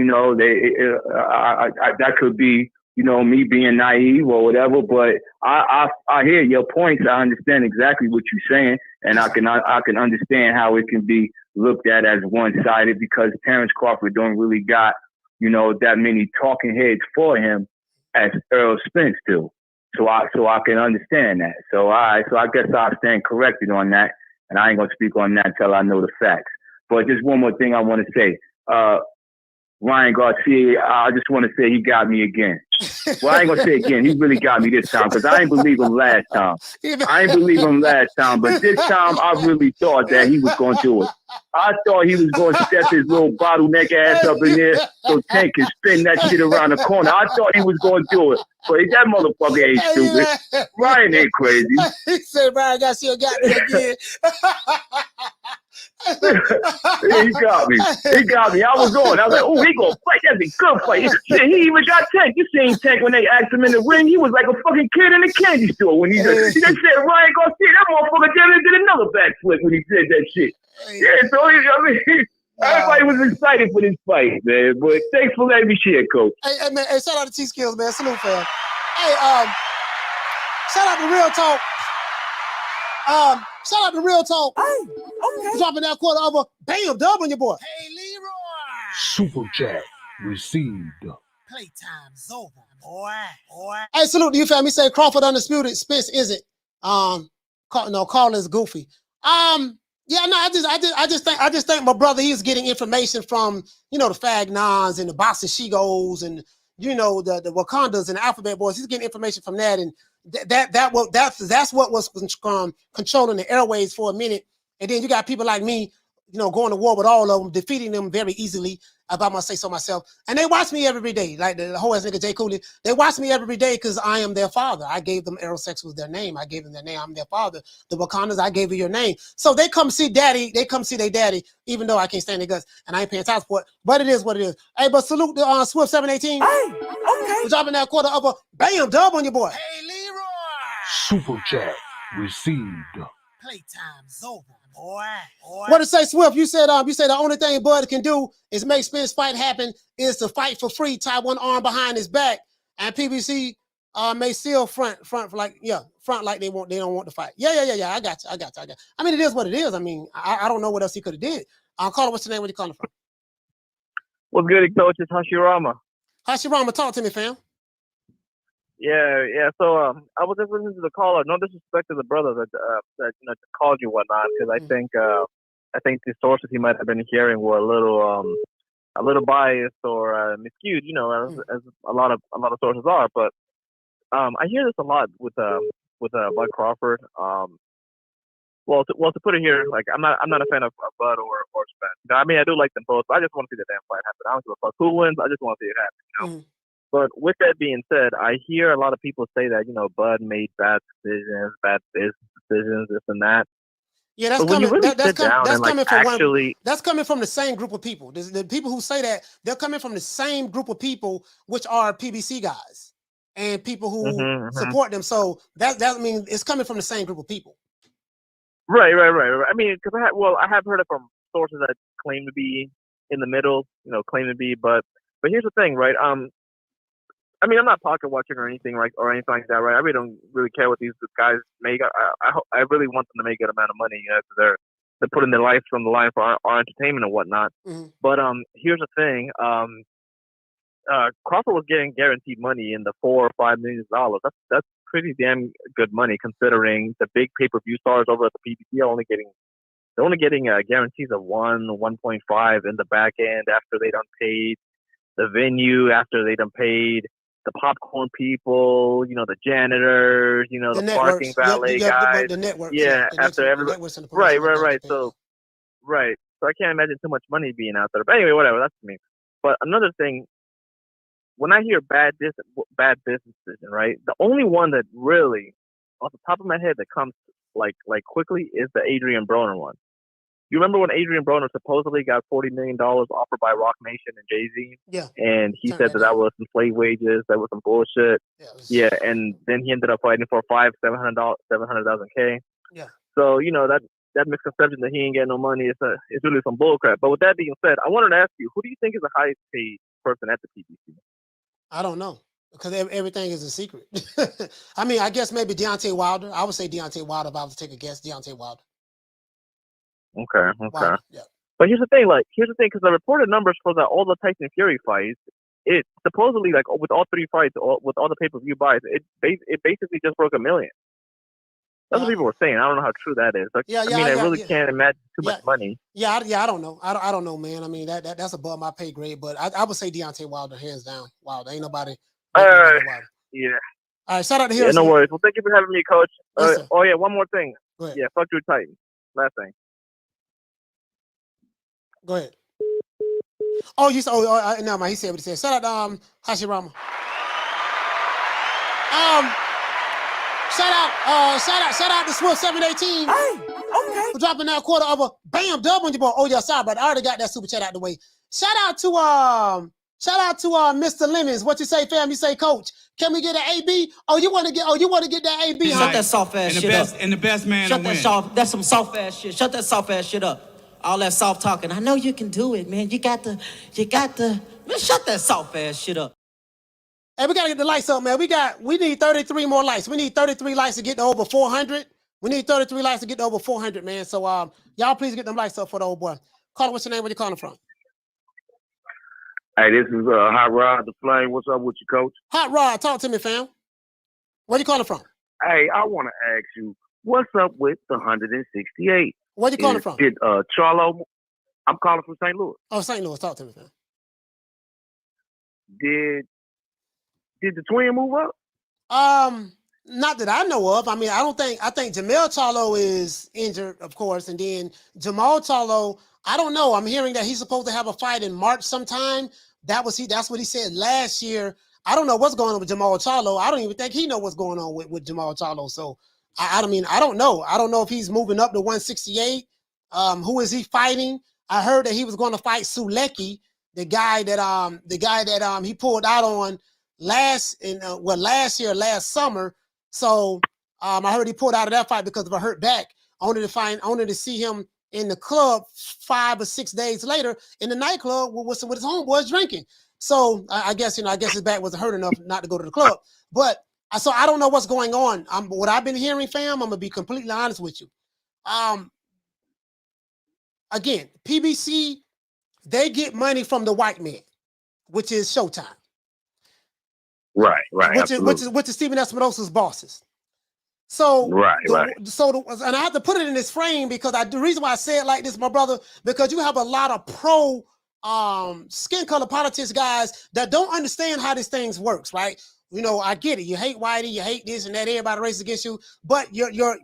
could be, you know, me being naive or whatever. But I hear your points. I understand exactly what you're saying, and I can understand how it can be looked at as one-sided because Terence Crawford don't really got, you know, that many talking heads for him as Errol Spence do. So I can understand that. So I guess I'll stand corrected on that, and I ain't gonna speak on that until I know the facts. But just one more thing I want to say. Ryan Garcia, I just want to say he got me again. Well, I ain't going to say again. He really got me this time because I ain't believe him last time. But this time I really thought that he was going to do it. I thought he was going to step his little bottleneck ass up in there so Tank can spin that shit around the corner. I thought he was going to do it. But that motherfucker ain't stupid. Ryan ain't crazy. He said Ryan Garcia got me again. He got me. I was on. I was like, oh, he gonna fight. That's a good fight. Shit, he even got Tank. You seen Tank when they asked him in the ring? He was like a fucking kid in a candy store when he just said Ryan Garcia. That motherfucker did another backflip when he said that shit. Yeah, so everybody was excited for this fight, man. But thanks for letting me share, Coach. Hey, man. Hey, shout out to T Skills, man. Salute, fam. Hey, shout out to Real Talk. Shout out to Real Talk. Oh, okay. Dropping that quarter over. Bam, dub on your boy. Hey, Leroy. Super chat received. Playtime's over, boy. Hey, salute to you, fam. He said Crawford undisputed. Spence isn't. Carl is goofy. Yeah, no, I just think my brother, he's getting information from, you know, the Fagnons and the Boxing Shigos and, you know, the Wakandas and the Alphabet Boys. He's getting information from that, and that's what was controlling the airways for a minute. And then you got people like me, you know, going to war with all of them, defeating them very easily, if I must say so myself. And they watch me every day, like the whole ass nigga Jay Cooley. They watch me every day because I am their father. I gave them Aerosex was their name. I gave them their name. I'm their father. The Wakandas, I gave you your name. So they come see daddy. They come see their daddy, even though I can't stand their guts and I ain't paying child support. But it is what it is. Hey, but salute the Swift 718. Hey, okay. We're dropping that quarter of a bam dub on your boy. Hey, Leroy. Super chat received. Playtime's over, boy. What to say, Swift? You said the only thing Bud can do is make Spence fight happen is to fight for free, tie one arm behind his back, and PBC may still front like they don't want to fight. Yeah. I got you. I mean, it is what it is. I mean, I don't know what else he could have did. Caller, what's your name? Where you calling from? What's good, Coach? It's Hashirama. Hashirama, talk to me, fam. Yeah. So I was just listening to the caller. No disrespect to the brother that called you whatnot, because I think the sources he might have been hearing were a little biased or miscued, as a lot of sources are. But I hear this a lot with Bud Crawford. Well, to put it here, like I'm not a fan of Bud or Spence. I mean, I do like them both, but I just want to see the damn fight happen. I don't give a fuck who wins. I just want to see it happen. But with that being said, I hear a lot of people say that, Bud made bad decisions, bad business decisions, this and that. Yeah, that's coming from the same group of people. The people who say that, they're coming from the same group of people, which are PBC guys and people who support them. So that means it's coming from the same group of people. Right. I mean, because I have heard it from sources that claim to be in the middle, but here's the thing, right? I mean, I'm not pocket watching or anything like that, right? I really don't care what these guys make. I really want them to make a good amount of money, because they're putting their lives on the line for our entertainment and whatnot. But here's the thing: Crawford was getting guaranteed money in the $4 or $5 million. That's pretty damn good money, considering the big pay-per-view stars over at the PBC are only getting guarantees of 1.5 in the back end after they done paid the venue, after they done paid the popcorn people, the janitors, the parking valet guys. The network. Yeah, after everybody. Right. So I can't imagine too much money being out there. But anyway, whatever. That's me. But another thing, when I hear bad business decision, right? The only one that really, off the top of my head, that comes like quickly is the Adrian Broner one. You remember when Adrian Broner supposedly got $40 million offered by Rock Nation and Jay-Z? Yeah. And he said that was some slave wages, that was some bullshit. Yeah, and then he ended up fighting for $700,000 Yeah. So, that misconception that he ain't getting no money is really some bullcrap. But with that being said, I wanted to ask you, who do you think is the highest paid person at the PBC? I don't know, because everything is a secret. I mean, I guess maybe Deontay Wilder. I would say Deontay Wilder if I was to take a guess. Deontay Wilder. Okay. Wilder, yeah. But here's the thing, because the reported numbers for all the Tyson Fury fights, it supposedly, like, with all three fights, with all the pay-per-view buys, it basically just broke $1 million. That's what people were saying. I don't know how true that is. Like, I really can't imagine too much money. Yeah, I don't know. I don't know, man. I mean, that's above my pay grade, but I would say Deontay Wilder, hands down. Wilder. Ain't nobody. Yeah. All right, shout out to Yeah, Harrison. no worries. Well, thank you for having me, Coach. Yes, sir. Oh, yeah, one more thing. Go ahead. Yeah, fuck Drew Titan. Last thing. Go ahead. Oh, no, man. He said what he said. Shout out to Hashirama. Shout out to Swift 718. For dropping that quarter of a bam dub on your boy. Oh yeah, sorry, but I already got that super chat out the way. Shout out to Mr. Lemons. What you say, fam? You say, Coach, can we get an AB? You want to get that AB? Shut that soft ass shit up. And the best man Shut to that win. soft. That's some soft ass shit. Shut that soft ass shit up. All that soft talking. I know you can do it, man. You got to. Man, shut that soft ass shit up. Hey, we gotta get the lights up, man. We need 33 more lights. We need 33 lights to get to over 400. We need 33 lights to get to over 400, man. So y'all please get them lights up for the old boy. Caller, what's your name? Where you calling from? Hey, this is Hot Rod the Flame. What's up with you, Coach? Hot Rod, talk to me, fam. Where you calling from? Hey, I want to ask you, what's up with the 168? Where you calling from? Did Charlo? I'm calling from St. Louis. Oh, St. Louis. Talk to me, fam. Did the twin move up? Not that I know of. I mean, I think Jamel Charlo is injured, of course, and then Jamal Charlo, I don't know. I'm hearing that he's supposed to have a fight in March sometime. That's what he said last year. I don't know what's going on with Jamal Charlo. I don't even think he knows what's going on with Jamal Charlo. So I don't know. I don't know if he's moving up to 168. Who is he fighting? I heard that he was going to fight Sulecki, the guy that he pulled out on last summer. So I heard he pulled out of that fight because of a hurt back. Only to see him in the club 5 or 6 days later in the nightclub with his homeboys drinking. So I guess his back wasn't hurt enough not to go to the club. But so I don't know what's going on. What I've been hearing, fam, I'm gonna be completely honest with you. Again, PBC, they get money from the white man, which is Showtime. Right. Which is Stephen Espinosa's bosses. So and I have to put it in this frame because the reason why I say it like this, my brother, because you have a lot of pro skin color politics guys that don't understand how this thing works, right? You know, I get it. You hate Whitey, you hate this and that. Everybody races against you, but you're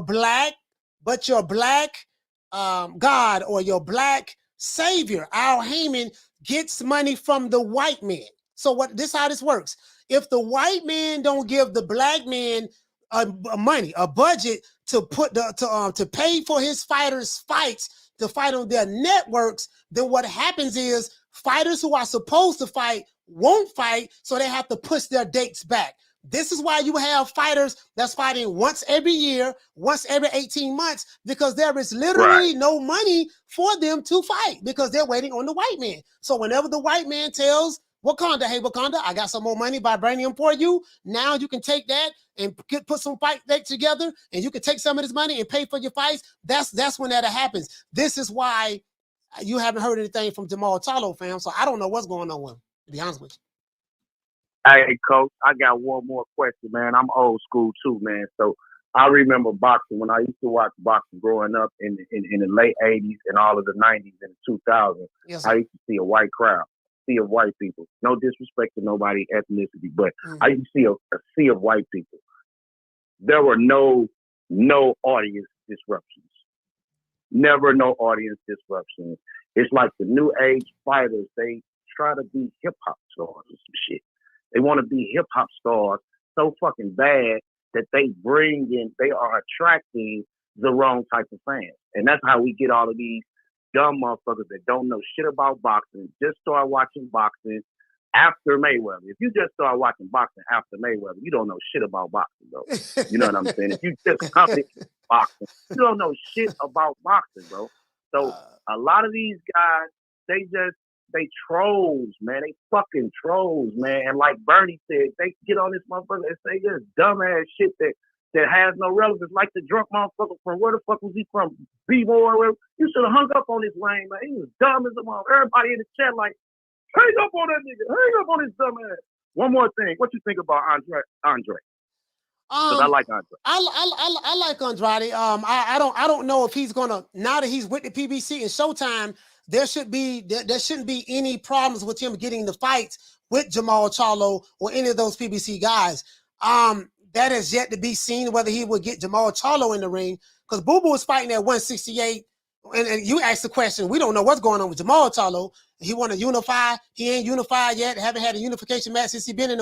black. But your black God or your black savior, Al Heyman, gets money from the white man. So how this works? If the white man don't give the black man money, a budget to pay for his fighters' fights to fight on their networks, then what happens is fighters who are supposed to fight won't fight, so they have to push their dates back. This is why you have fighters that's fighting once every year, once every 18 months, because there is literally no money for them to fight because they're waiting on the white man. So whenever the white man tells Wakanda, hey, Wakanda, I got some more money, vibranium for you. Now you can take that and put some fight back together, and you can take some of this money and pay for your fights. That's when that happens. This is why you haven't heard anything from Jamal Charlo, fam. So I don't know what's going on with him, to be honest with you. Hey, Coach, I got one more question, man. I'm old school too, man. So I remember boxing when I used to watch boxing growing up in the late 80s and all of the 90s and 2000s. Yes, I used to see a white crowd, sea of white people. No disrespect to nobody ethnicity, but I used to see a sea of white people. There were no audience disruptions. Never no audience disruptions. It's like the new age fighters, they try to be hip hop stars or some shit. They want to be hip hop stars so fucking bad that they are attracting the wrong type of fans. And that's how we get all of these dumb motherfuckers that don't know shit about boxing, just start watching boxing after Mayweather. If you just start watching boxing after Mayweather, you don't know shit about boxing, bro. You know what I'm saying? If you just come to boxing, you don't know shit about boxing, bro. So a lot of these guys, they trolls, man. They fucking trolls, man. And like Bernie said, they get on this motherfucker and say this dumbass shit that has no relevance, like the drunk motherfucker from where the fuck was he from? B-Boy, you should have hung up on this lame, man. He was dumb as a motherfucker. Everybody in the chat like, hang up on that nigga. Hang up on his dumb ass. One more thing. What you think about Andre? Because I like Andre. I like Andrade. I don't know if he's gonna, now that he's with the PBC and Showtime, there shouldn't be any problems with him getting the fights with Jamal Charlo or any of those PBC guys. That is yet to be seen whether he will get Jamal Charlo in the ring, because Boo Boo is fighting at 168. And you asked the question, we don't know what's going on with Jamal Charlo. He want to unify. He ain't unified yet. Haven't had a unification match since he been in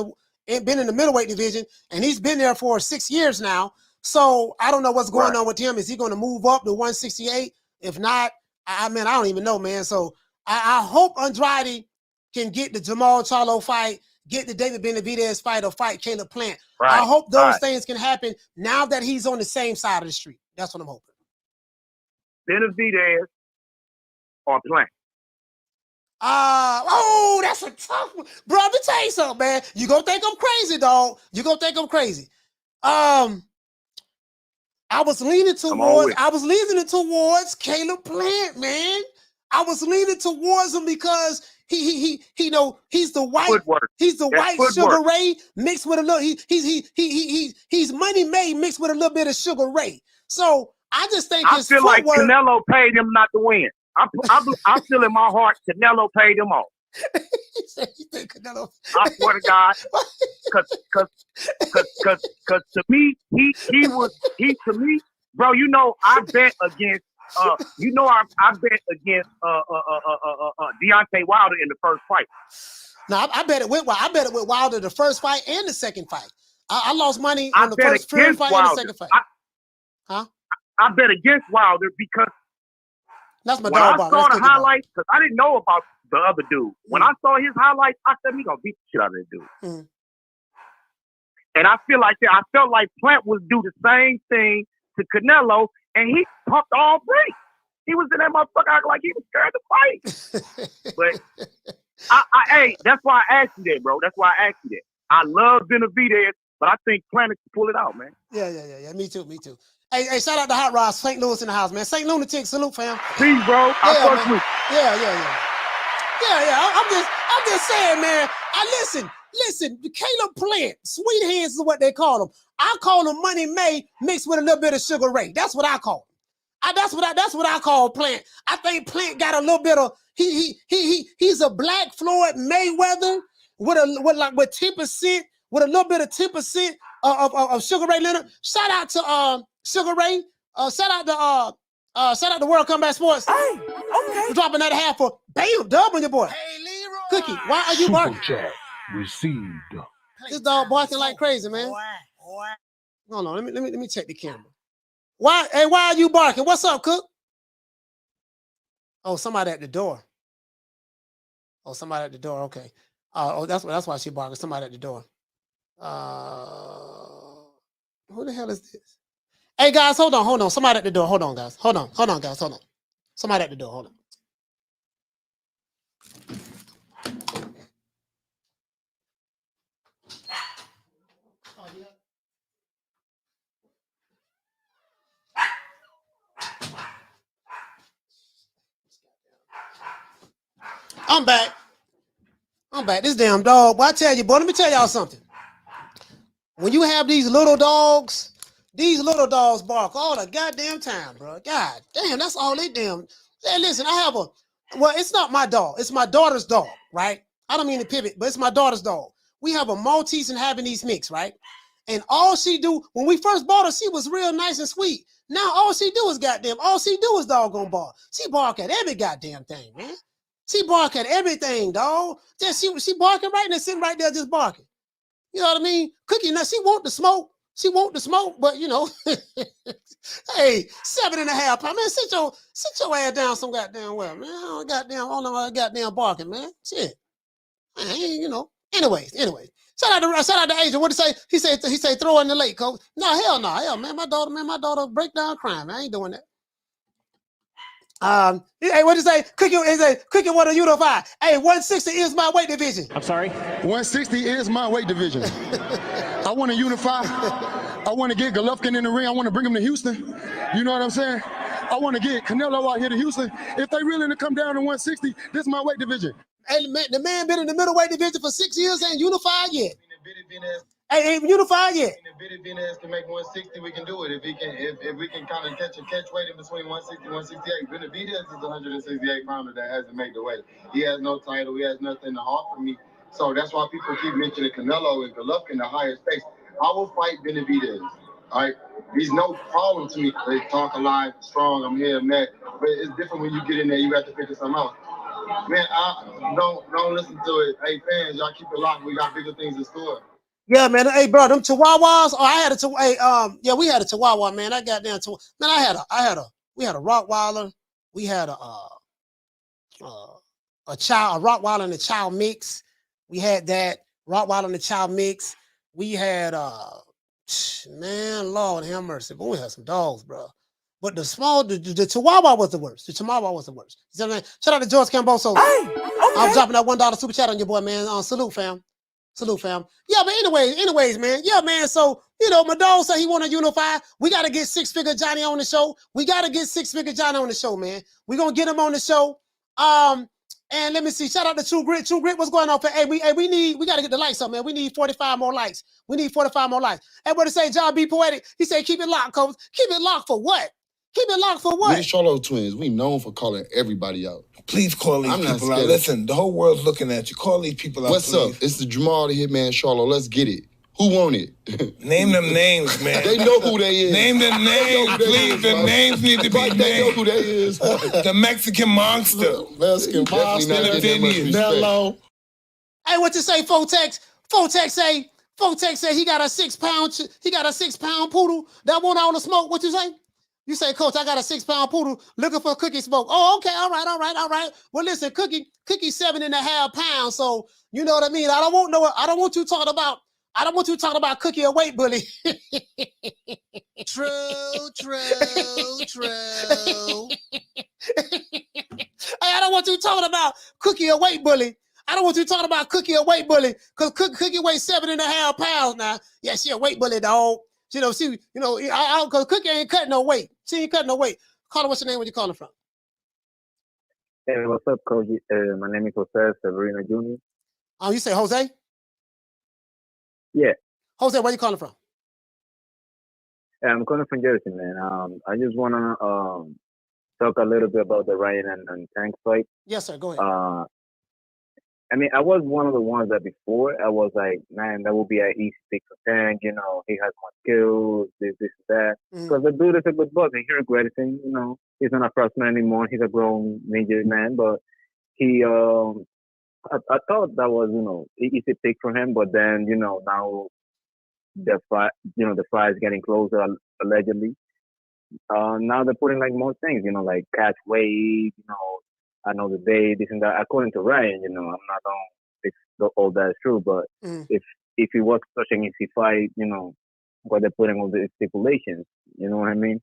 the middleweight division, and he's been there for 6 years now. So I don't know what's going on with him. Is he going to move up to 168? If not, I don't even know, man. So I hope Andrade can get the Jamal Charlo fight, get the David Benavidez fight, or fight Caleb Plant. Right. I hope those things can happen now that he's on the same side of the street. That's what I'm hoping. Benavidez or Plant? That's a tough one. Bro, let me tell you something, man. You gonna think I'm crazy, dog. You gonna think I'm crazy. I was leaning towards Caleb Plant, man. I was leaning towards him because he's the white footwork. He's the white Sugar Ray mixed with a little he's Money May mixed with a little bit of Sugar Ray. So I just think I feel like Canelo paid him not to win. I feel in my heart Canelo paid him off. You think Canelo? I swear to God, because to me, he to me, bro. You know, I bet against I bet against Deontay Wilder in the first fight. No, I bet it with Wilder the first fight and the second fight. I lost money on the first fight Wilder. And the second fight. I bet against Wilder because that's my when dog. I saw the highlights, because I didn't know about the other dude. When I saw his highlights, I said he gonna beat the shit out of that dude. Mm. And I felt like Plant would do the same thing to Canelo, and he pumped all three. He was in that motherfucker acting like he was scared to fight. But hey, that's why I asked you that, bro. That's why I asked you that. I love Benavidez, but I think Plant can pull it out, man. Yeah. Me too. Hey, shout out to Hot Rods, St. Louis in the house, man. St. Lunatic, salute, fam. Peace, bro. Yeah. I'm just saying, man. Listen, Caleb Plant, sweet hands is what they call him. I call him Money May mixed with a little bit of Sugar Ray. That's what I call him. That's what I call Plant. I think Plant got a little bit of he's a Black Floyd Mayweather with 10%, with a little bit of 10% of Sugar Ray Leonard. Shout out to Sugar Ray. Shout out to World Combat Sports. Hey, okay. We're dropping that half for bam, dub on your boy. Hey, Leroy. Cookie, why are you barking? Super chat received. This dog barking like crazy, man. Hold on, let me check the camera. Why are you barking? What's up, Cook? Oh, somebody at the door. Okay. That's why she barking. Somebody at the door. Who the hell is this? Hey guys, hold on. Somebody at the door. Hold on, guys. Hold on, guys. Hold on. Somebody at the door. Hold on. I'm back. This damn dog. Boy, I tell you, boy, let me tell y'all something. When you have these little dogs bark all the goddamn time, bro. God damn, that's all they damn. Hey, listen, it's not my dog. It's my daughter's dog, right? I don't mean to pivot, but it's my daughter's dog. We have a Maltese and Havanese mix, right? And all she do, when we first bought her, she was real nice and sweet. Now all she do is doggone bark. She bark at every goddamn thing, man. She bark at everything, dog. Just she barking right there, sitting right there, just barking. You know what I mean? Cookie, now she want the smoke. She want the smoke, but you know, hey, 7.5 pounds, man. Sit your ass down some goddamn well, man. I don't goddamn barking, man. Shit, man, you know. Anyways. Shout out to Agent. What did he say? He say throw in the lake, coach. No, hell, man. My daughter break down crying, man. I ain't doing that. Hey, what did he say? Cookie want to unify. Hey, 160 is my weight division. I'm sorry? 160 is my weight division. I want to unify. I want to get Golovkin in the ring. I want to bring him to Houston. You know what I'm saying? I want to get Canelo out here to Houston. If they really to come down to 160, this is my weight division. Hey, the man been in the middleweight division for 6 years, ain't unified yet. Hey, ain't unified yet. If Bitty Venez can make 160, we can do it. If we can kind of catch weight in between 160 and 168. Benavidez is a 168 pounder that hasn't made the weight. He has no title. He has nothing to offer me. So that's why people keep mentioning Canelo and Golovkin, the higher stakes. I will fight Benavidez. All right, he's no problem to me. They talk a lot, strong. I'm here, I'm that. But it's different when you get in there. You have to figure something out. Man, don't listen to it. Hey fans, y'all keep it locked. We got bigger things in store. Yeah, man. Hey, bro, them Chihuahuas. Oh, I had a Chihuahua. We had a Chihuahua, man. I got down to man. We had a Rottweiler. We had a Rottweiler and a Chow mix. We had that Rottweiler and the Chow mix. We had man, Lord have mercy. But we had some dogs, bro. But the Chihuahua was the worst. The Chihuahua was the worst. You know what I mean? Shout out to George Camboso. Hey, okay. I'm dropping that $1 super chat on your boy, man. Salute, fam. Salute, fam. Yeah, but anyways, man. Yeah, man. So, you know, my dog said he want to unify. We got to get Six-Figure Johnny on the show. We got to get Six-Figure Johnny on the show, man. We're going to get him on the show. And let me see. Shout out to True Grit. True Grit, what's going on? Hey, we got to get the likes up, man. We need 45 more likes. We need 45 more likes. Hey, what to say, John B. Poetic? He said, keep it locked, coach. Keep it locked for what? Keep it locked for what? We Charlo twins. We known for calling everybody out. Please call these people out. Listen, the whole world's looking at you. Call these people out, What's please. up? It's the Jamal the Hitman Charlo. Let's get it. Who want it? Name them names, man. They know who they is. Name them names, please. The names need to be named. They know who they is. The Mexican monster. Mexican monster. Hello. Hey, what you say, Fotex? Fotex say he got a 6 pound poodle that want all the smoke. What you say? You say, Coach, I got a 6 pound poodle looking for Cookie smoke. Oh, okay, all right. Well, listen, Cookie 7.5 pounds. So you know what I mean. I don't want you talking about Cookie a weight bully. True. Hey, I don't want you talking about Cookie a weight bully. I don't want you talking about Cookie a weight bully because Cookie weighs 7.5 pounds now. Yeah, she a weight bully, dog. You know, because Cookie ain't cutting no weight. She ain't cutting no weight. Call her, what's your name? Where you calling from? Hey, what's up, Coach? My name is Jose Severino Jr. Oh, you say Jose? Yeah. Jose, where you calling from? I'm calling from Jersey, man. I just want to talk a little bit about the Ryan and Tank fight. Yes, sir. Go ahead. I mean, I was one of the ones that before I was like, man, that would be an easy pick for Tank. You know, he has more skills, this, that. Because the dude is a good boxer. He regretted it. You know, he's not a freshman anymore. He's a grown major man. But he, I thought that was, you know, easy pick for him. But then, you know, now the fight is getting closer allegedly. Now they're putting like more things, you know, like catch weight, you know. I know the day, this and that. According to Ryan, you know, I'm not on all that is true, but if it was such an easy fight, you know, what they're putting all the stipulations, you know what I mean?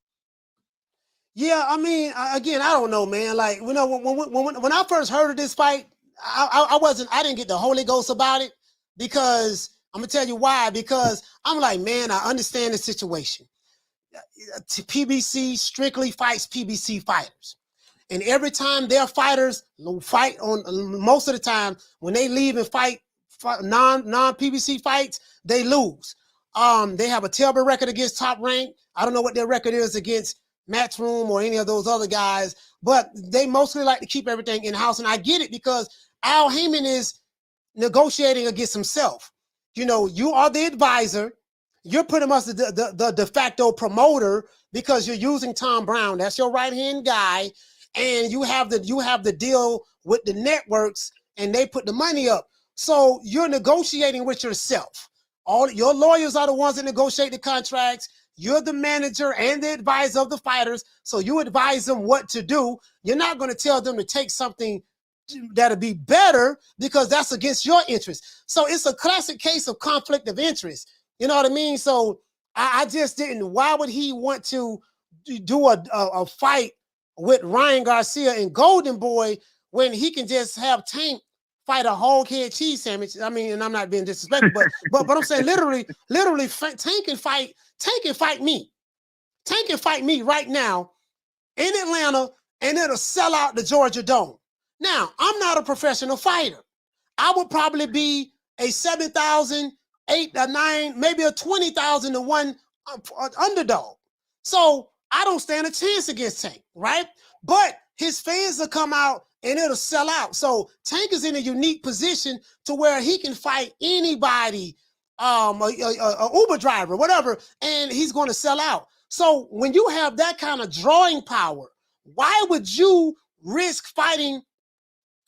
Yeah, I mean, again, I don't know, man. Like, you know, when I first heard of this fight, I didn't get the Holy Ghost about it because I'm gonna tell you why. Because I'm like, man, I understand the situation. PBC strictly fights PBC fighters. And every time their fighters fight on, most of the time, when they leave and fight non-PBC fights, they lose. They have a terrible record against Top Rank. I don't know what their record is against Matchroom or any of those other guys, but they mostly like to keep everything in-house. And I get it because Al Heyman is negotiating against himself. You know, you are the advisor. You're pretty much the de facto promoter because you're using Tom Brown. That's your right-hand guy. and you have the deal with the networks, and they put the money up. So you're negotiating with yourself. All your lawyers are the ones that negotiate the contracts. You're the manager and the advisor of the fighters. So you advise them what to do. You're not going to tell them to take something that'll be better because that's against your interest. So it's a classic case of conflict of interest. You know what I mean? So I just didn't. Why would he want to do a fight with Ryan Garcia and Golden Boy when he can just have Tank fight a whole head cheese sandwich? I mean, and I'm not being disrespectful, but I'm saying literally, Tank can fight me. Tank can fight me right now in Atlanta, and it'll sell out the Georgia Dome. Now, I'm not a professional fighter. I would probably be a 7,000, 8 or 9, maybe a 20,000 to 1 underdog. So I don't stand a chance against Tank, right? But his fans will come out and it'll sell out. So Tank is in a unique position to where he can fight anybody, a Uber driver, whatever, and he's going to sell out. So when you have that kind of drawing power, why would you risk fighting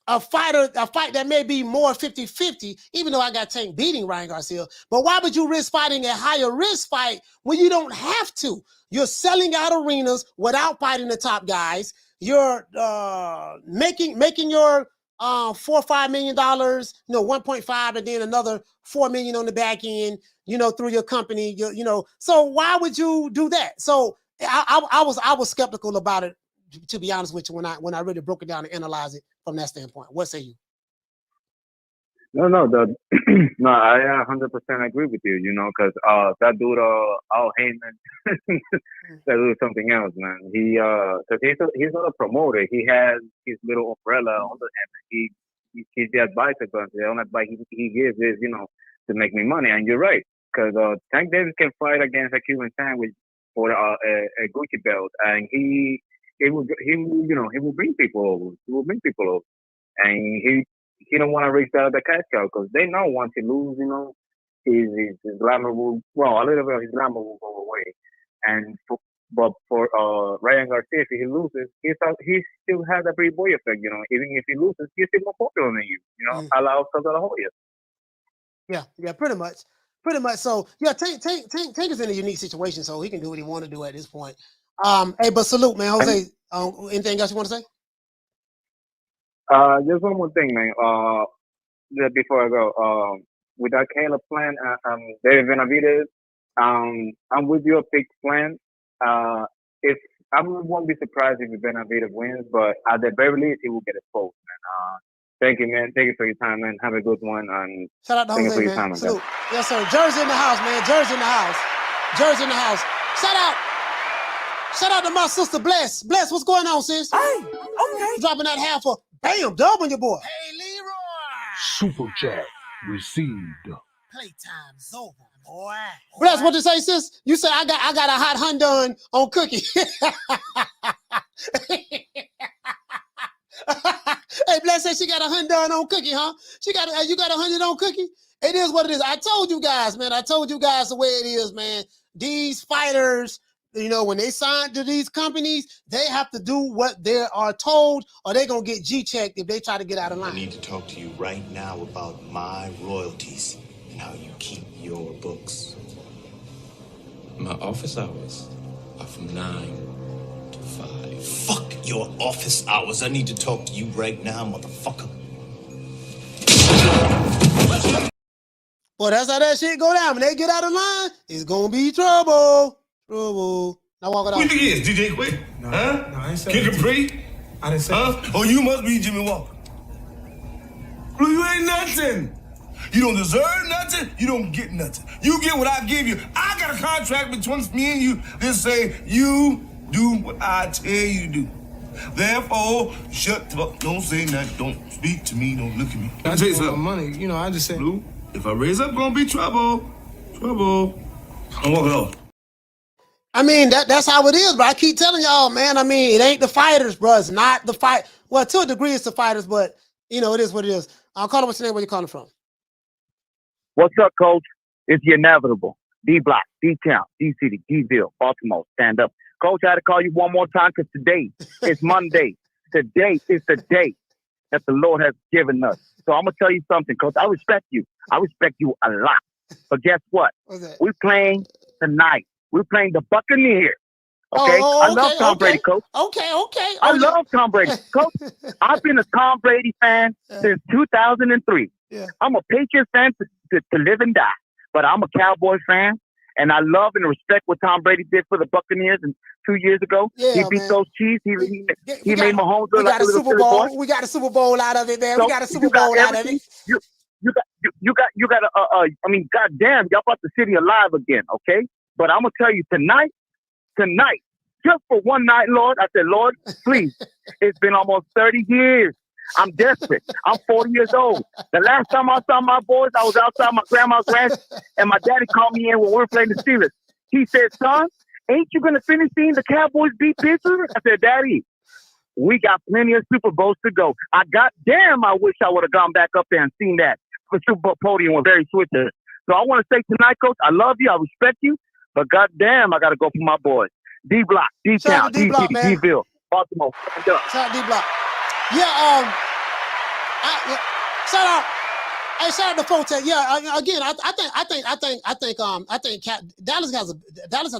a fight that may be more 50-50, even though I got Tank beating Ryan Garcia? But why would you risk fighting a higher risk fight when you don't have to? You're selling out arenas without fighting the top guys. You're making your $4 or $5 million, 1.5, and then another $4 million on the back end, through your company. So why would you do that? So I was skeptical about it, to be honest with you, when I really broke it down and analyzed it from that standpoint. What say you? No, I 100% agree with you, because that dude, Al Heyman, that dude is something else, man. Because he's not a promoter. He has his little umbrella under him. He's the advisor, but the only advice he gives is, to make me money. And you're right, because Tank Davis can fight against a Cuban sandwich for a Gucci belt, and he will bring people over. He will bring people over, and he don't want to reach out the cash cow because they know once he loses, his glamour will, a little bit of his glamour will go away. And but for Ryan Garcia, if he loses, he still has that pretty boy effect, Even if he loses, he's still more popular than you, allow Oscar de la Hoya. Yeah, pretty much. So yeah, Tank is in a unique situation, so he can do what he want to do at this point. Hey, but salute, man, Jose. Anything else you want to say? Just one more thing, man. Before I go, with that Caleb plan, David Benavidez, I'm with your pick plan. If I won't be surprised if Benavidez wins, but at the very least, he will get exposed, man. Thank you, man. Thank you for your time, man. Have a good one. And shout out to Jose, man. Time, salute. Yes, sir. Jersey in the house, man. Jersey in the house. Shout out to my sister, Bless. Bless, what's going on, sis? Hey, okay. Dropping that half a bam, dub on your boy. Hey, Leroy. Super chat received. Playtime's over, boy. Bless, what you say, sis? You say I got a hot Hyundai on Cookie. Hey, Bless said she got a Hyundai on Cookie, huh? You got a Hyundai on Cookie? It is what it is. I told you guys, man. The way it is, man. These fighters, when they sign to these companies, they have to do what they are told, or they're going to get G-checked if they try to get out of line. I need to talk to you right now about my royalties and how you keep your books. My office hours are from 9 to 5. Fuck your office hours. I need to talk to you right now, motherfucker. Well, that's how that shit go down. When they get out of line, it's going to be trouble. Now walk it out. Who you think he is? DJ Quick? No, huh? No, I ain't say Kid Capri? I didn't say that. Oh, you must be Jimmy Walker. Blue, you ain't nothing. You don't deserve nothing. You don't get nothing. You get what I give you. I got a contract between me and you that say you do what I tell you to do. Therefore, shut up. Don't say nothing. Don't speak to me. Don't look at me. I tell you something. Money, I just said. Blue, if I raise up, gonna be trouble. Trouble. I'm walking off. I mean, that's how it is, bro. I keep telling y'all, man. I mean, it ain't the fighters, bro. It's not the fight. Well, to a degree, it's the fighters, but, it is what it is. I'll call him. What's your name? Where you calling from? What's up, Coach? It's the inevitable. D-Block, D-Town, D-City, D-Ville, Baltimore, stand up. Coach, I had to call you one more time because today is Monday. today is the day that the Lord has given us. So I'm gonna tell you something, Coach. I respect you. I respect you a lot. But guess what? We're playing tonight. We're playing the Buccaneers. Okay? I love Tom Brady, Coach. Okay. I love Tom Brady. Coach, I've been a Tom Brady fan since 2003. Yeah. I'm a Patriots fan to live and die. But I'm a Cowboy fan, and I love and respect what Tom Brady did for the Buccaneers 2 years ago. Yeah, he beat those Chiefs. He made Mahomes look like a little silly boy. We got a Super Bowl out of it, man. So we got a Super Bowl out of it. You got I mean, goddamn, y'all brought the city alive again, okay? But I'm gonna tell you tonight, just for one night, Lord, I said, Lord, please. It's been almost 30 years. I'm desperate. I'm 40 years old. The last time I saw my boys, I was outside my grandma's ranch, and my daddy called me in when we were playing the Steelers. He said, son, ain't you gonna finish seeing the Cowboys beat Pittsburgh? I said, Daddy, we got plenty of Super Bowls to go. I wish I would have gone back up there and seen that. The Super Bowl podium was very switcher. So I want to say tonight, Coach, I love you, I respect you, but goddamn, I got to go for my boys. D-Block, D-Town, D-City, D-Ville, Baltimore. Shout out D-Block. Yeah, shout out. Hey, shout out to Forte. Yeah, again, I think Dallas has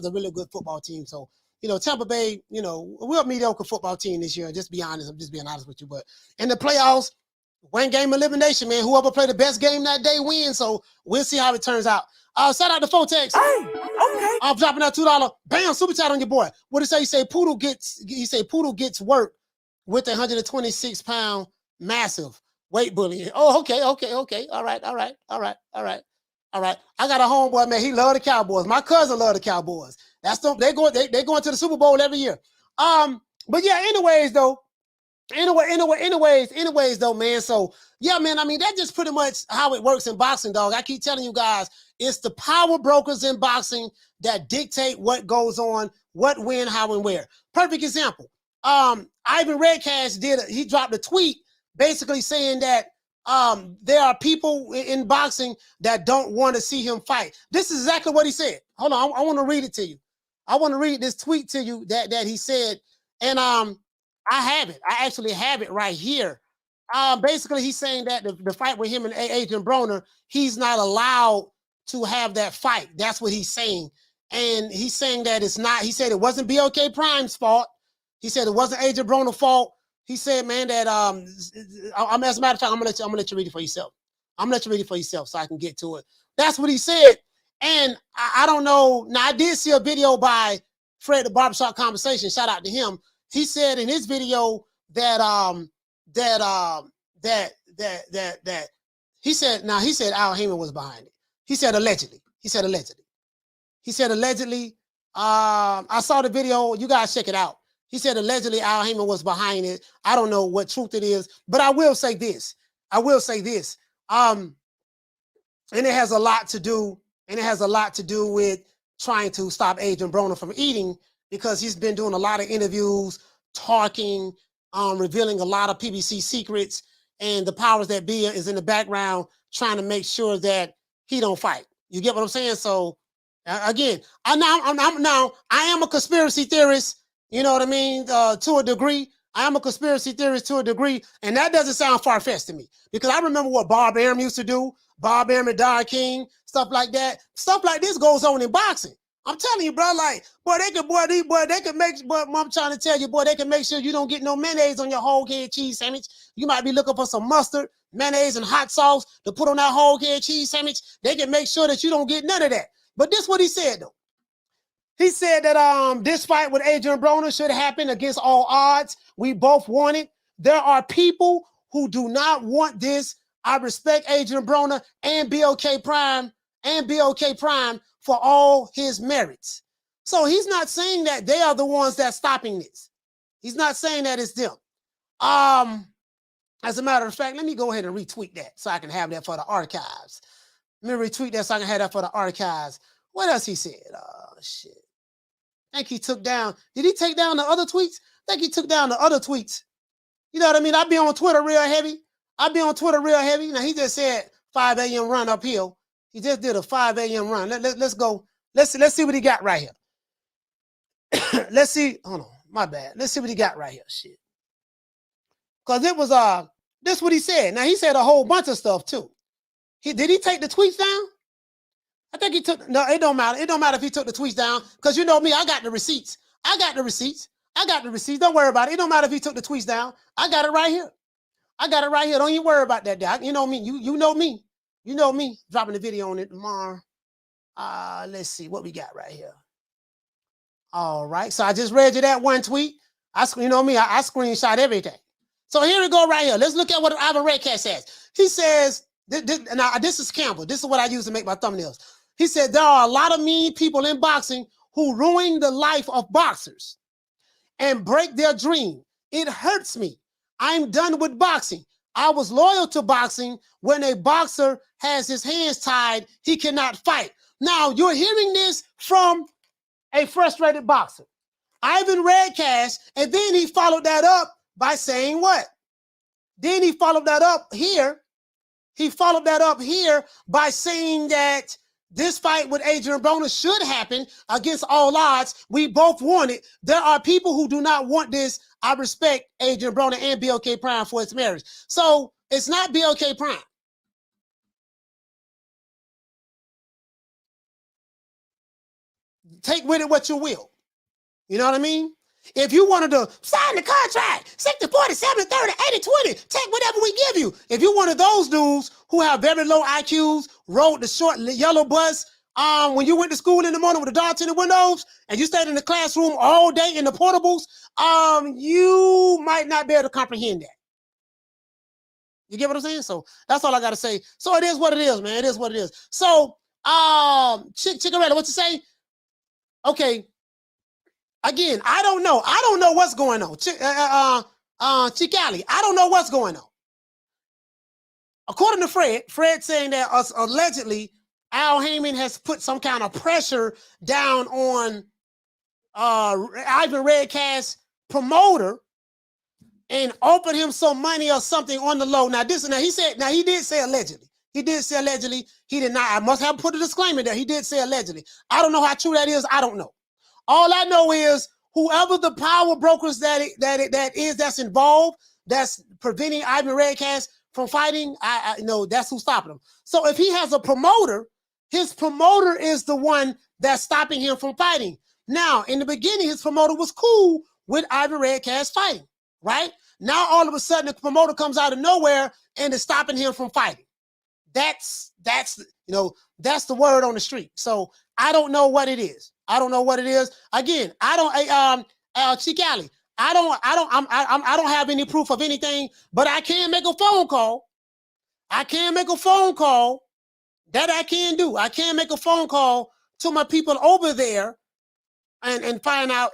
a really good football team. So, Tampa Bay, we're a mediocre football team this year. Just be honest. I'm just being honest with you. But in the playoffs, one game elimination, man. Whoever played the best game that day wins. So we'll see how it turns out. Shout out to Fotex. Hey, okay. I'm dropping that $2. Bam, super chat on your boy. What did he say? Poodle gets work with a 126-pound massive weight bullying. Oh, okay. All right. I got a homeboy, man. He love the Cowboys. My cousin love the Cowboys. That's them. They going to the Super Bowl every year. But yeah, anyways though, man. So yeah, man, I mean, that's just pretty much how it works in boxing, dog. I keep telling you guys, it's the power brokers in boxing that dictate what goes on, what, when, how, and where. Perfect example. Ivan Redcash he dropped a tweet basically saying that there are people in boxing that don't want to see him fight. This is exactly what he said. Hold on, I want to read it to you. I want to read this tweet to you that he said, and I have it. I actually have it right here. Basically, he's saying that the fight with him and Adrian Broner, he's not allowed to have that fight. That's what he's saying. And he's saying that it's not. He said it wasn't BOK Prime's fault. He said it wasn't Adrian Broner's fault. He said, man, that as a matter of fact, I'm gonna let you read it for yourself. I'm gonna let you read it for yourself so I can get to it. That's what he said. And I don't know. Now I did see a video by Fred the Barbershop Conversation. Shout out to him. He said in his video that he said Al Heyman was behind it. He said allegedly. I saw the video. You guys check it out. He said allegedly Al Heyman was behind it. I don't know what truth it is, but I will say this. And it has a lot to do with trying to stop Adrian Broner from eating, because he's been doing a lot of interviews, talking, revealing a lot of PBC secrets, and the powers that be is in the background trying to make sure that he don't fight. You get what I'm saying? So again, I am a conspiracy theorist. You know what I mean? To a degree, I am a conspiracy theorist to a degree, and that doesn't sound far-fetched to me, because I remember what Bob Arum used to do. Bob Arum and Don King, stuff like that. Stuff like this goes on in boxing. I'm telling you, bro, like, they can make, I'm trying to tell you, they can make sure you don't get no mayonnaise on your whole head cheese sandwich. You might be looking for some mustard, mayonnaise, and hot sauce to put on that whole head cheese sandwich. They can make sure that you don't get none of that. But this is what he said, though. He said that this fight with Adrian Broner should happen against all odds. We both want it. There are people who do not want this. I respect Adrian Broner and BOK Prime for all his merits. So he's not saying that they are the ones that's stopping this. He's not saying that it's them. As a matter of fact, let me go ahead and retweet that so I can have that for the archives. Let me retweet that so I can have that for the archives. What else he said? Shit. I think he took down. Did he take down the other tweets? I think he took down the other tweets. You know what I mean? I be on Twitter real heavy. Now, he just said 5 a.m. run uphill. He just did a 5 a.m. run. Let's go. Let's see what he got right here. Let's see. Hold on. My bad. Let's see what he got right here. Shit. Because it was this what he said. Now he said a whole bunch of stuff too. Did he take the tweets down? I think he took. No, it don't matter. It don't matter if he took the tweets down because you know me. I got the receipts. Don't worry about it. It don't matter if he took the tweets down. I got it right here. Don't you worry about that, Doc. You know me. You know me. You know me. Dropping the video on it tomorrow. Let's see what we got right here. All right. So I just read you that one tweet. You know me. I screenshot everything. So here we go right here. Let's look at what Ivan Redcat says. He says, now this is Campbell. This is what I use to make my thumbnails. He said, there are a lot of mean people in boxing who ruin the life of boxers and break their dream. It hurts me. I'm done with boxing. I was loyal to boxing. When a boxer has his hands tied, he cannot fight. Now, you're hearing this from a frustrated boxer, Ivan Redcat, and then he followed that up by saying what? Then he followed that up here. By saying that this fight with Adrian Broner should happen against all odds. We both want it. There are people who do not want this. I respect Adrian Broner and BLK Prime for its marriage. So it's not BLK Prime. Take with it what you will. You know what I mean? If you wanted to sign the contract, 60, 40, 70, 30, 80, 20, take whatever we give you. If you one of those dudes who have very low IQs, rode the short yellow bus, when you went to school in the morning with the dark tinted windows, and you stayed in the classroom all day in the portables, you might not be able to comprehend that. You get what I'm saying? So that's all I got to say. So it is what it is, man. It is what it is. So, Chickarella, what you say? Okay. Again, I don't know. I don't know what's going on. Chicali, I don't know what's going on. According to Fred saying that allegedly Al Heyman has put some kind of pressure down on Ivan Redcat's promoter and offered him some money or something on the low. Now he did say allegedly. He did say allegedly. He did not. I must have put a disclaimer there. He did say allegedly. I don't know how true that is. I don't know. All I know is whoever the power brokers that's involved, that's preventing Ivan Redcat from fighting, I know that's who's stopping him. So if he has a promoter, his promoter is the one that's stopping him from fighting. Now, in the beginning, his promoter was cool with Ivan Redcat fighting, right? Now, all of a sudden, the promoter comes out of nowhere and is stopping him from fighting. That's the word on the street. So I don't know what it is. Again, Chicali, I don't have any proof of anything, but I can make a phone call. That I can do. I can make a phone call to my people over there and find out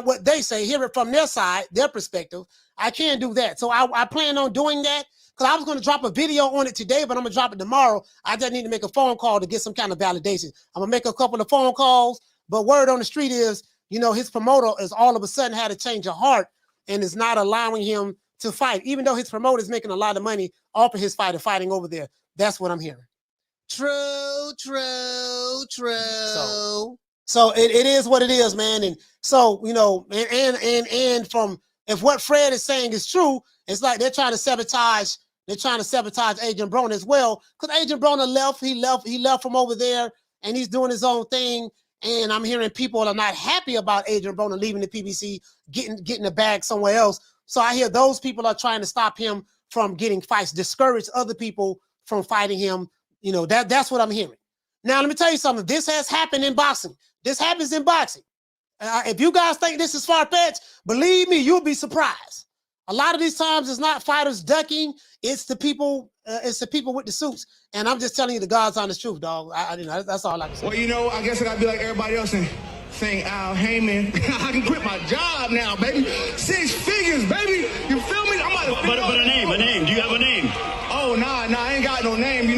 what they say, hear it from their side, their perspective. I can do that. So I plan on doing that. Because I was going to drop a video on it today, but I'm going to drop it tomorrow. I just need to make a phone call to get some kind of validation. I'm going to make a couple of phone calls, but word on the street is, his promoter is all of a sudden had a change of heart and is not allowing him to fight, even though his promoter is making a lot of money off of his fighter fighting over there. That's what I'm hearing. True. So it is what it is, man. And so, and from, if what Fred is saying is true, it's like they're trying to sabotage Adrian Broner as well. Because Adrian Broner left. He left from over there and he's doing his own thing. And I'm hearing people are not happy about Adrian Broner leaving the PBC, getting the bag somewhere else. So I hear those people are trying to stop him from getting fights, discourage other people from fighting him. That's what I'm hearing. Now, let me tell you something. This has happened in boxing. This happens in boxing. If you guys think this is far-fetched, believe me, you'll be surprised. A lot of these times it's not fighters ducking, it's the people with the suits. And I'm just telling you the God's honest truth, dog. That's all I can say. Well, I guess I gotta be like everybody else and think Al Heyman. I can quit my job now, baby. 6 figures, baby. You feel me? But a name. Do you have a name? Oh, nah, I ain't got no name,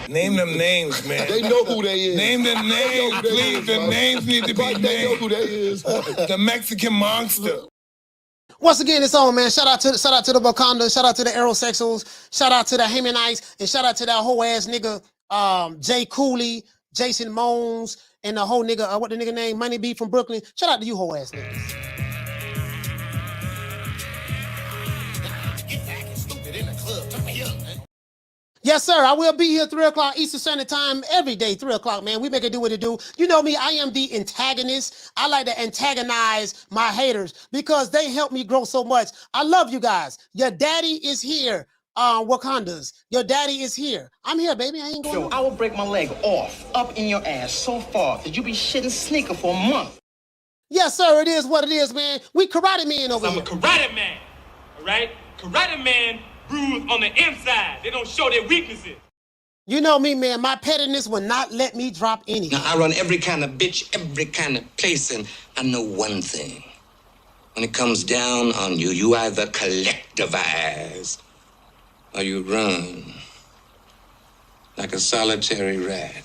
Name them names, man. They know who they is. Name them names, please. The names need to be named. They know who they is. The Mexican monster. Once again, it's on, man. Shout out to the Wakanda. Shout out to the Aerosexuals. Shout out to the Haymanites. And shout out to that whole ass nigga, Jay Cooley, Jason Mones, and the whole nigga, what the nigga name, Money B from Brooklyn. Shout out to you whole ass niggas. Yes, sir. I will be here 3 o'clock Eastern Standard Time every day, 3 o'clock, man. We make it do what it do. You know me, I am the antagonist. I like to antagonize my haters because they help me grow so much. I love you guys. Your daddy is here. Wakandas. Your daddy is here. I'm here, baby. I ain't going Yo, I will break my leg off, up in your ass so far that you be shitting sneaker for a month. Yes, sir. It is what it is, man. We karate men over here. I'm a karate man, all right? Karate man bruise on the inside. They don't show their weaknesses. You know me, man. My pettiness will not let me drop anything. Now, I run every kind of bitch, every kind of place, and I know one thing. When it comes down on you, you either collectivize or you run like a solitary rat.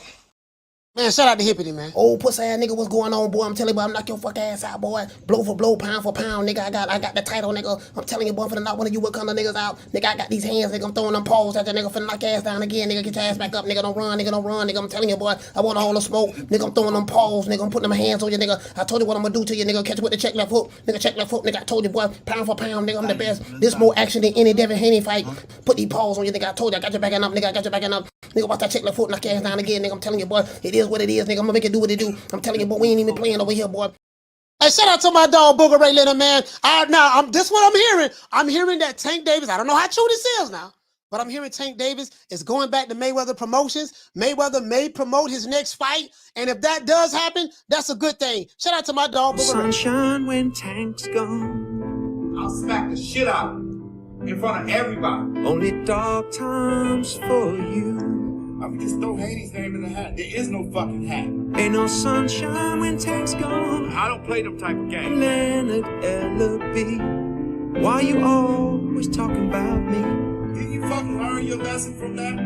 Man, shout out to Hippity, man. Old pussy ass nigga, what's going on, boy? I'm telling you, boy, I'm knock your fuck ass out, boy. Blow for blow, pound for pound, nigga. I got the title, nigga. I'm telling you, boy, for the knock one of you what kind of niggas out. Nigga, I got these hands, nigga. I'm throwing them paws at the nigga for the knock your ass down again, nigga. Get your ass back up, nigga. Don't run, nigga. Don't run, nigga. I'm telling you, boy. I want a hole of smoke, nigga. I'm throwing them paws, nigga. I'm putting them hands on you, nigga. I told you what I'm gonna do to you, nigga. Catch you with the check left hook, nigga. Check left hook, nigga. I told you, boy. Pound for pound, nigga. I'm the best. This more action than any Devin Haney fight. Put these paws on you, nigga. I told you, I got your back up, nigga. I got your back up. Nigga, watch that check left foot, knock your ass down again, nigga. I'm telling you, boy, it is what it is, nigga. I'm gonna make it do what it do. I'm telling you, boy, we ain't even playing over here, boy. Hey, shout out to my dog, Booger Ray Leonard, man. This is what I'm hearing. I'm hearing that Tank Davis, I don't know how true this is now, but I'm hearing Tank Davis is going back to Mayweather Promotions. Mayweather may promote his next fight, and if that does happen, that's a good thing. Shout out to my dog, Booger Ray. Sunshine when Tank's gone. I'll smack the shit out of him in front of everybody. Only dark times for you. I mean, just throw Haney's name in the hat. There is no fucking hat. Ain't no sunshine when Tank's gone. I don't play them type of games. Leonard L.B. Why you always talking about me? Didn't you fucking learn your lesson from that?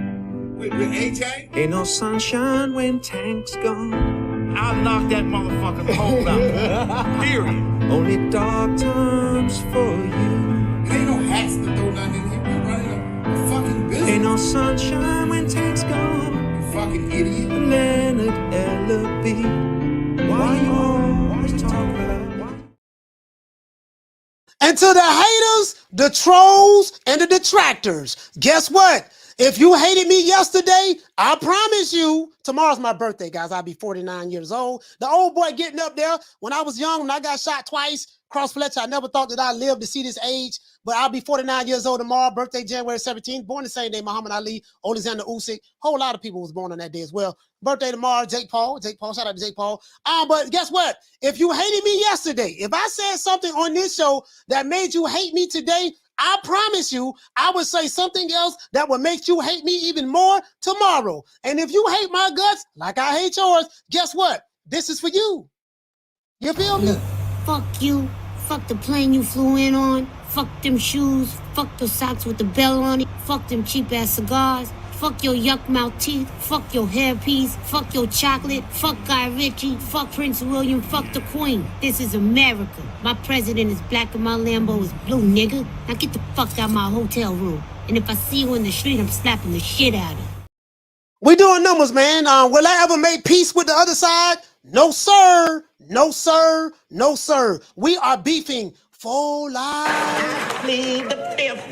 With AJ? Ain't no sunshine when Tank's gone. I'll knock that motherfucker's hole out. Period. Only dark times for you. There ain't no hats to throw nothing in here. We're running a fucking business. Ain't no sunshine when Tank's gone. You fucking idiot. Leonard L.B. Why you always talking about? And to the haters, the trolls, and the detractors, guess what? If you hated me yesterday, I promise you, tomorrow's my birthday, guys. I'll be 49 years old. The old boy getting up there. When I was young, when I got shot twice, cross Fletcher, I never thought that I'd live to see this age. But I'll be 49 years old tomorrow. Birthday January 17th. Born the same day, Muhammad Ali, Alexander Usyk. Whole lot of people was born on that day as well. Birthday tomorrow, Jake Paul. Shout out to Jake Paul. But guess what? If you hated me yesterday, if I said something on this show that made you hate me today, I promise you, I would say something else that would make you hate me even more tomorrow. And if you hate my guts, like I hate yours, guess what? This is for you. You feel me? Fuck you. Fuck the plane you flew in on. Fuck them shoes. Fuck the socks with the bell on it. Fuck them cheap ass cigars. Fuck your yuck mouth teeth. Fuck your hairpiece. Fuck your chocolate. Fuck Guy Ritchie. Fuck Prince William. Fuck the Queen. This is America. My president is black and my Lambo is blue, nigga. Now get the fuck out my hotel room. And if I see you in the street, I'm slapping the shit out of you. We doing numbers, man. Will I ever make peace with the other side? No, sir. No, sir. No, sir. We are beefing for life. Plead the fifth.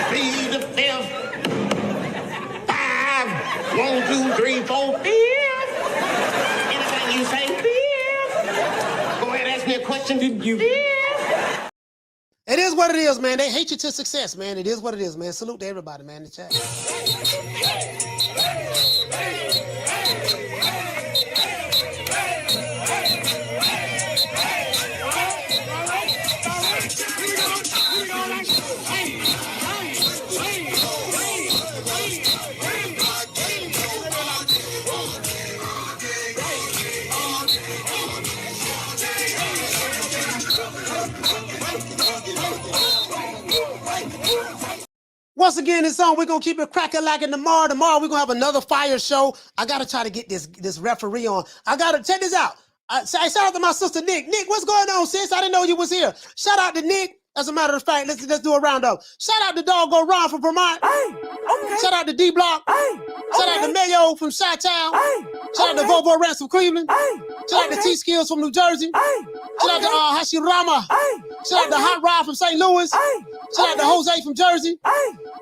Plead the fifth. 5, 1, 2, 3, 4, 5. Anything you say, 5. Go ahead, ask me a question. Did you? It is what it is, man. They hate you to success, man. It is what it is, man. Salute to everybody, man, in the chat. Once again, this song, we're going to keep it cracking-lacking tomorrow. Tomorrow, we're going to have another fire show. I got to try to get this referee on. I got to check this out. Shout out to my sister, Nick. Nick, what's going on, sis? I didn't know you was here. Shout out to Nick. As a matter of fact, let's do a roundup. Shout out to Doggo Ron from Vermont. Hey, okay. Shout out to D-Block. Hey, okay. Shout out to Mayo from Chi-Town. Hey, shout out to Vovo Rants from Cleveland. Hey, shout out to T-Skills from New Jersey. Hey, shout out to Hashirama. Hey, Shout out to Hot Rod from St. Louis. Shout out to Jose from Jersey.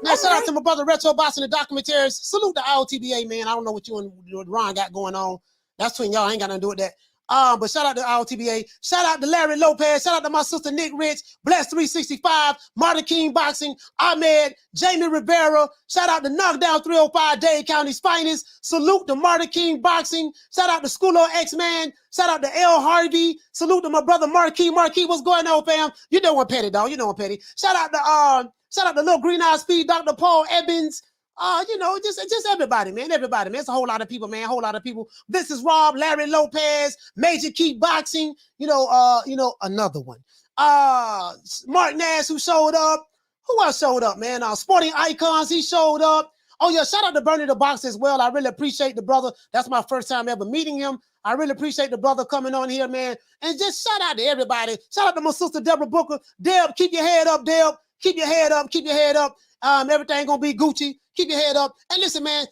Man, shout out to my brother Retro Boss and the documentaries. Salute the IOTBA, man. I don't know what you and Ron got going on. That's between y'all. I ain't got nothing to do with that. But shout out to IOTBA. Shout out to Larry Lopez. Shout out to my sister Nick Rich. Bless 365. Martin King Boxing. Ahmed. Jamie Rivera. Shout out to Knockdown 305. Dade County's finest. Salute to Martin King Boxing. Shout out to Schoolo X-Man. Shout out to L. Harvey. Salute to my brother Marquis. Marquis, what's going on, fam? You know what petty, dog. You know what petty. Shout out to Little Green Eye Speed. Dr. Paul Evans. Just everybody, man. Everybody, man. It's a whole lot of people, man. A whole lot of people. This is Rob, Larry Lopez, Major Keep Boxing. Another one. Mark Nash, who showed up. Who else showed up, man? Sporting Icons, he showed up. Oh, yeah, shout out to Bernie the Box as well. I really appreciate the brother. That's my first time ever meeting him. I really appreciate the brother coming on here, man. And just shout out to everybody. Shout out to my sister, Deborah Booker. Deb, keep your head up, Deb. Keep your head up. Keep your head up. Everything gonna be Gucci. Keep your head up. And listen, man,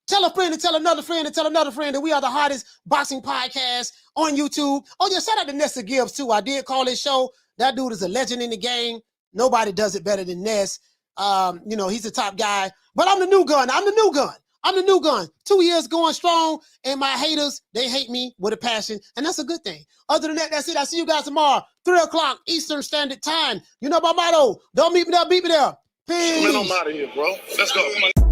tell a friend to tell another friend to tell another friend that we are the hottest boxing podcast on YouTube. Oh, yeah, shout out to Nessa Gibbs, too. I did call his show. That dude is a legend in the game. Nobody does it better than Ness. He's the top guy. But I'm the new gun. I'm the new gun. 2 years going strong, and my haters, they hate me with a passion, and that's a good thing. Other than that, that's it. I'll see you guys tomorrow, 3 o'clock Eastern Standard Time. You know my motto. Don't meet me there, beat me there. Peace. Man, I'm out of here, bro. Let's go.